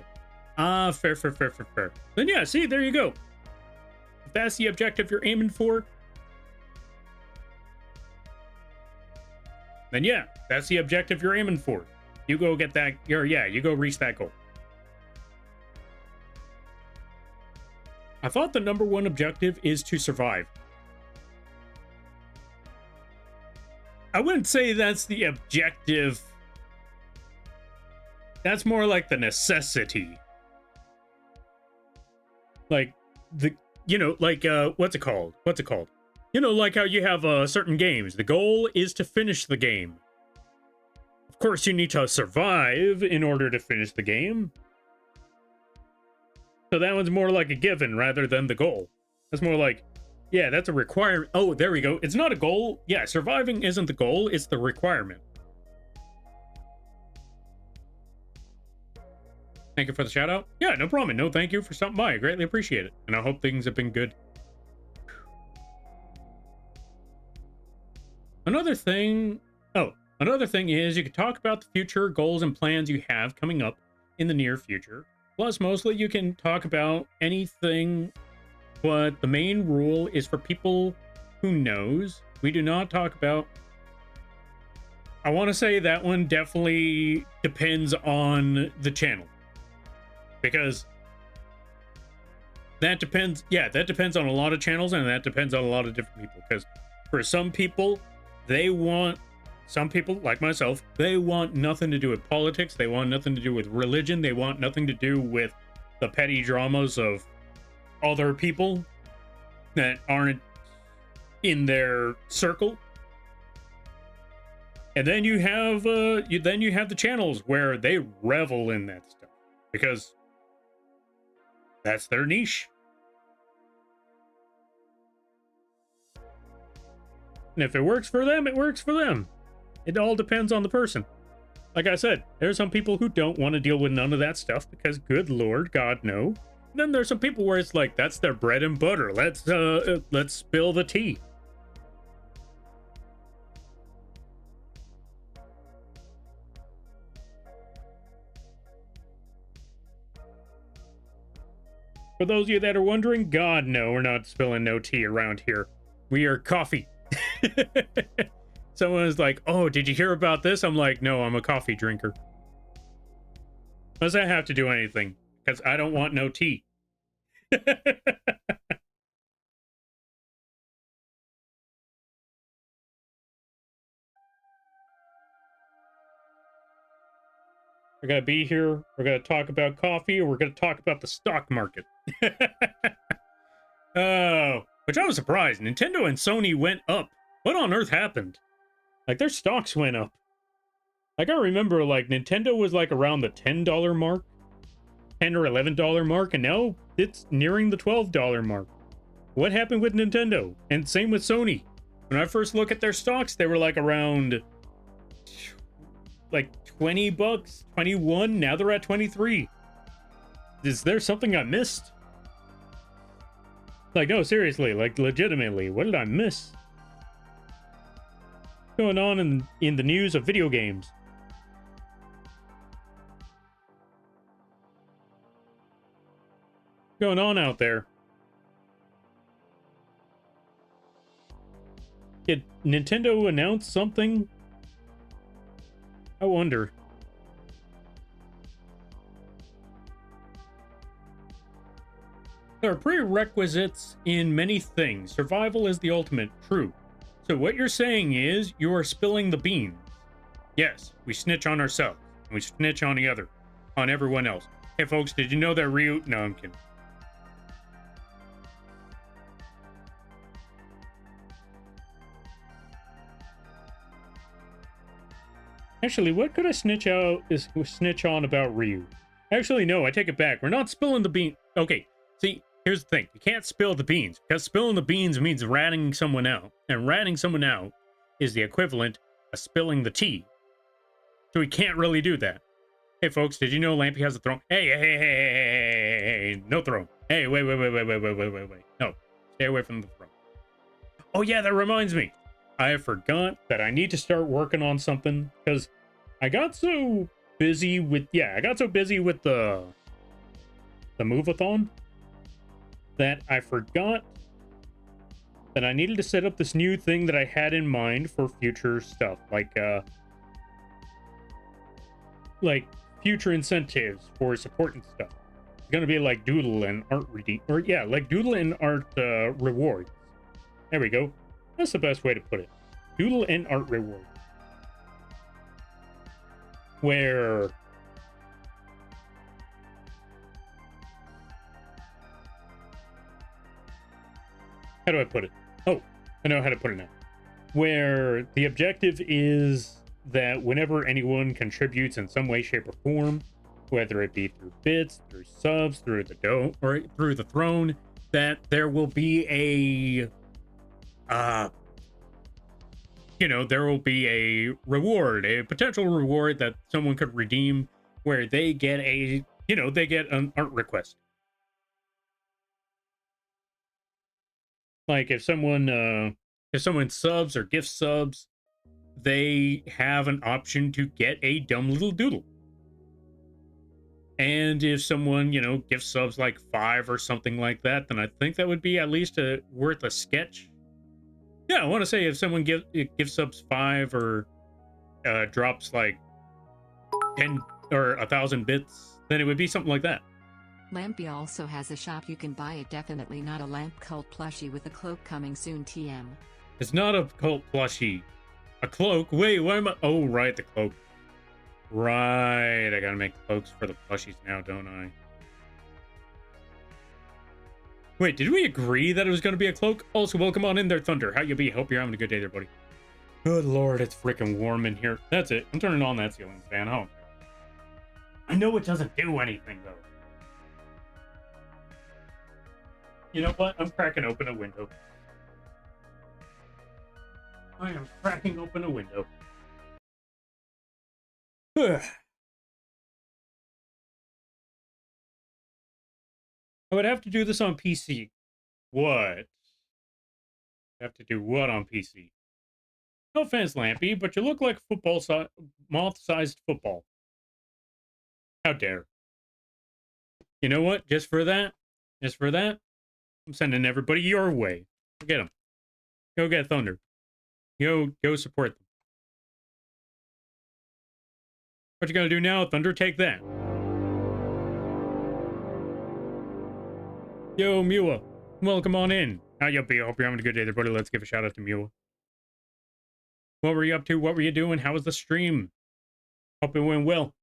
Ah, fair. Then yeah, see, there you go. If that's the objective you're aiming for, then yeah, that's the objective you're aiming for. You go get that, you go reach that goal. I thought the number one objective is to survive. I wouldn't say that's the objective. That's more like the necessity. Like what's it called? You know, like how you have certain games. The goal is to finish the game. Of course, you need to survive in order to finish the game. So that one's more like a given rather than the goal. That's more like, yeah, that's a requirement. Oh, there we go. It's not a goal. Yeah, surviving isn't the goal. It's the requirement. Thank you for the shout out. Yeah, no problem. No, thank you for stopping by. I greatly appreciate it. And I hope things have been good. Another thing is you could talk about the future goals and plans you have coming up in the near future. Plus, mostly you can talk about anything, but the main rule is for people who knows. We do not talk about. I want to say that one definitely depends on the channel, because that depends. Yeah, that depends on a lot of channels, and that depends on a lot of different people. Because for some people, they want. Some people, like myself, they want nothing to do with politics. They want nothing to do with religion. They want nothing to do with the petty dramas of other people that aren't in their circle. And then you have the channels where they revel in that stuff because that's their niche. And if it works for them, it works for them. It all depends on the person. Like I said, there's some people who don't want to deal with none of that stuff because, good Lord, God, no. And then there's some people where it's like, that's their bread and butter. Let's spill the tea. For those of you that are wondering, God, no, we're not spilling no tea around here. We are coffee. Someone is like, oh, did you hear about this? I'm like, no, I'm a coffee drinker. Does that have to do anything? Because I don't want no tea. I gotta be here. We're gonna talk about coffee, or we're gonna talk about the stock market. Oh, which I was surprised. Nintendo and Sony went up. What on earth happened? Like, their stocks went up. Like, I remember, like, Nintendo was, like, around the $10 mark. $10 or $11 mark, and now it's nearing the $12 mark. What happened with Nintendo? And same with Sony. When I first look at their stocks, they were, like, around... like, 20 bucks, 21. Now they're at 23. Is there something I missed? Like, no, seriously, like, legitimately, what did I miss? What's going on in the news of video games? What's going on out there? Did Nintendo announce something? I wonder. There are prerequisites in many things. Survival is the ultimate. True. So what you're saying is you are spilling the beans. Yes, we snitch on ourselves. And we snitch on everyone else. Hey folks, did you know that Ryu... No, I'm kidding. Actually, what could I snitch on about Ryu? Actually, no, I take it back. We're not spilling the beans. Okay, see, here's the thing. You can't spill the beans, because spilling the beans means ratting someone out. And ratting someone out is the equivalent of spilling the tea. So we can't really do that. Hey, folks, did you know Lampy has a throne? Hey, no throne. Hey, wait. No, stay away from the throne. Oh, yeah, that reminds me. I forgot that I need to start working on something, because I got so busy with... Yeah, I got so busy with the move-a-thon that I forgot that I needed to set up this new thing that I had in mind for future stuff, like future incentives for support and stuff. It's gonna be like doodle and art redeem, or yeah, like doodle and art rewards. There we go. That's the best way to put it. Doodle and art reward. Where how do I put it? Oh, I know how to put it now. Where the objective is that whenever anyone contributes in some way, shape, or form, whether it be through bits, through subs, through the dome, or through the throne, that there will be a there will be a reward, a potential reward that someone could redeem, where they get an art request. Like if someone subs or gift subs, they have an option to get a dumb little doodle. And if someone, you know, gives subs like 5 or something like that, then I think that would be at least worth a sketch. Yeah, I want to say if someone gives subs 5 or drops like 10 or 1,000 bits, then it would be something like that. Lampy also has a shop you can buy a definitely not a lamp cult plushie with a cloak coming soon TM. It's not a cult plushie. A cloak? Wait, why am I? Oh, right, the cloak. Right, I gotta make cloaks for the plushies now, don't I? Wait, did we agree that it was gonna be a cloak? Also, welcome on in there, Thunder. How you be? Hope you're having a good day there, buddy. Good lord, it's freaking warm in here. That's it. I'm turning on that ceiling fan. Oh, I know it doesn't do anything, though. You know what? I'm cracking open a window. I am cracking open a window. I would have to do this on PC. What? Have to do what on PC? No offense, Lampy, but you look like moth-sized football. How dare. You know what? Just for that, I'm sending everybody your way. Go get them. Go get Thunder. Go support them. What you gonna do now, Thunder? Take that. Yo, Mua. Welcome on in. How you be? Hope you're having a good day there, buddy. Let's give a shout out to Mua. What were you up to? What were you doing? How was the stream? Hope it went well.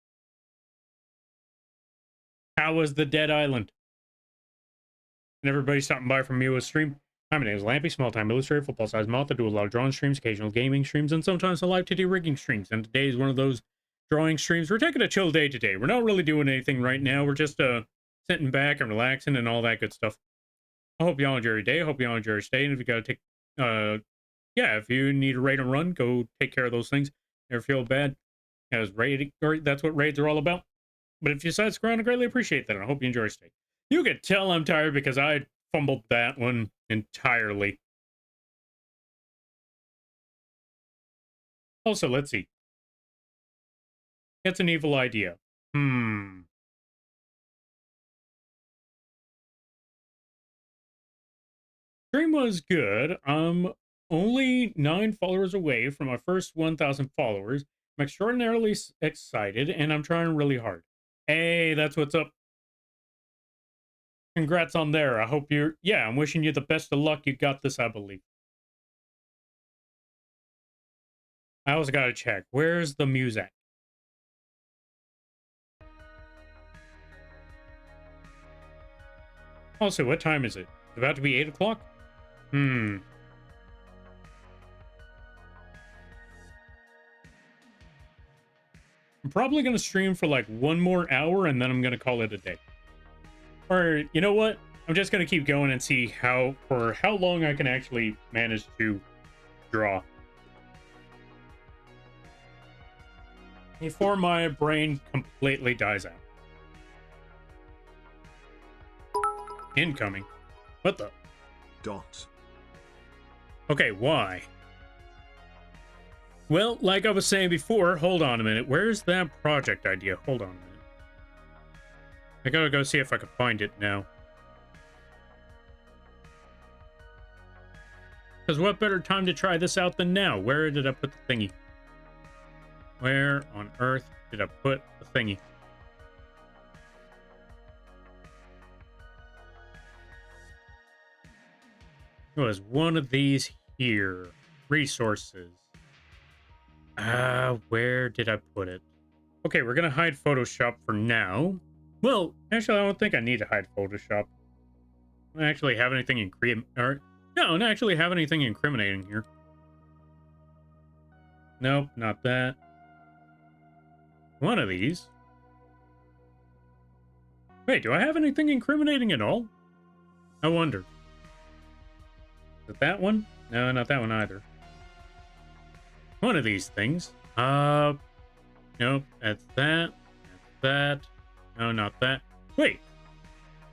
How was the Dead Island? And everybody stopping by from Mua's stream. Hi, my name is Lampy, small-time illustrator, football-sized moth. I do a lot of drawing streams, occasional gaming streams, and sometimes a live TD rigging streams. And today is one of those drawing streams. We're taking a chill day today. We're not really doing anything right now. We're just sitting back and relaxing and all that good stuff. I hope y'all enjoy your day. I hope y'all enjoy your stay. And if you gotta take, yeah, if you need a raid and run, go take care of those things. Never feel bad. As raiding, or that's what raids are all about. But if you side scroll, I greatly appreciate that. I hope you enjoy your stay. You can tell I'm tired because I fumbled that one entirely. Also, let's see. It's an evil idea. Stream was good. I'm only 9 followers away from my first 1,000 followers. I'm extraordinarily excited, and I'm trying really hard. Hey, that's what's up. Congrats on there. I hope you're... Yeah, I'm wishing you the best of luck. You got this, I believe. I also gotta check. Where's the music? Also, what time is it? It's about to be 8 o'clock? I'm probably going to stream for like 1 more hour and then I'm going to call it a day. Or, you know what? I'm just going to keep going and see how long I can actually manage to draw. Before my brain completely dies out. Incoming. What the? Dot. Okay, why? Well, like I was saying before, hold on a minute. Where's that project idea? Hold on a minute. I gotta go see if I can find it now. Because what better time to try this out than now? Where did I put the thingy? Where on earth did I put the thingy? It was one of these here. Resources. Where did I put it? Okay, we're gonna hide Photoshop for now. Well, actually, I don't think I need to hide Photoshop. I don't actually have anything incriminating here. Nope, not that. One of these. Wait, do I have anything incriminating at all? I wonder. Is it that one? No, not that one either. One of these things. Nope, that's that. That's that. No, not that. Wait.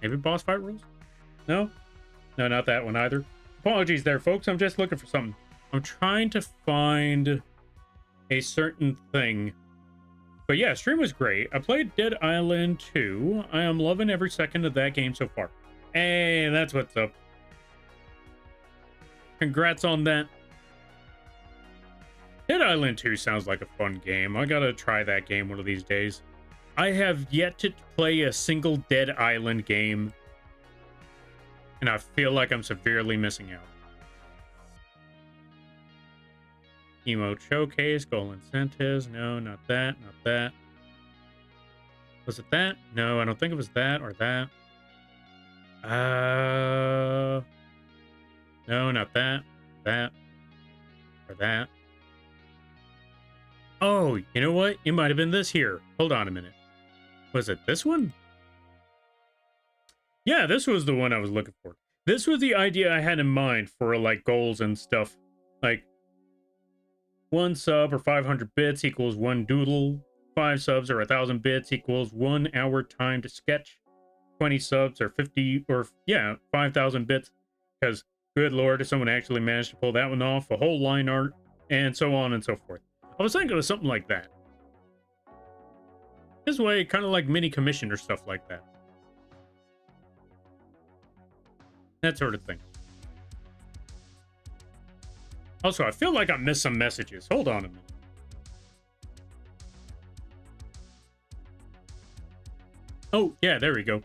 Maybe boss fight rules? No? No, not that one either. Apologies there, folks. I'm just looking for something. I'm trying to find a certain thing. But yeah, stream was great. I played Dead Island 2. I am loving every second of that game so far. Hey, that's what's up. Congrats on that. Dead Island 2 sounds like a fun game. I gotta try that game one of these days. I have yet to play a single Dead Island game, and I feel like I'm severely missing out. Emote Showcase, goal incentives. No, not that, not that. Was it that? No, I don't think it was that or that. No, not that, that, or that. Oh, you know what? It might have been this here. Hold on a minute. Was it this one? Yeah, this was the one I was looking for. This was the idea I had in mind for like goals and stuff. Like 1 sub or 500 bits equals 1 doodle. 5 subs or 1,000 bits equals 1 hour time to sketch. 20 subs or 50 or yeah, 5,000 bits. Because good lord, if someone actually managed to pull that one off, a whole line art, and so on and so forth. I was thinking of something like that. This way, kind of like mini commission or stuff like that. That sort of thing. Also, I feel like I missed some messages. Hold on a minute. Oh, yeah, there we go.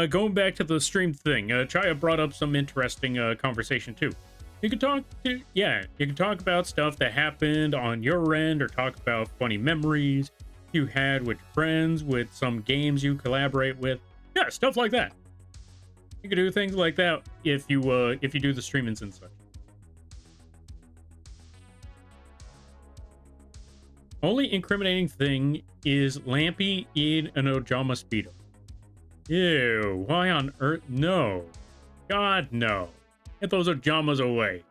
Going back to the stream thing, Chaya brought up some interesting conversation too. You can talk to, yeah, you can talk about stuff that happened on your end, or talk about funny memories you had with friends, with some games you collaborate with. Yeah, stuff like that. You can do things like that if you do the streamings and such. Only incriminating thing is Lampy in an Ojama Speedo. Ew, why on earth? No. God, no. Get those Ojamas away.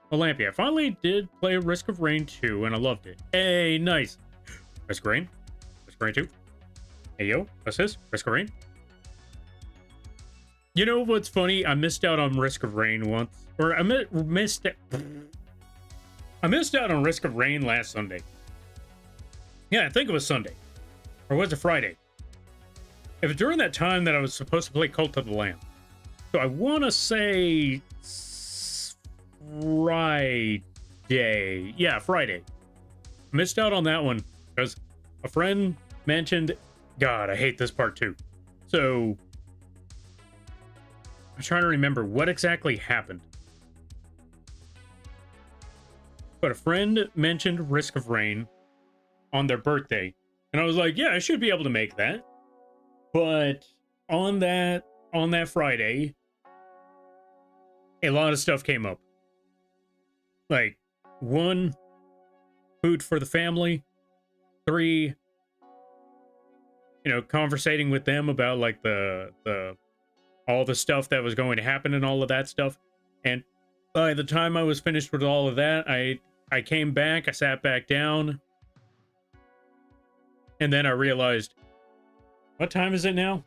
Well, Lampy, I finally did play Risk of Rain 2, and I loved it. Hey, nice. Risk of Rain? Risk of Rain 2? Hey, yo, what's this? Risk of Rain? You know what's funny? I missed out on Risk of Rain once. Or I missed out on Risk of Rain last Sunday. Yeah, I think it was Sunday. Or was it Friday? It was during that time that I was supposed to play Cult of the Lamb. So I want to say Friday. Yeah, Friday. Missed out on that one because a friend mentioned, God, I hate this part too. So I'm trying to remember what exactly happened. But a friend mentioned Risk of Rain on their birthday. And I was like, yeah, I should be able to make that. But on that Friday, a lot of stuff came up. Like, 1, food for the family. 3, conversating with them about like the all the stuff that was going to happen and all of that stuff. And by the time I was finished with all of that, I came back, I sat back down, and then I realized, what time is it now?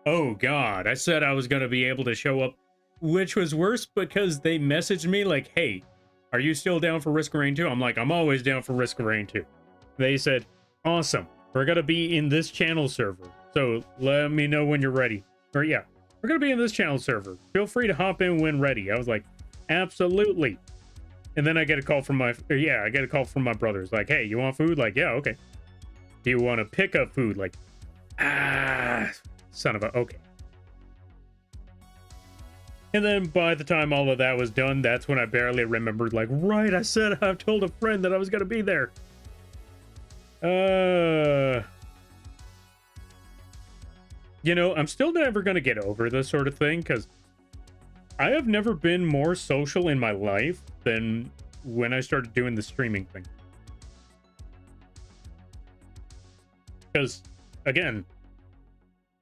Oh God, I said I was going to be able to show up, which was worse because they messaged me like, hey, are you still down for Risk of Rain 2? I'm like, I'm always down for Risk of Rain 2. They said, awesome, we're going to be in this channel server, so let me know when you're ready. Or yeah, we're going to be in this channel server. Feel free to hop in when ready. I was like, absolutely. And then I get a call from my brothers. Like, hey, you want food? Like, yeah, okay. Do you want to pick up food? Like, son of a, okay. And then by the time all of that was done, that's when I barely remembered, like, right, I said I told a friend that I was going to be there. I'm still never going to get over this sort of thing, because I have never been more social in my life than when I started doing the streaming thing. Because, again,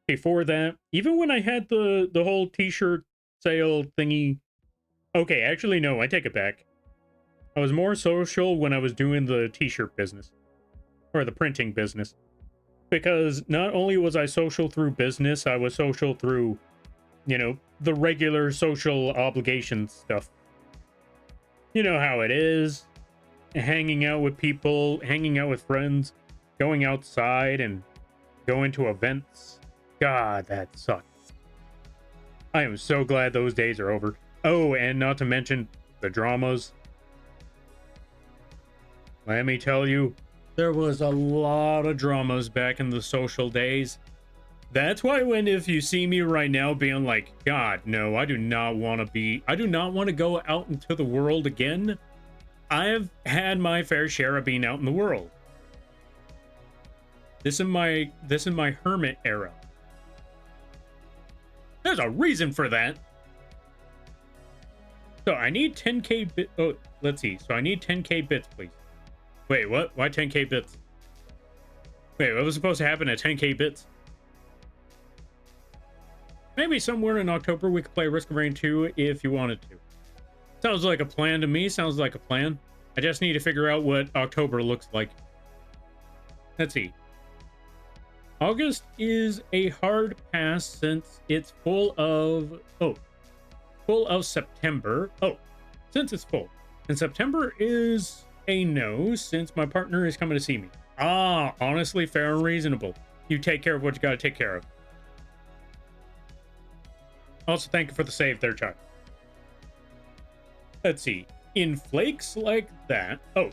before that, even when I had the whole t-shirt sale thingy, okay, actually, no, I take it back. I was more social when I was doing the t-shirt business, or the printing business, because not only was I social through business, I was social through, the regular social obligation stuff. You know how it is. hanging out with people, hanging out with friends, going outside and going to events. God, that sucks. I am so glad those days are over. Oh, and not to mention the dramas. Let me tell you, there was a lot of dramas back in the social days. That's why if you see me right now being like, God, no, I do not want to go out into the world again. I've had my fair share of being out in the world. This is my hermit era. There's a reason for that. So I need 10k bit. Oh, let's see. So I need 10k bits, please. Wait, what? Why 10k bits? Wait, what was supposed to happen at 10k bits? Maybe somewhere in October we could play Risk of Rain 2 if you wanted to. Sounds like a plan to me. Sounds like a plan. I just need to figure out what October looks like. Let's see. August is a hard pass since it's full of September. Oh, since it's full. And September is a no since my partner is coming to see me. Ah, honestly, fair and reasonable. You take care of what you got to take care of. Also, thank you for the save there, child. Let's see. In flakes like that, I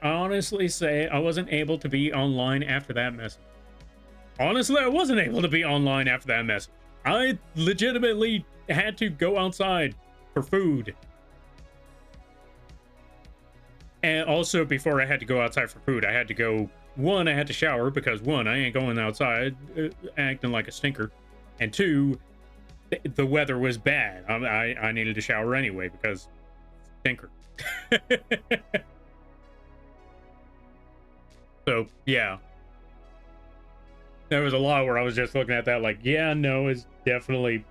honestly say I wasn't able to be online after that message. Honestly, I wasn't able to be online after that message. I legitimately had to go outside for food. And also, before I had to go outside for food, I had to go, I had to shower because I ain't going outside acting like a stinker. And two, the weather was bad. I needed to shower anyway because stinker. So, yeah. There was a lot where I was just looking at that like, yeah, no, it's definitely.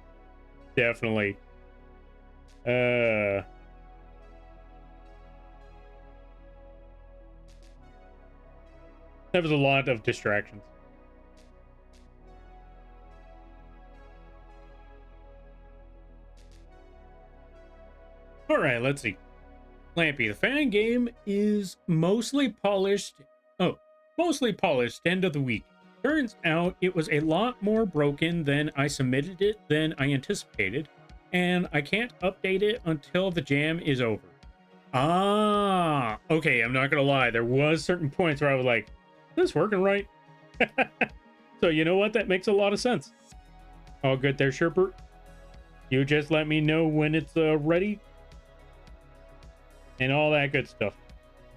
There was a lot of distractions. All right, let's see. Lampy, the fan game is mostly polished. Oh, mostly polished end of the week. Turns out it was a lot more broken than I submitted it than I anticipated, and I can't update it until the jam is over. Ah, okay, I'm not gonna lie. There was certain points where I was like, is this working right? So you know what? That makes a lot of sense. All good there, Sherbert. You just let me know when it's ready. And all that good stuff.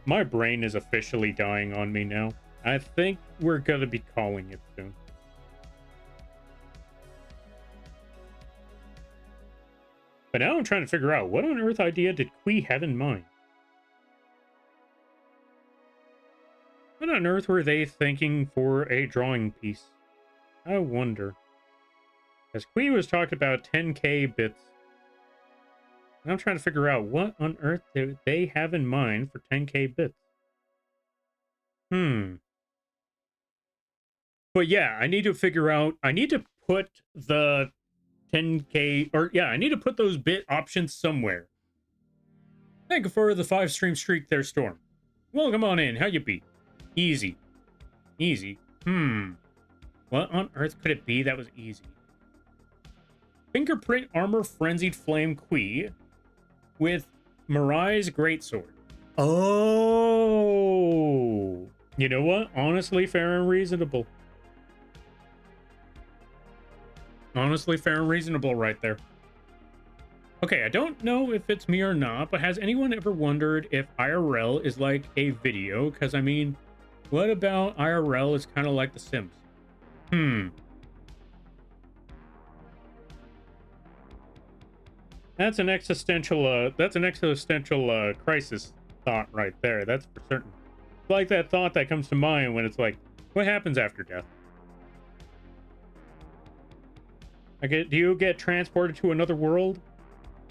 My brain is officially dying on me now. I think we're going to be calling it soon. But now I'm trying to figure out what on earth idea did Kui have in mind? What on earth were they thinking for a drawing piece? I wonder. As Kui was talking about 10k bits. And I'm trying to figure out what on earth do they have in mind for 10k bits. But yeah, I need to figure out, I need to put the 10k, or yeah, I need to put those bit options somewhere. Thank you for the 5-stream streak there, Storm. Welcome on in, how you be? Easy. Easy. What on earth could it be that was easy? Fingerprint Armor Frenzied Flame Kui with Mirai's Greatsword. Oh! You know what? Honestly, fair and reasonable. Honestly, fair and reasonable right there. Okay, I don't know if it's me or not, but has anyone ever wondered if IRL is like a video? Because, I mean, what about IRL is kind of like The Sims? That's an existential, crisis thought right there. That's for certain. It's like that thought that comes to mind when it's like, what happens after death? Okay, do you get transported to another world?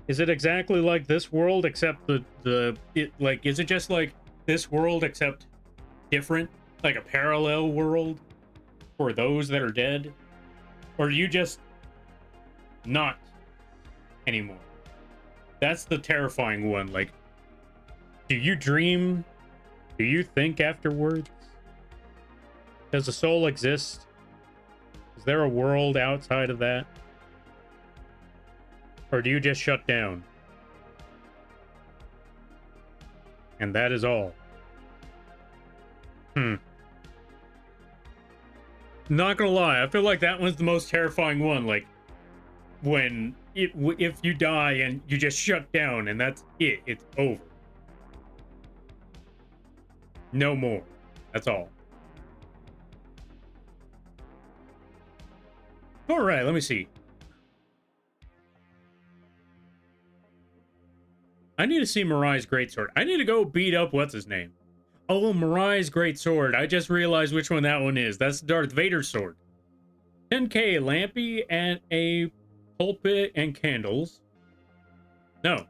Is it exactly like this world except is it just like this world except different? Like a parallel world for those that are dead? Or are you just not anymore? That's the terrifying one. Like, Do you dream? Do you think afterwards? Does the soul exist? Is there a world outside of that? Or do you just shut down? And that is all. Not gonna lie, I feel like that one's the most terrifying one. Like, when if you die and you just shut down and that's it, it's over. No more. That's all. All right, let me see. I need to see Mirai's greatsword. I need to go beat up what's his name. Oh, Mirai's greatsword. I just realized which one that one is. That's Darth Vader's sword. 10k, Lampy, and a pulpit and candles. No.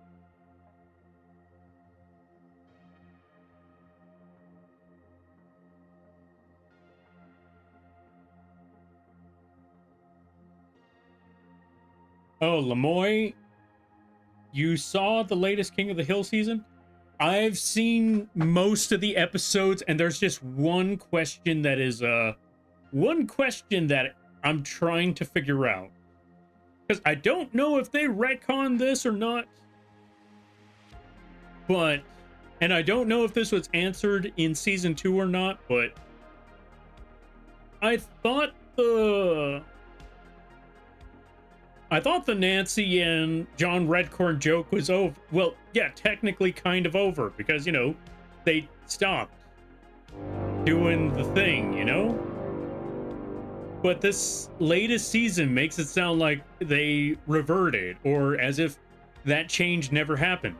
Oh, Lemoy, you saw the latest King of the Hill season? I've seen most of the episodes, and there's just one question that is one question that I'm trying to figure out. Because I don't know if they retcon this or not. But, and I don't know if this was answered in season 2 or not, but I thought the Nancy and John Redcorn joke was over. Well, yeah, technically kind of over because, you know, they stopped doing the thing, you know? But this latest season makes it sound like they reverted or as if that change never happened,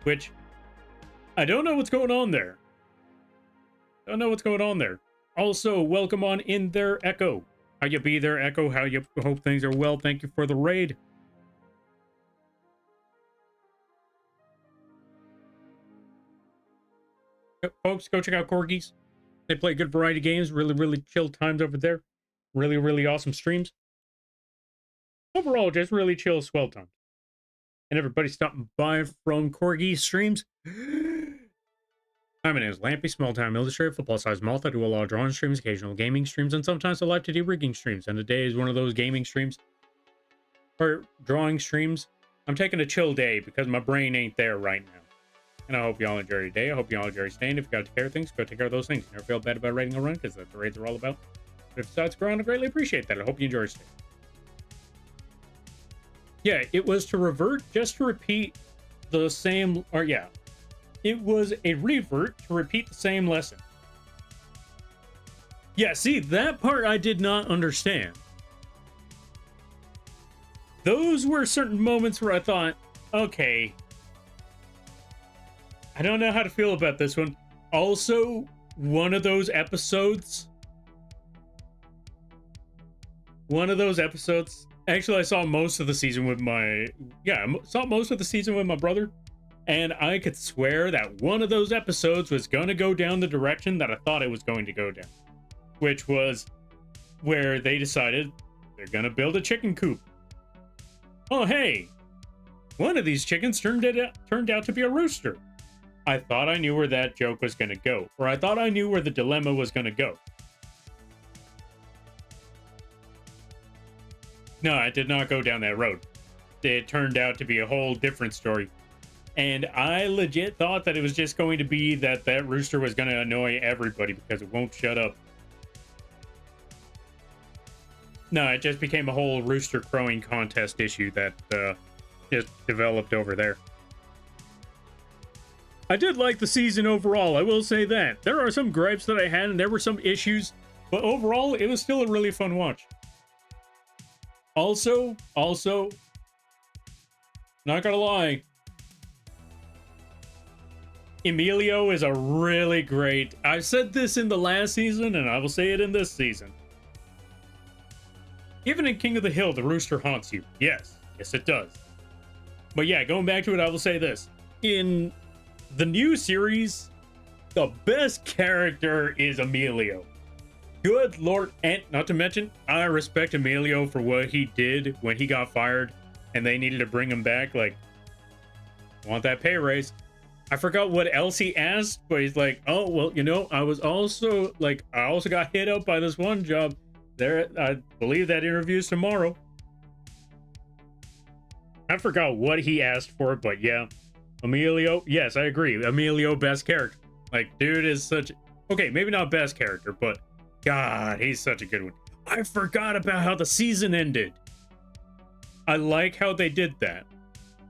which I don't know what's going on there. Don't know what's going on there. Also, welcome on in there, Echo. How you be there, Echo? How you hope things are well? Thank you for the raid. Folks, go check out Corgis. They play good variety games. Really, really chill times over there. Really, really awesome streams. Overall, just really chill, swell times. And everybody stopping by from Corgi streams. Hi, my name is Lampy, small-time illustrator, football-sized Moth. I do a lot of drawing streams, occasional gaming streams, and sometimes I like to do rigging streams. And today is one of those gaming streams or drawing streams. I'm taking a chill day because my brain ain't there right now. And I hope y'all enjoy your day. I hope y'all enjoy your staying. If you got to take care of things, go take care of those things. Never feel bad about raiding a run because that's what raids are all about. But if you decide to grow on, I greatly appreciate that. I hope you enjoy your stay. Yeah, it was to revert just to repeat the same, or yeah. It was a revert to repeat the same lesson. Yeah, see, that part I did not understand. Those were certain moments where I thought, okay, I don't know how to feel about this one. Also, one of those episodes, actually I saw most of the season with my, saw most of the season with my brother. And I could swear that one of those episodes was going to go down the direction that I thought it was going to go down. Which was where they decided they're going to build a chicken coop. Oh, hey, one of these chickens turned out to be a rooster. I thought I knew where that joke was going to go. Or I thought I knew where the dilemma was going to go. No, I did not go down that road. It turned out to be a whole different story. And I legit thought that it was just going to be that rooster was going to annoy everybody because it won't shut up. No, it just became a whole rooster crowing contest issue that just developed over there. I did like the season overall, I will say that. There are some gripes that I had and there were some issues, but overall, it was still a really fun watch. Also, not gonna lie, Emilio is a really great... I said this in the last season, and I will say it in this season. Even in King of the Hill, the rooster haunts you. Yes, it does. But yeah, going back to it, I will say this. In the new series, the best character is Emilio. Good Lord, and not to mention, I respect Emilio for what he did when he got fired, and they needed to bring him back. Like, want that pay raise. I forgot what else he asked, but he's like, oh, well, you know, I also got hit up by this one job. There, I believe that interview's tomorrow. I forgot what he asked for, but yeah. Emilio, yes, I agree. Emilio, best character. Like, dude is such... Okay, maybe not best character, but God, he's such a good one. I forgot about how the season ended. I like how they did that.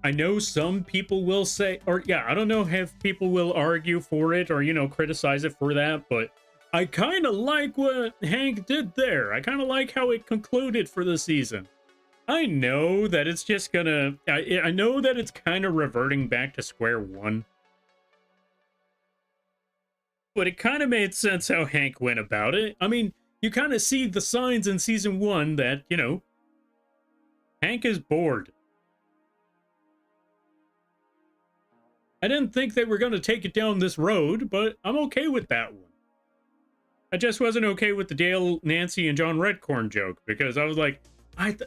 I know some people will say, or yeah, I don't know if people will argue for it or, you know, criticize it for that, but I kind of like what Hank did there. I kind of like how it concluded for the season. I know that it's just gonna, I know that it's kind of reverting back to square one. But it kind of made sense how Hank went about it. I mean, you kind of see the signs in season one that, you know, Hank is bored. I didn't think they were going to take it down this road, but I'm okay with that one. I just wasn't okay with the Dale, Nancy, and John Redcorn joke, because I was like,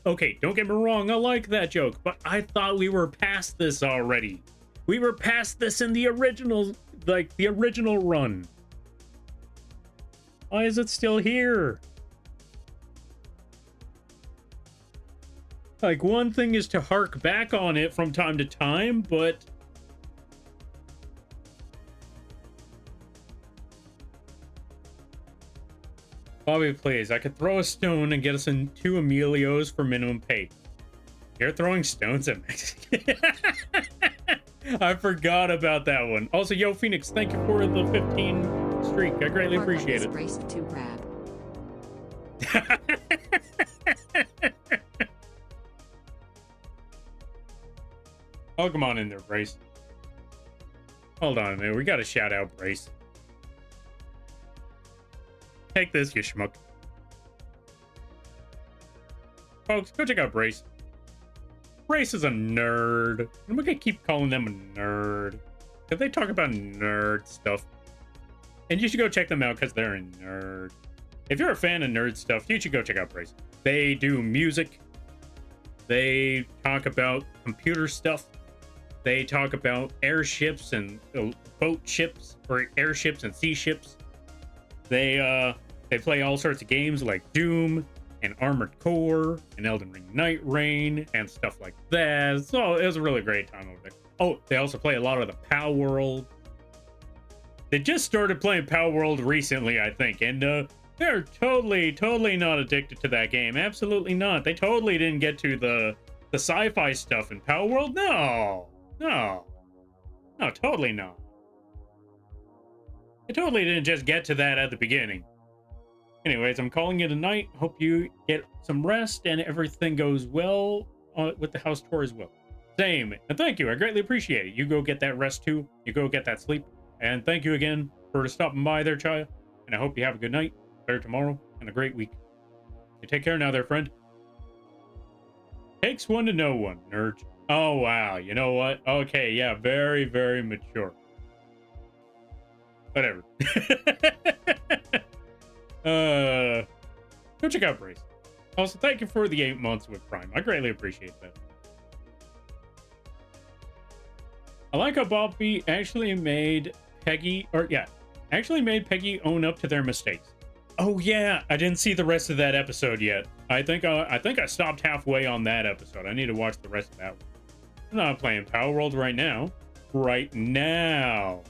okay, don't get me wrong, I like that joke, but I thought we were past this already. We were past this in the original, like, the original run. Why is it still here? Like, one thing is to hark back on it from time to time, but... Bobby, please, I could throw a stone and get us in 2 Emilios for minimum pay. You're throwing stones at Mexican. I forgot about that one. Also, yo, Phoenix, thank you for the 15 streak. I greatly appreciate it. Race to grab. Oh, come on in there, Brace. Hold on a minute. We got to shout out Brace. Take this, you schmuck. Folks, go check out Brace. Brace is a nerd. I'm gonna keep calling them a nerd, because they talk about nerd stuff. And you should go check them out, because they're a nerd. If you're a fan of nerd stuff, you should go check out Brace. They do music. They talk about computer stuff. They talk about airships and boat ships, or airships and sea ships. They play all sorts of games like Doom and Armored Core and Elden Ring Night Rain and stuff like that. So it was a really great time over there. Oh, they also play a lot of the Power World. They just started playing Power World recently, I think, and they're totally not addicted to that game. Absolutely not. They totally didn't get to the sci-fi stuff in Power World. No, totally not. I totally didn't just get to that at the beginning. Anyways, I'm calling it a night. Hope you get some rest and everything goes well with the house tour as well. Same. And thank you. I greatly appreciate it. You go get that rest too. You go get that sleep. And thank you again for stopping by there, Chaya. And I hope you have a good night, better tomorrow, and a great week. You take care now there, friend. Takes one to know one, nerd. Oh, wow. You know what? Okay, yeah. Very, very mature. Whatever. Go check out Brace. Also, thank you for the 8 months with Prime. I greatly appreciate that. I like how Bobby actually made Peggy own up to their mistakes. Oh yeah, I didn't see the rest of that episode yet. I think I stopped halfway on that episode. I need to watch the rest of that one. I'm not playing Power World right now. Right now.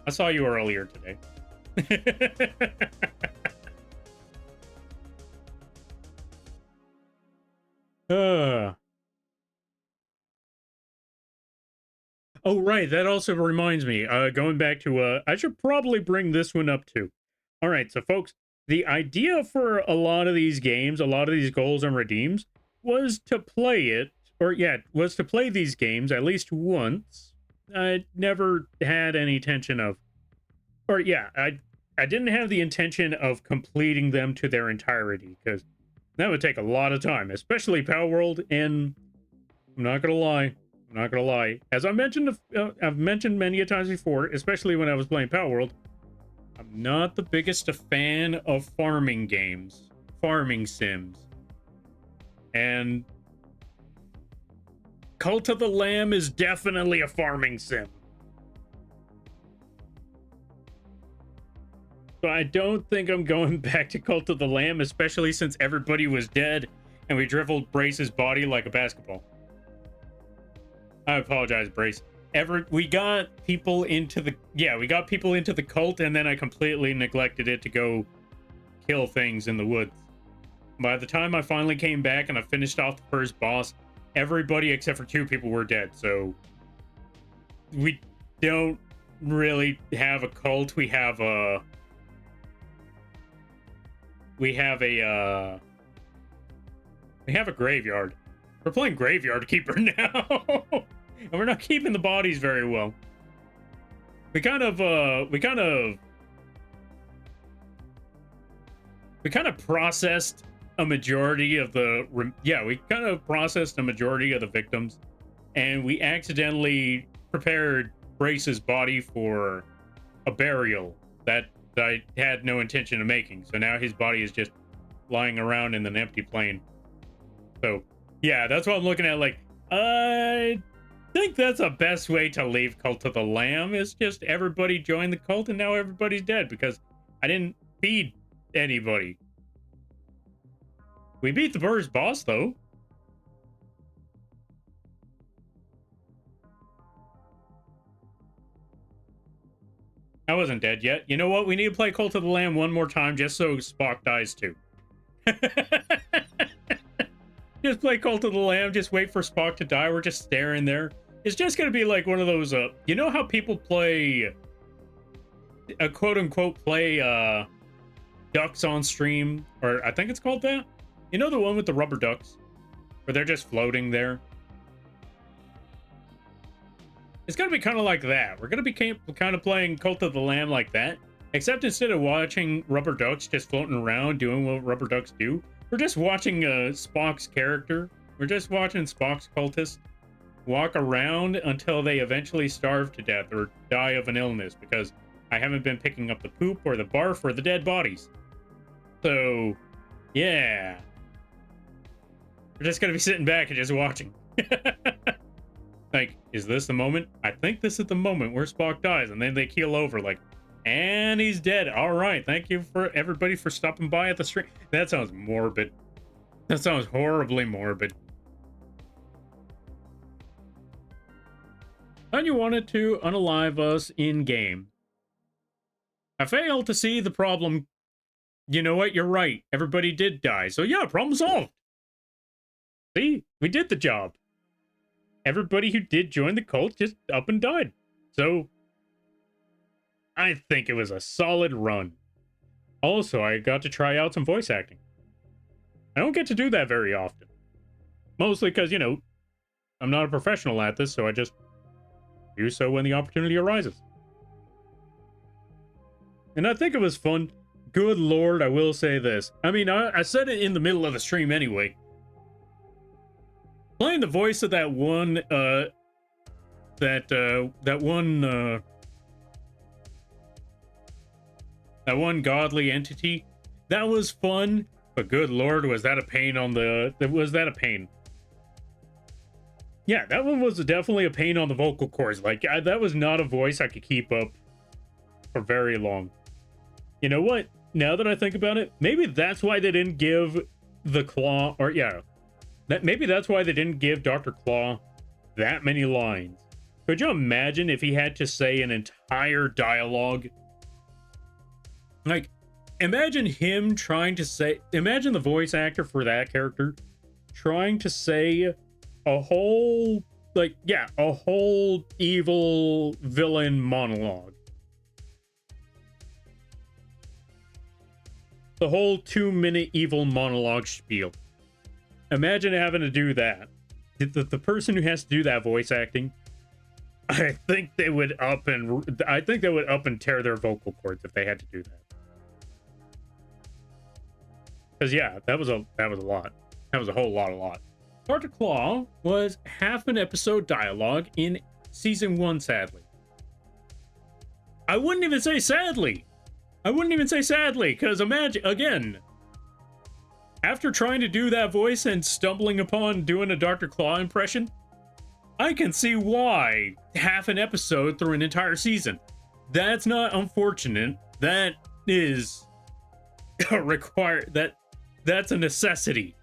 I saw you earlier today. Oh, right. That also reminds me, going back to, I should probably bring this one up too. All right. So folks, the idea for a lot of these games, a lot of these goals and redeems was to play it, or yeah, was to play these games at least once. I never had any intention of, or yeah, I didn't have the intention of completing them to their entirety, because that would take a lot of time, especially Power World. And I'm not gonna lie, as I mentioned, I've mentioned many a times before, especially when I was playing Power World, I'm not the biggest a fan of farming games, farming sims, and Cult of the Lamb is definitely a farming sim. So I don't think I'm going back to Cult of the Lamb, especially since everybody was dead and we dribbled Brace's body like a basketball. I apologize, Brace. We got people into the cult, and then I completely neglected it to go kill things in the woods. By the time I finally came back and I finished off the first boss, everybody except for 2 people were dead. So we don't really have a cult. We have a graveyard. We're playing Graveyard Keeper now. And we're not keeping the bodies very well. We kind of processed a majority of the victims, and we accidentally prepared Brace's body for a burial that I had no intention of making. So now his body is just lying around in an empty plane. So yeah, that's what I'm looking at. Like, I think that's the best way to leave Cult of the Lamb, is just everybody joined the cult and now everybody's dead because I didn't feed anybody. We beat the first boss though. I wasn't dead yet. You know what? We need to play Cult of the Lamb one more time just so Spock dies too. Just play Cult of the Lamb, just wait for Spock to die. We're just staring there. It's just gonna be like one of those, you know how people play, quote-unquote play, ducks on stream? Or I think it's called that? You know the one with the rubber ducks? Where they're just floating there? It's gonna be kind of like that. We're gonna be kind of playing Cult of the Lamb like that. Except instead of watching rubber ducks just floating around doing what rubber ducks do, we're just watching Spock's character. We're just watching Spock's cultists walk around until they eventually starve to death or die of an illness, because I haven't been picking up the poop or the barf or the dead bodies. So, yeah. We're just gonna be sitting back and just watching. Like, is this the moment? I think this is the moment where Spock dies, and then they keel over, like, and he's dead. All right, thank you for everybody for stopping by at the stream. That sounds morbid. That sounds horribly morbid. And you wanted to unalive us in-game. I failed to see the problem. You know what? You're right. Everybody did die. So yeah, problem solved. See? We did the job. Everybody who did join the cult just up and died. So I think it was a solid run. Also, I got to try out some voice acting. I don't get to do that very often. Mostly because, you know, I'm not a professional at this, so I just do so when the opportunity arises. And I think it was fun. Good Lord, I will say this. I mean, I said it in the middle of the stream anyway. Playing the voice of that one, that one godly entity, that was fun, but good Lord, was that a pain on the... Was that a pain? Yeah, that one was definitely a pain on the vocal cords. Like, that was not a voice I could keep up for very long. You know what? Now that I think about it, maybe that's why they didn't give the Claw... Or, yeah. Maybe that's why they didn't give Dr. Claw that many lines. Could you imagine if he had to say an entire dialogue? Like, imagine him trying to say... Imagine the voice actor for that character trying to say a whole... Like, yeah, a whole evil villain monologue. The whole 2-minute evil monologue spiel. Imagine having to do that. The person who has to do that voice acting, I think they would up and tear their vocal cords if they had to do that. Because yeah, that was a lot. That was a whole lot. Dr. Claw was half an episode dialogue in season 1, sadly. I wouldn't even say sadly, because imagine, again, after trying to do that voice and stumbling upon doing a Dr. Claw impression, I can see why. Half an episode through an entire season. That's not unfortunate. That is that's a necessity.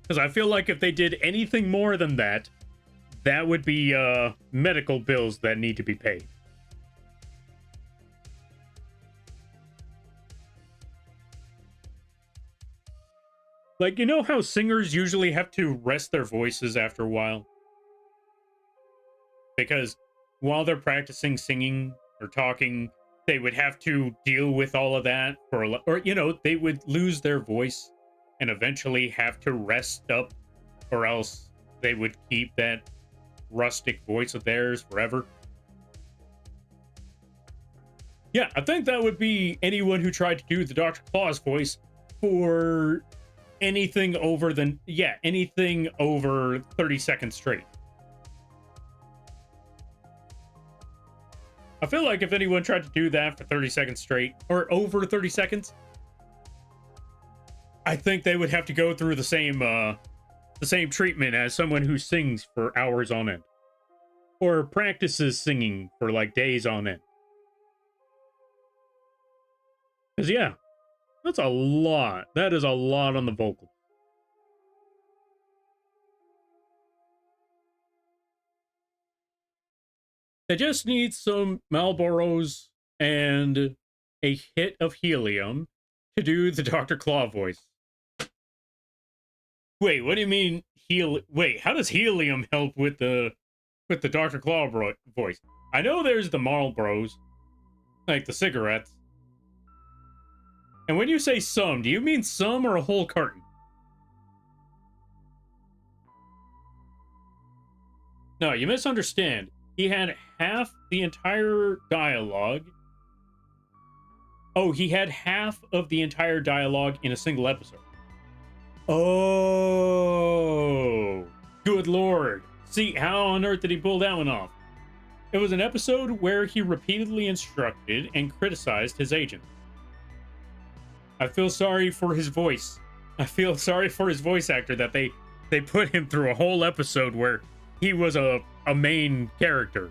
Because I feel like if they did anything more than that, that would be medical bills that need to be paid. Like, you know how singers usually have to rest their voices after a while? Because while they're practicing singing or talking, they would have to deal with all of that or you know, they would lose their voice and eventually have to rest up, or else they would keep that rustic voice of theirs forever. Yeah, I think that would be anyone who tried to do the Dr. Claus voice for anything over 30 seconds straight. I feel like if anyone tried to do that for 30 seconds straight, or over 30 seconds, I think they would have to go through the same treatment as someone who sings for hours on end. Or practices singing for like days on end. Because yeah, that's a lot. That is a lot on the vocal. They just need some Marlboros and a hit of helium to do the Dr. Claw voice. Wait, what do you mean wait, how does helium help with the Dr. Claw voice? I know there's the Marlboros, like the cigarettes. And when you say some, do you mean some or a whole carton? No, you misunderstand. He had half the entire dialogue. Oh, he had half of the entire dialogue in a single episode. Oh, good lord. See, how on earth did he pull that one off? It was an episode where he repeatedly instructed and criticized his agent. I feel sorry for his voice. I feel sorry for his voice actor that they put him through a whole episode where he was a main character.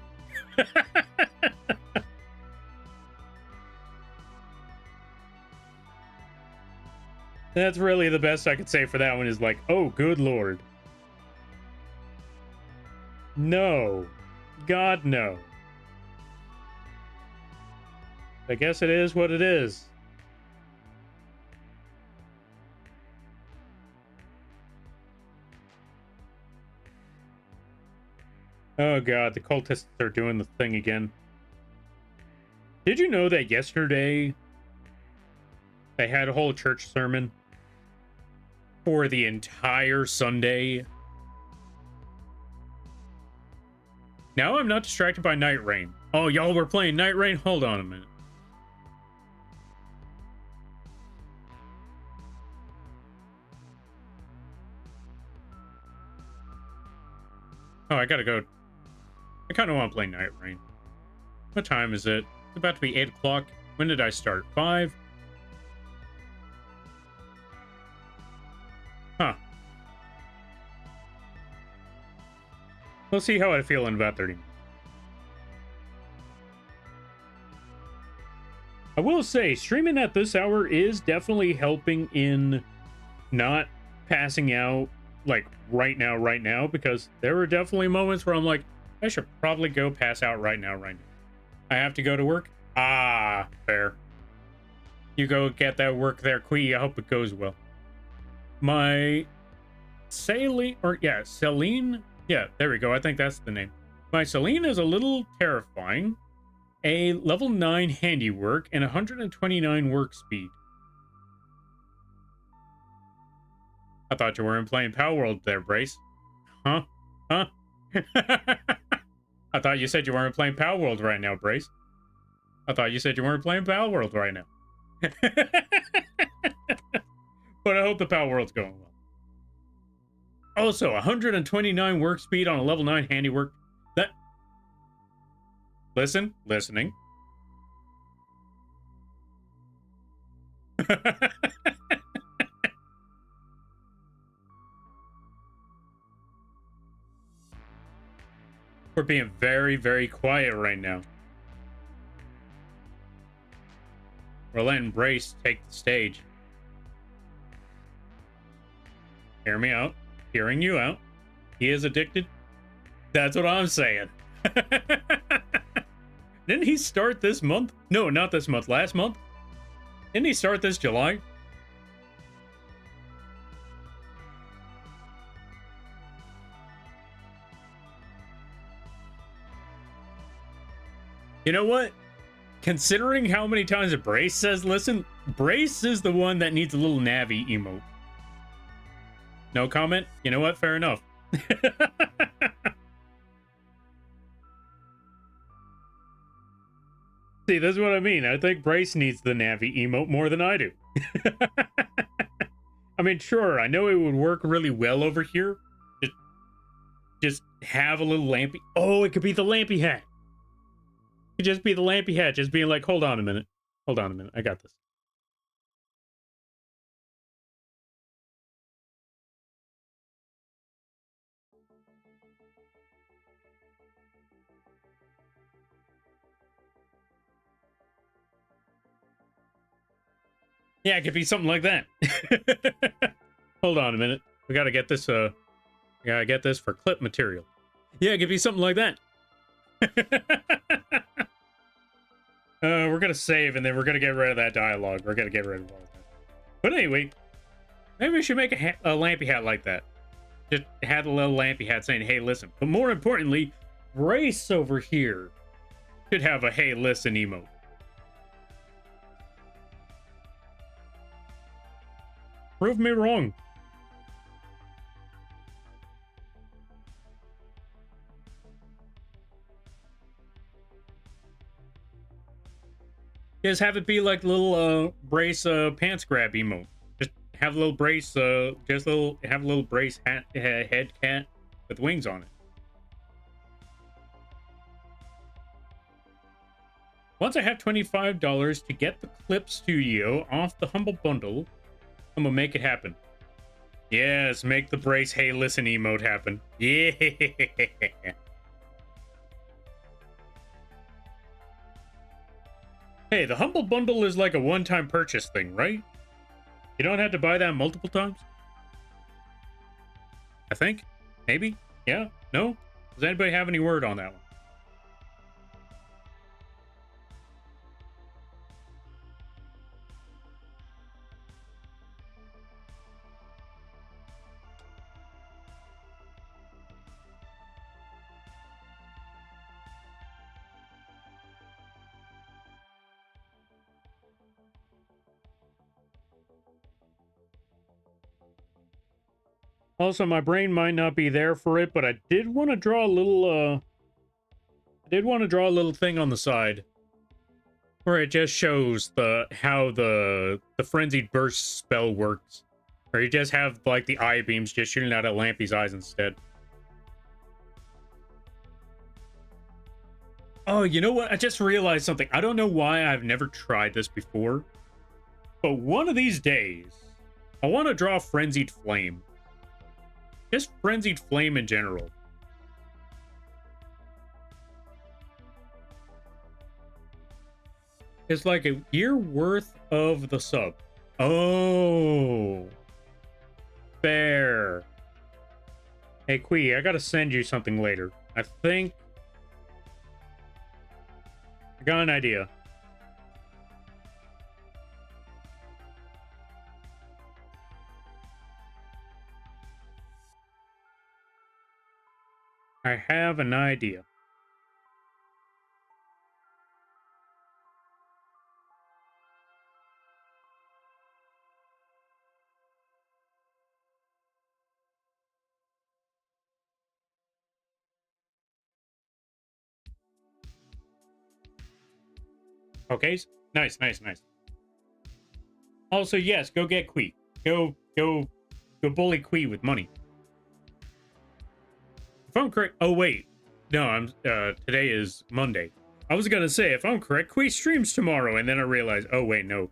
That's really the best I could say for that one is like, oh, good lord. No. God, no. I guess it is what it is. Oh god, the cultists are doing the thing again. Did you know that yesterday they had a whole church sermon for the entire Sunday? Now I'm not distracted by Night Rain. Oh, y'all were playing Night Rain? Hold on a minute. Oh, I gotta go. I kind of want to play Night Rain. What time is it? It's about to be 8 o'clock. When did I start? 5? Huh. We'll see how I feel in about 30 minutes. I will say, streaming at this hour is definitely helping in not passing out, like, right now, because there were definitely moments where I'm like, I should probably go pass out right now. I have to go to work? Ah, fair. You go get that work there, Quee. I hope it goes well. My Celine, yeah, there we go. I think that's the name. My Celine is a little terrifying. A level 9 handiwork and 129 work speed. I thought you weren't playing Power World there, Brace. Huh? Huh? I thought you said you weren't playing Power World right now, Brace. I thought you said you weren't playing Power World right now. But I hope the Power World's going well. Also, 129 work speed on a level 9 handiwork. That... Listening. We're being very, very quiet right now. We're letting Brace take the stage. Hear me out. Hearing you out. He is addicted. That's what I'm saying. Didn't he start this month? No, not this month. Last month? Didn't he start this July? You know what? Considering how many times Brace says listen, Brace is the one that needs a little Navi emote. No comment? You know what? Fair enough. See, that's what I mean. I think Brace needs the Navi emote more than I do. I mean, sure, I know it would work really well over here. Just have a little lampy. Oh, it could be the lampy hat. It could just be the lampy hat, just being like, hold on a minute. Hold on a minute. I got this. Yeah, it could be something like that. Hold on a minute. We gotta get this, we gotta get this for clip material. Yeah, it could be something like that. We're gonna save, and then we're gonna get rid of that dialogue. We're gonna get rid of all of that. But anyway, maybe we should make a lampy hat like that. Just have a little lampy hat saying, hey, listen. But more importantly, Brace over here should have a hey, listen emote. Prove me wrong. Just have it be like little Brace pants grab emote. Just have a little Brace have a little Brace head cat with wings on it. Once I have $25 to get the Clip Studio off the Humble Bundle, I'm gonna make it happen. Yes, make the Brace hey listen emote happen. Yeah. Hey, the Humble Bundle is like a one-time purchase thing, right? You don't have to buy that multiple times? I think? Maybe? Yeah? No? Does anybody have any word on that one? Also, my brain might not be there for it, but I did want to draw a little, thing on the side where it just shows how the frenzied burst spell works. Or you just have like the eye beams just shooting out at Lampy's eyes instead. Oh, you know what? I just realized something. I don't know why I've never tried this before, but one of these days, I want to draw Frenzied Flame. Just Frenzied Flame in general. It's like a year worth of the sub. Oh. Fair. Hey, Quee, I gotta send you something later. I think I got an idea. I have an idea. Okay, nice, nice, nice. Also, yes, go get Quee. Go bully Quee with money. If I'm correct, oh wait, no, today is Monday. I was gonna say, if I'm correct, Quee streams tomorrow, and then I realized, oh wait, no,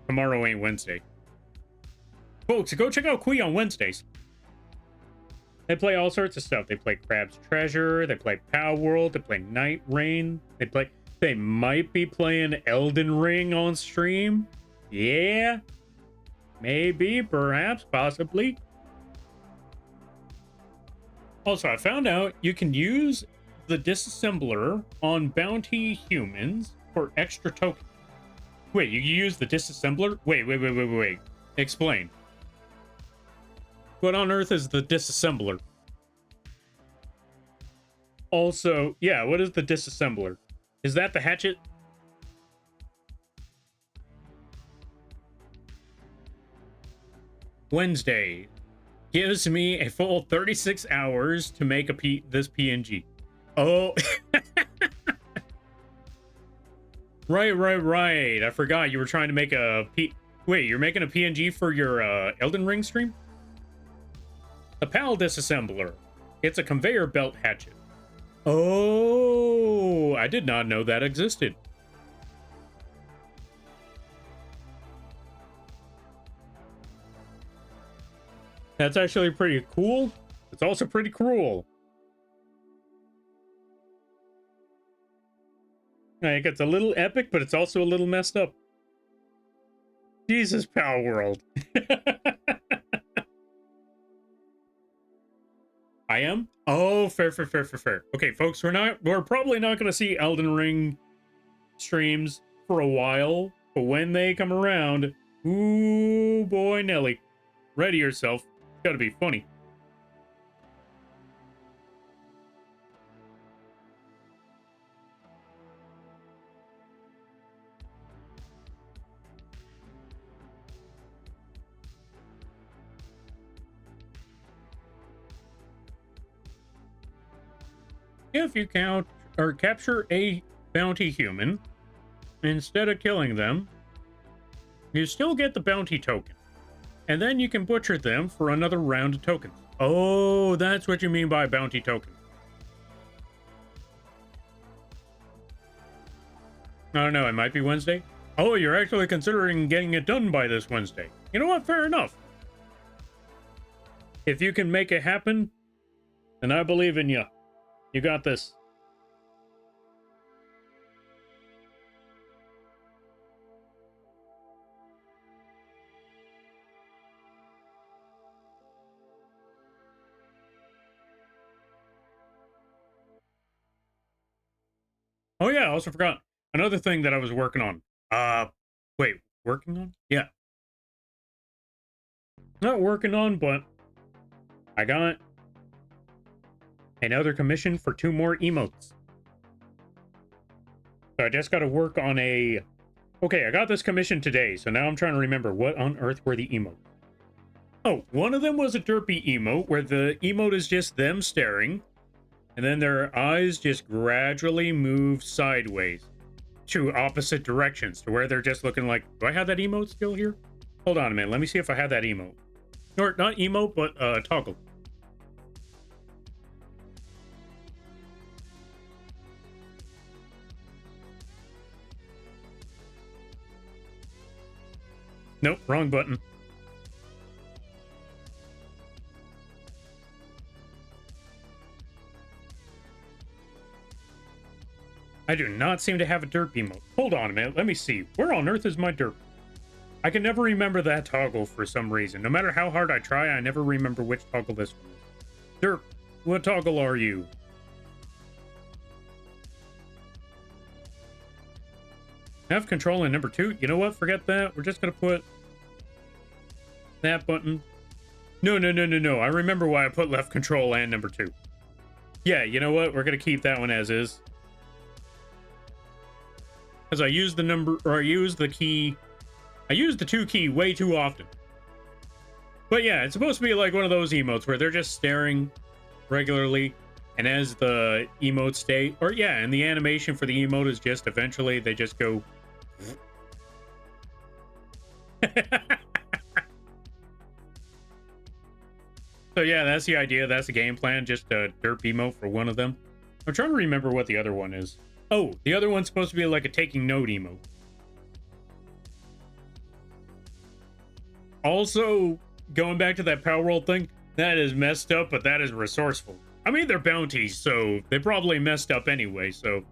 tomorrow ain't Wednesday. Folks, go check out Quee on Wednesdays. They play all sorts of stuff. They play Crab's Treasure. They play Pow World. They play Night Rain. They might be playing Elden Ring on stream. Yeah. Maybe, perhaps, possibly. Also, I found out you can use the disassembler on bounty humans for extra tokens. Wait, you use the disassembler? Wait. Explain. What on earth is the disassembler? Also, yeah, what is the disassembler? Is that the hatchet? Wednesday gives me a full 36 hours to make this PNG. Oh. Right. I forgot you were trying to make Wait, you're making a PNG for your Elden Ring stream? The PAL disassembler. It's a conveyor belt hatchet. Oh, I did not know that existed. That's actually pretty cool. It's also pretty cruel. Like, it's a little epic, but it's also a little messed up. Jesus, Power World. I am? Oh, fair. Okay, folks, we're probably not going to see Elden Ring streams for a while, but when they come around, ooh, boy, Nelly, ready yourself. It's got to be funny. If you count or capture a bounty human, instead of killing them, you still get the bounty token. And then you can butcher them for another round of tokens. Oh, that's what you mean by bounty token. I don't know, it might be Wednesday. Oh, you're actually considering getting it done by this Wednesday. You know what? Fair enough. If you can make it happen, then I believe in you. You got this. Oh yeah, I also forgot another thing that I was working on. Wait, working on? Yeah. Not working on, but I got another commission for 2 more emotes. So I just got to work on Okay, I got this commission today, so now I'm trying to remember what on earth were the emotes. Oh, one of them was a derpy emote, where the emote is just them staring, and then their eyes just gradually move sideways to opposite directions, to where they're just looking like, do I have that emote still here? Hold on a minute, let me see if I have that emote. Or, not emote, but toggle. Nope, wrong button. I do not seem to have a derp emote. Hold on a minute, let me see. Where on earth is my derp? I can never remember that toggle for some reason. No matter how hard I try, I never remember which toggle this one is. Derp, what toggle are you? Have control in number 2. You know what? Forget that. We're just gonna put that button. No. I remember why I put left control and number 2. Yeah, you know what? We're gonna keep that one as is. Because I use the number, or I use the key. I use the 2 key way too often. But yeah, it's supposed to be like one of those emotes where they're just staring regularly, and as the emotes stay, or yeah, and the animation for the emote is just eventually they just go. So yeah, that's the idea. That's the game plan. Just a derp emote for one of them. I'm trying to remember what the other one is. Oh, the other one's supposed to be like a taking note emote. Also, going back to that Power World thing, That is messed up, but that is resourceful. I mean, they're bounties, so they probably messed up anyway, so...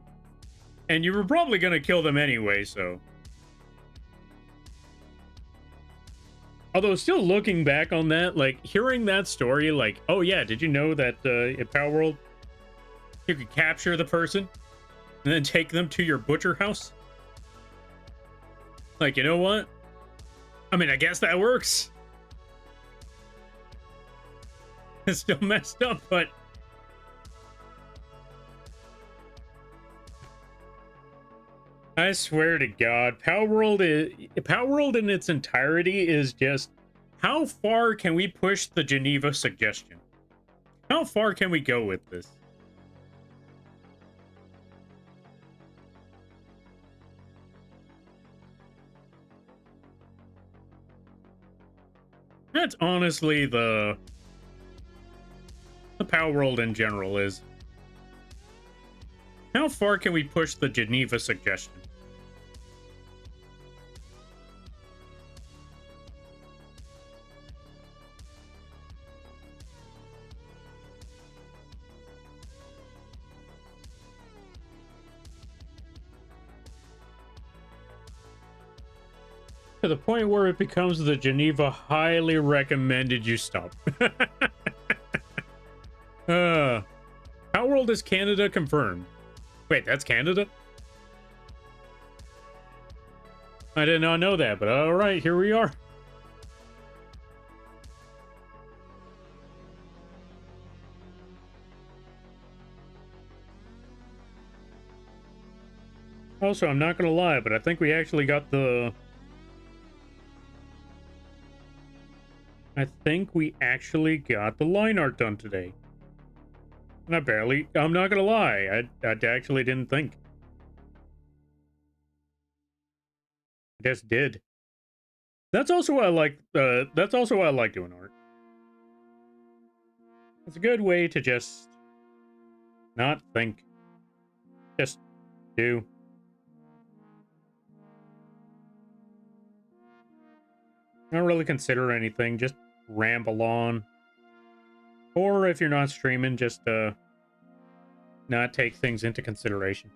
And you were probably gonna kill them anyway, so... Although, still looking back on that, like, hearing that story, like, oh yeah, did you know that in Power World, you could capture the person and then take them to your butcher house? Like, you know what? I mean, I guess that works. It's still messed up, but... I swear to God, Power World in its entirety is just, how far can we push the Geneva suggestion? How far can we go with this? That's honestly the Power World in general is. How far can we push the Geneva suggestion? To the point where it becomes the Geneva highly recommended you stop. Power World is Canada confirmed. Wait, that's Canada? I did not know that, but all right, here we are. Also, I'm not gonna lie, but I think we actually got the... I think we actually got the line art done today. Not barely. I'm not gonna lie. I actually didn't think. I just did. That's also why I like. That's also why I like doing art. It's a good way to just not think. Just do. Not really consider anything. Just ramble on. Or if you're not streaming, just not take things into consideration.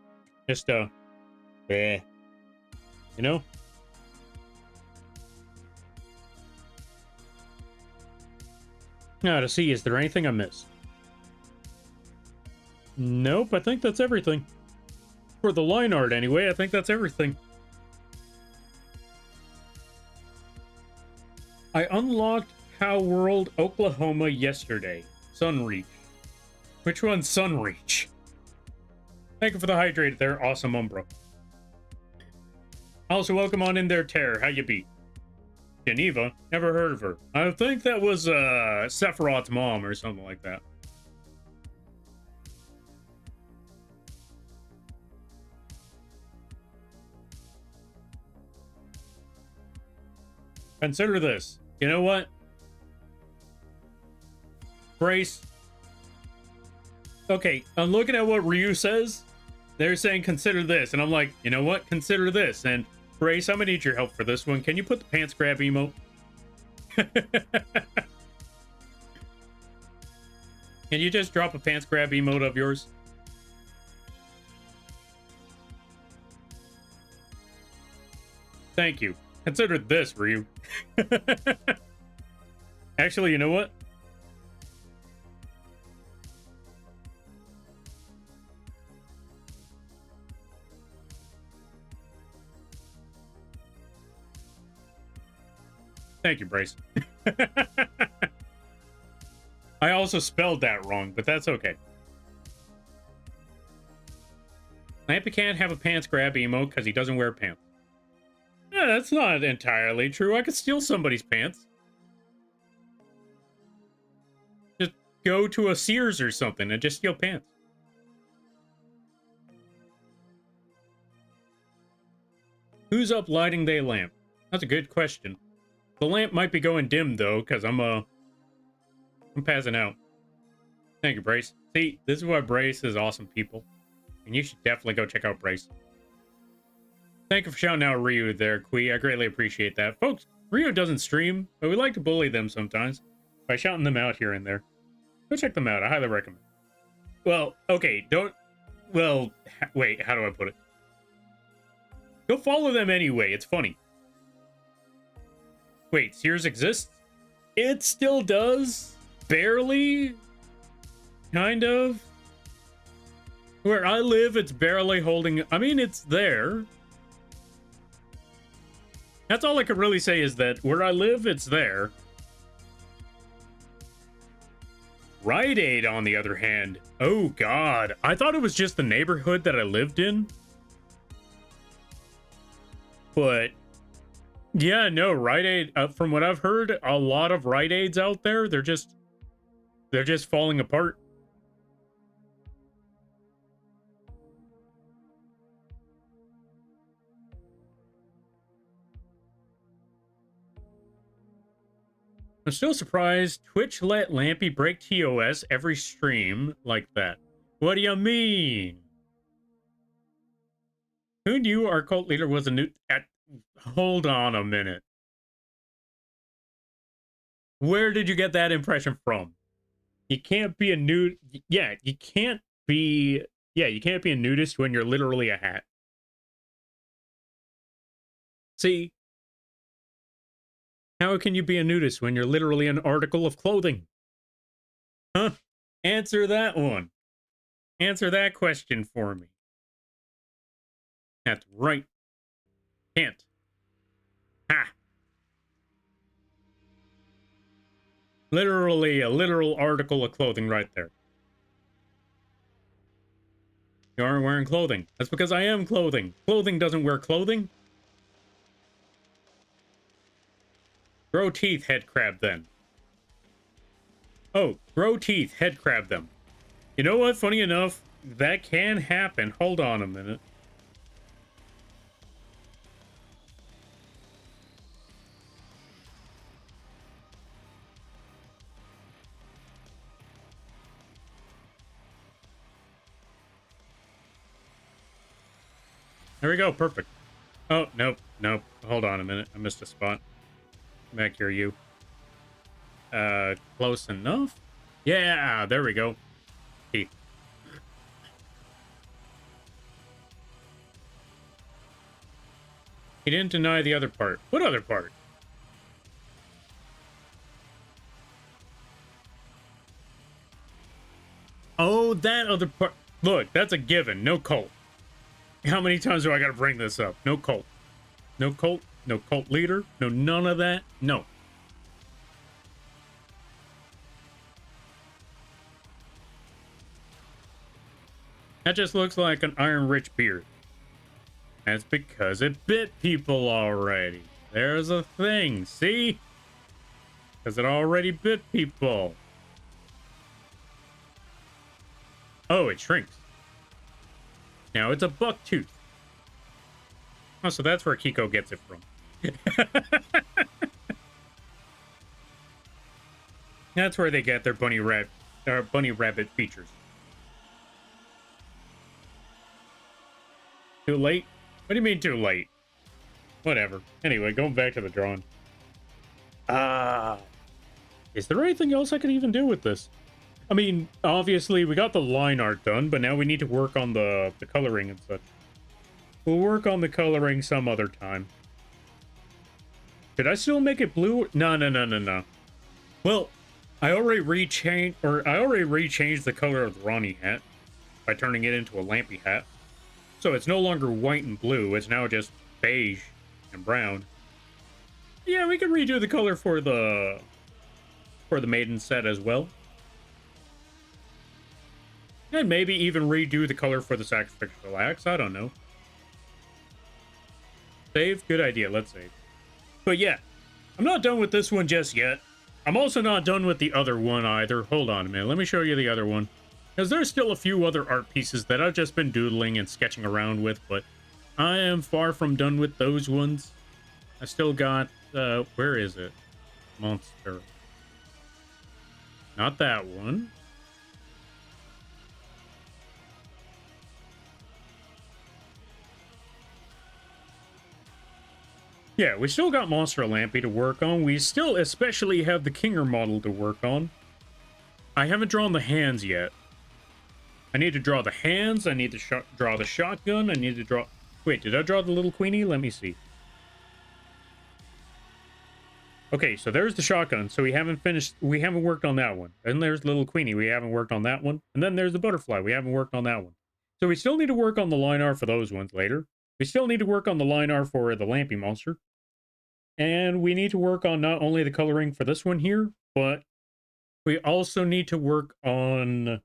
Just you know? Now to see, is there anything I missed? Nope, I think that's everything. For the line art anyway, I think that's everything. I unlocked Power World Oklahoma yesterday. Sunreach. Which one's Sunreach? Thank you for the hydrate there, awesome Umbra. Also, welcome on in there, Terror. How you be? Geneva? Never heard of her. I think that was Sephiroth's mom or something like that. Consider this. You know what? Brace. Okay, I'm looking at what Ryu says. They're saying consider this, and I'm like, you know what? Consider this. And Brace, I'm gonna need your help for this one. Can you put the pants grab emote? Can you just drop a pants grab emote of yours? Thank you. Consider this, Ryu. Actually, you know what? Thank you, Brace. I also spelled that wrong, but that's okay. Lampy can't have a pants grab emote because he doesn't wear pants. Yeah, that's not entirely true. I could steal somebody's pants. Just go to a Sears or something and just steal pants. Who's up lighting the lamp? That's a good question. The lamp might be going dim though, because I'm passing out. Thank you, Brace. See, this is why Brace is awesome people. And you should definitely go check out Brace. Thank you for shouting out Ryu there, Kui. I greatly appreciate that. Folks, Ryu doesn't stream, but we like to bully them sometimes. by shouting them out here and there. Go check them out. I highly recommend. Well, okay, don't. Well, wait, how do I put it? Go follow them anyway. It's funny. Wait, Sears exists? It still does? Barely? Kind of? Where I live, it's barely holding... I mean, it's there. That's all I could really say is that where I live, it's there. Rite Aid, on the other hand. Oh, God. I thought it was just the neighborhood that I lived in. But... yeah, no, Rite Aid, from what I've heard, a lot of Rite Aids out there, they're just falling apart. I'm still surprised Twitch let Lampy break TOS every stream like that. What do you mean? Who knew our cult leader was a new... hold on a minute. Where did you get that impression from? You can't be a nude... yeah, you can't be... yeah, you can't be a nudist when you're literally a hat. See? How can you be a nudist when you're literally an article of clothing? Huh? Answer that one. Answer that question for me. That's right. Can't. Ha! Literally a literal article of clothing right there. You aren't wearing clothing. That's because I am clothing. Clothing doesn't wear clothing. Grow teeth, head crab then. Oh, grow teeth, head crab them. You know what? Funny enough, that can happen. Hold on a minute. There we go. Perfect. Oh, nope. Nope. Hold on a minute. I missed a spot. Back here, you. Close enough? Yeah, there we go. Teeth. He didn't deny the other part. What other part? Oh, that other part. Look, that's a given. No cult. How many times do I gotta bring this up? No cult. No cult. No cult leader. No none of that. No. That just looks like an iron-rich beard. That's because it bit people already. There's a thing, see? Because it already bit people. Oh, it shrinks. Now it's a buck tooth. Oh, so that's where Kiko gets it from. That's where they get their bunny rabbit features. Too late? What do you mean too late? Whatever. Anyway, going back to the drawing. Is there anything else I could even do with this? I mean, obviously we got the line art done, but now we need to work on the coloring and such. We'll work on the coloring some other time. Did I still make it blue? No. Well, I already rechanged the color of the Ronnie hat by turning it into a Lampy hat. So it's no longer white and blue, it's now just beige and brown. Yeah, we can redo the color for the maiden set as well. And maybe even redo the color for the sacrificial axe, I don't know. Save? Good idea, let's save. But yeah, I'm not done with this one just yet. I'm also not done with the other one either. Hold on a minute, let me show you the other one. Because there's still a few other art pieces that I've just been doodling and sketching around with, but I am far from done with those ones. I still got, where is it? Monster. Not that one. Yeah, we still got Monster Lampy to work on. We still especially have the Kinger model to work on. I haven't drawn the hands yet. I need to draw the hands. I need to draw the shotgun. I need to draw... Wait, did I draw the little queenie? Let me see. Okay, so there's the shotgun. So we haven't worked on that one. And there's little queenie. We haven't worked on that one. And then there's the butterfly. We haven't worked on that one. So we still need to work on the line art for those ones later. We still need to work on the line art for the Lampy monster. And we need to work on not only the coloring for this one here, but we also need to work on...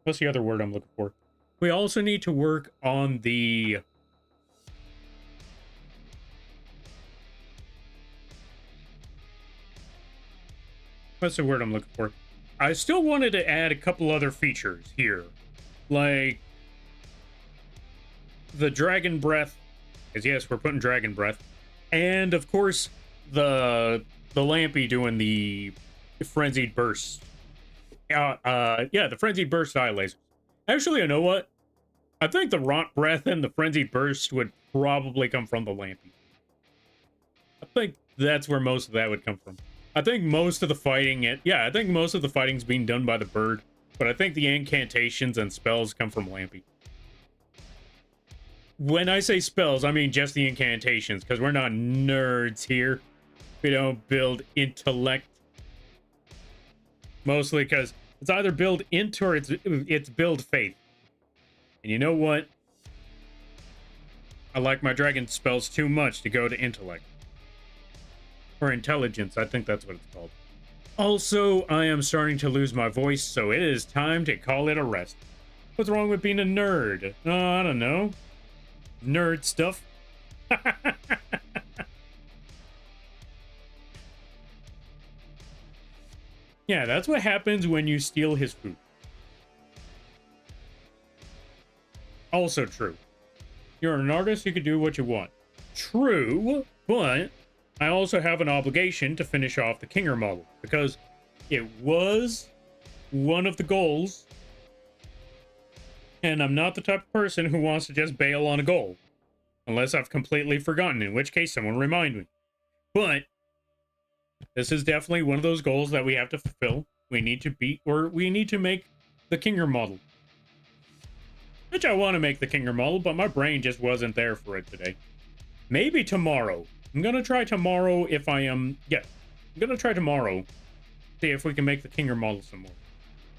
What's the other word I'm looking for? We also need to work on the... What's the word I'm looking for? I still wanted to add a couple other features here. Like... the dragon breath. Because yes, we're putting dragon breath. And of course, the Lampy doing the frenzied burst. Yeah, the frenzied burst eye lasers. Actually, you know what? I think the rot breath and the frenzied burst would probably come from the Lampy. I think that's where most of that would come from. I think most of the fighting, I think most of the fighting's being done by the bird, but I think the incantations and spells come from Lampy. When I say spells, I mean just the incantations, because we're not nerds here. We don't build intellect. Mostly because it's either build int or it's build faith. And you know what? I like my dragon spells too much to go to intellect. Or intelligence, I think that's what it's called. Also, I am starting to lose my voice, so it is time to call it a rest. What's wrong with being a nerd? I don't know. Nerd stuff. Yeah, that's what happens when you steal his food. Also true. You're an artist, you can do what you want. True, but I also have an obligation to finish off the Kinger model, because it was one of the goals, and I'm not the type of person who wants to just bail on a goal. Unless I've completely forgotten, in which case someone remind me. But this is definitely one of those goals that we have to fulfill. We need to beat, or we need to make the Kinger model. Which I want to make the Kinger model, but my brain just wasn't there for it today. Maybe tomorrow. I'm gonna try tomorrow if I am... Yeah, I'm gonna try tomorrow. See if we can make the Kinger model some more.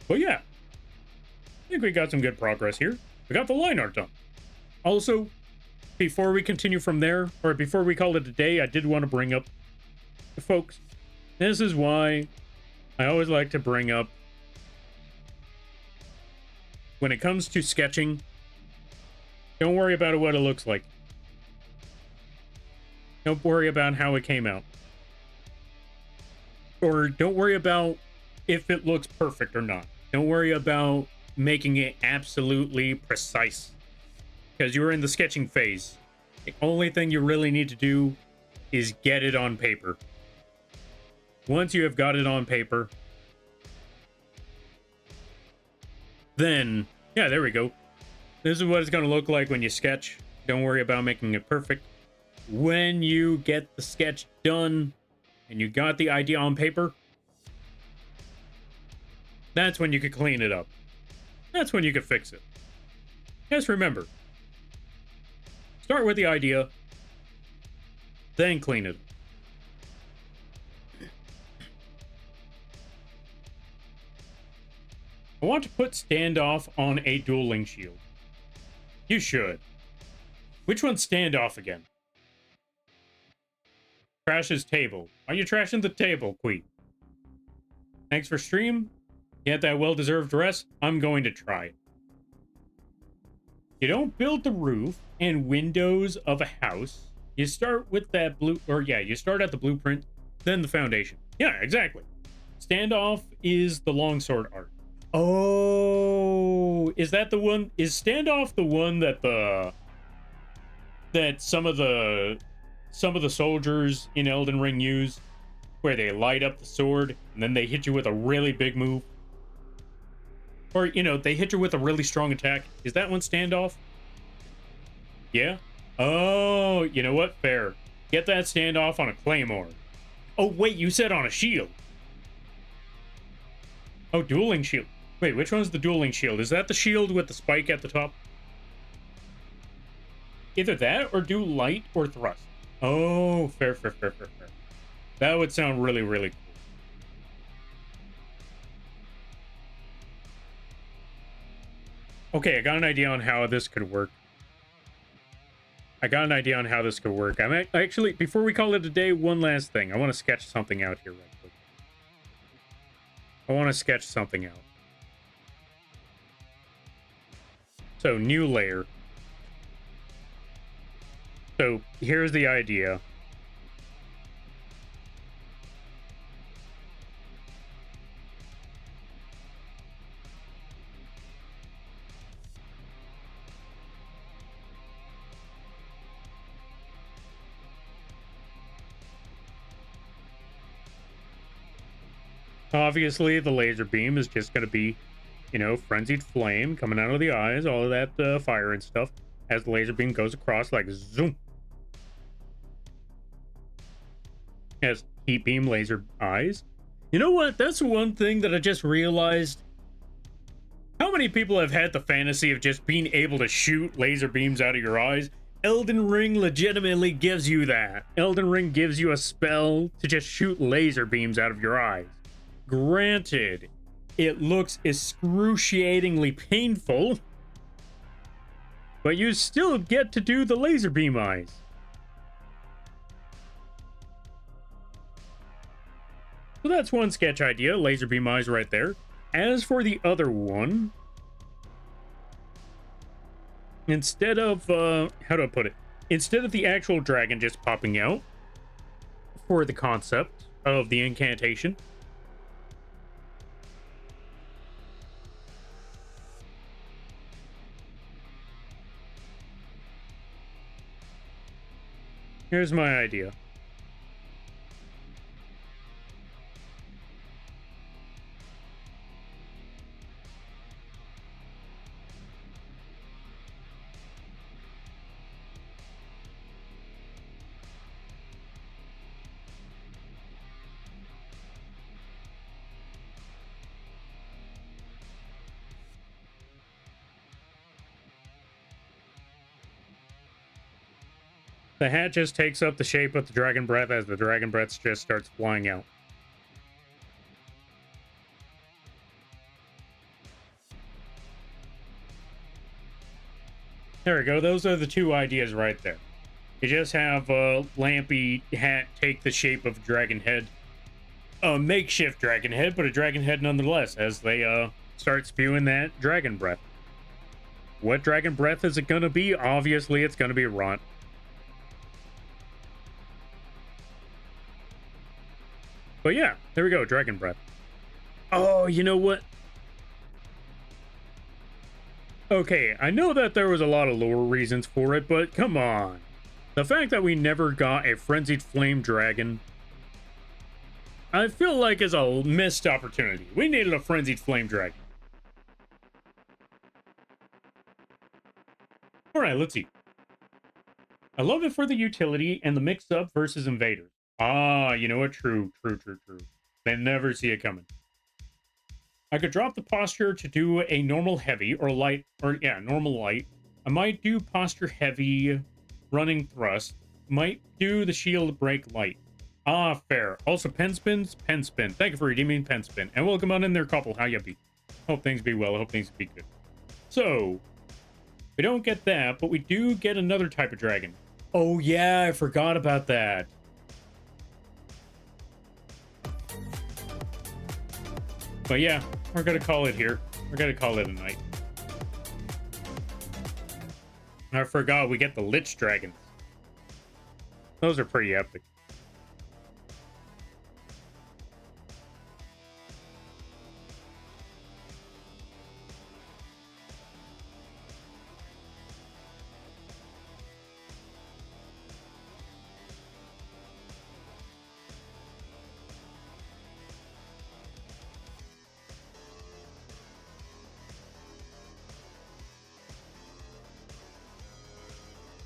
But yeah. I think we got some good progress here. We got the line art done. Also, before we continue from there, or before we call it a day, I did want to bring up... Folks, this is why I always like to bring up... When it comes to sketching, don't worry about what it looks like. Don't worry about how it came out. Or don't worry about if it looks perfect or not. Don't worry about making it absolutely precise. Because you're in the sketching phase. The only thing you really need to do is get it on paper. Once you have got it on paper, then, yeah, there we go. This is what it's going to look like when you sketch. Don't worry about making it perfect. When you get the sketch done and you got the idea on paper, that's when you could clean it up. That's when you could fix it. Just remember, start with the idea, then clean it. I want to put standoff on a dueling shield. You should. Which one's standoff again? Trash's table. Are you trashing the table, Queen? Thanks for stream. Get that well-deserved rest. I'm going to try it. You don't build the roof and windows of a house. You start with that you start at the blueprint, then the foundation. Yeah, exactly. Standoff is the longsword art. Oh, is that the one? Is standoff the one that some of the soldiers in Elden Ring use, where they light up the sword and then they hit you with a really big move? Or, you know, they hit you with a really strong attack. Is that one standoff? Yeah? Oh, you know what? Fair. Get that standoff on a claymore. Oh, wait, you said on a shield. Oh, dueling shield. Wait, which one's the dueling shield? Is that the shield with the spike at the top? Either that or do light or thrust. Oh, fair. That would sound really, really cool. Okay, I got an idea on how this could work. I'm actually, before we call it a day, one last thing. I want to sketch something out here right quick. So, new layer. So, here's the idea. Obviously, the laser beam is just going to be, you know, frenzied flame coming out of the eyes, all of that fire and stuff, as the laser beam goes across like zoom. As heat beam laser eyes. You know what? That's one thing that I just realized. How many people have had the fantasy of just being able to shoot laser beams out of your eyes? Elden Ring legitimately gives you that. Elden Ring gives you a spell to just shoot laser beams out of your eyes. Granted, it looks excruciatingly painful, but you still get to do the laser beam eyes. So that's one sketch idea, laser beam eyes right there. As for the other one, instead of, how do I put it? Instead of the actual dragon just popping out for the concept of the incantation, here's my idea. The hat just takes up the shape of the dragon breath as the dragon breath just starts flying out. There we go. Those are the two ideas right there. You just have a Lampy hat take the shape of a dragon head. A makeshift dragon head, but a dragon head nonetheless, as they start spewing that dragon breath. What dragon breath is it going to be? Obviously, it's going to be Runt. But yeah, there we go, dragon breath. Oh, you know what? Okay, I know that there was a lot of lore reasons for it, but come on. The fact that we never got a frenzied flame dragon, I feel like is a missed opportunity. We needed a frenzied flame dragon. Alright, let's see. I love it for the utility and the mix-up versus invaders. Ah, you know what? True. They never see it coming. I could drop the posture to do a normal heavy or light, or yeah, normal light. I might do posture heavy, running thrust. Might do the shield break light. Ah, fair. Also, pen spin. Thank you for redeeming pen spin. And welcome on in there, couple. How you be? Hope things be well. Hope things be good. So, we don't get that, but we do get another type of dragon. Oh yeah, I forgot about that. But yeah, we're gonna call it here. We're gonna call it a night. I forgot we get the Lich Dragons. Those are pretty epic.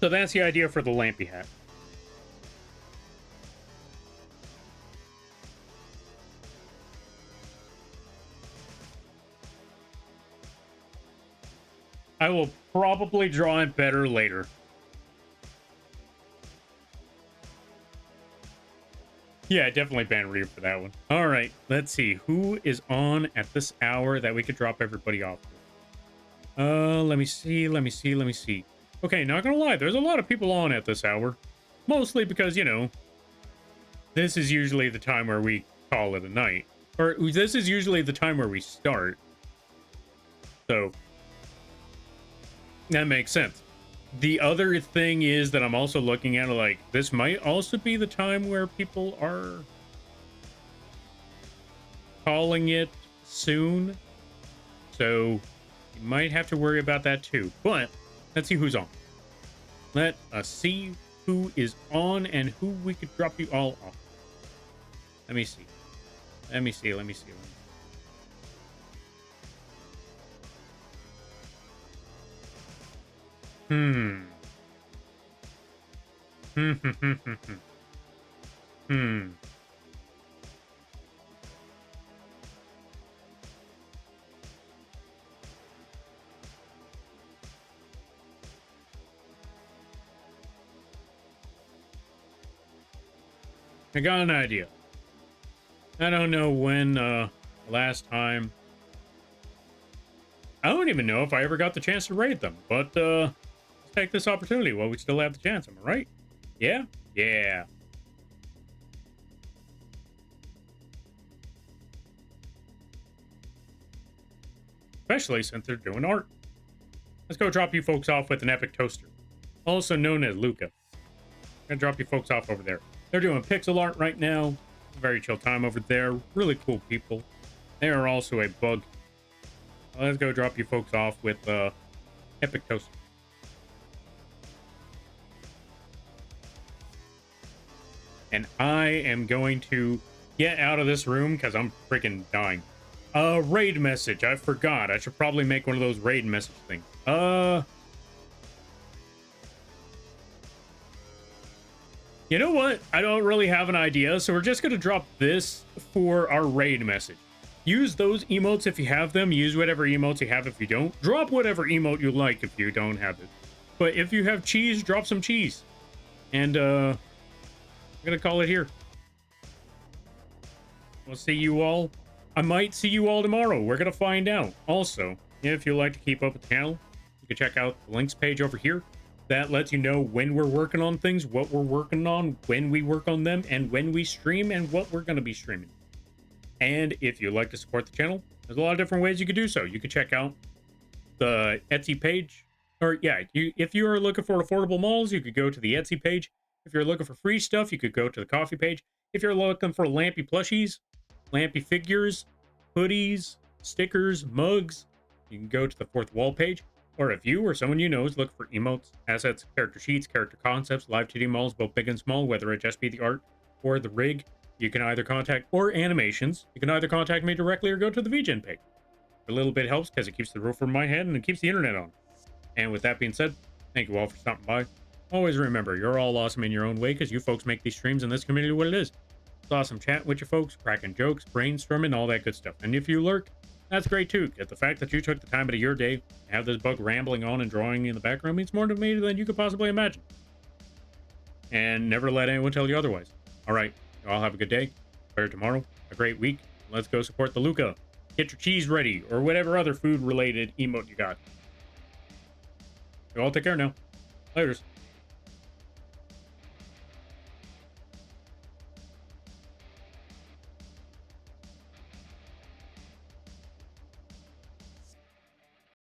So that's the idea for the Lampy hat. I will probably draw it better later. Yeah, definitely ban Reader for that one. All right, let's see. Who is on at this hour that we could drop everybody off with? Let me see. Okay, not gonna lie, there's a lot of people on at this hour. Mostly because, you know, this is usually the time where we call it a night. Or this is usually the time where we start. So, that makes sense. The other thing is that I'm also looking at, like, this might also be the time where people are calling it soon. So, you might have to worry about that too. But, let's see who's on. Let us see who is on and who we could drop you all off. Let me see. Let me see. Hmm. Hmm. I got an idea. I don't know when last time. I don't even know if I ever got the chance to raid them, but let's take this opportunity while we still have the chance, am I right? Yeah? Yeah. Especially since they're doing art. Let's go drop you folks off with an epic toaster, also known as Luca. I'm gonna drop you folks off over there. They're doing pixel art right now. Very chill time over there. Really cool people. They are also a bug. Let's go drop you folks off with epic toaster. And I am going to get out of this room because I'm freaking dying. Raid message. I forgot. I should probably make one of those raid message things. You know what? I don't really have an idea, so we're just going to drop this for our raid message. Use those emotes if you have them. Use whatever emotes you have if you don't. Drop whatever emote you like if you don't have it. But if you have cheese, drop some cheese. And, I'm going to call it here. We'll see you all. I might see you all tomorrow. We're going to find out. Also, if you'd like to keep up with the channel, you can check out the links page over here. That lets you know when we're working on things, what we're working on, when we work on them, and when we stream, and what we're going to be streaming. And if you'd like to support the channel, there's a lot of different ways you could do so. You can check out the Etsy page. Or, yeah, if you are looking for affordable malls, you could go to the Etsy page. If you're looking for free stuff, you could go to the coffee page. If you're looking for Lampy plushies, Lampy figures, hoodies, stickers, mugs, you can go to the fourth wall page. Or if you or someone you know is looking for emotes, assets, character sheets, character concepts, live 2D models, both big and small, whether it just be the art or the rig, you can either contact, or animations, you can either contact me directly or go to the vgen page. A little bit helps because it keeps the roof over my head and it keeps the internet on. And with that being said, thank you all for stopping by. Always remember, you're all awesome in your own way because you folks make these streams and this community what it is. It's awesome chatting with you folks, cracking jokes, brainstorming, all that good stuff. And if you lurk, that's great too. Get the fact that you took the time out of your day to have this bug rambling on and drawing in the background means more to me than you could possibly imagine. And never let anyone tell you otherwise. All right, you all have a good day. Better tomorrow. A great week. Let's go support the Luca. Get your cheese ready or whatever other food related emote you got. You all take care now. Laters.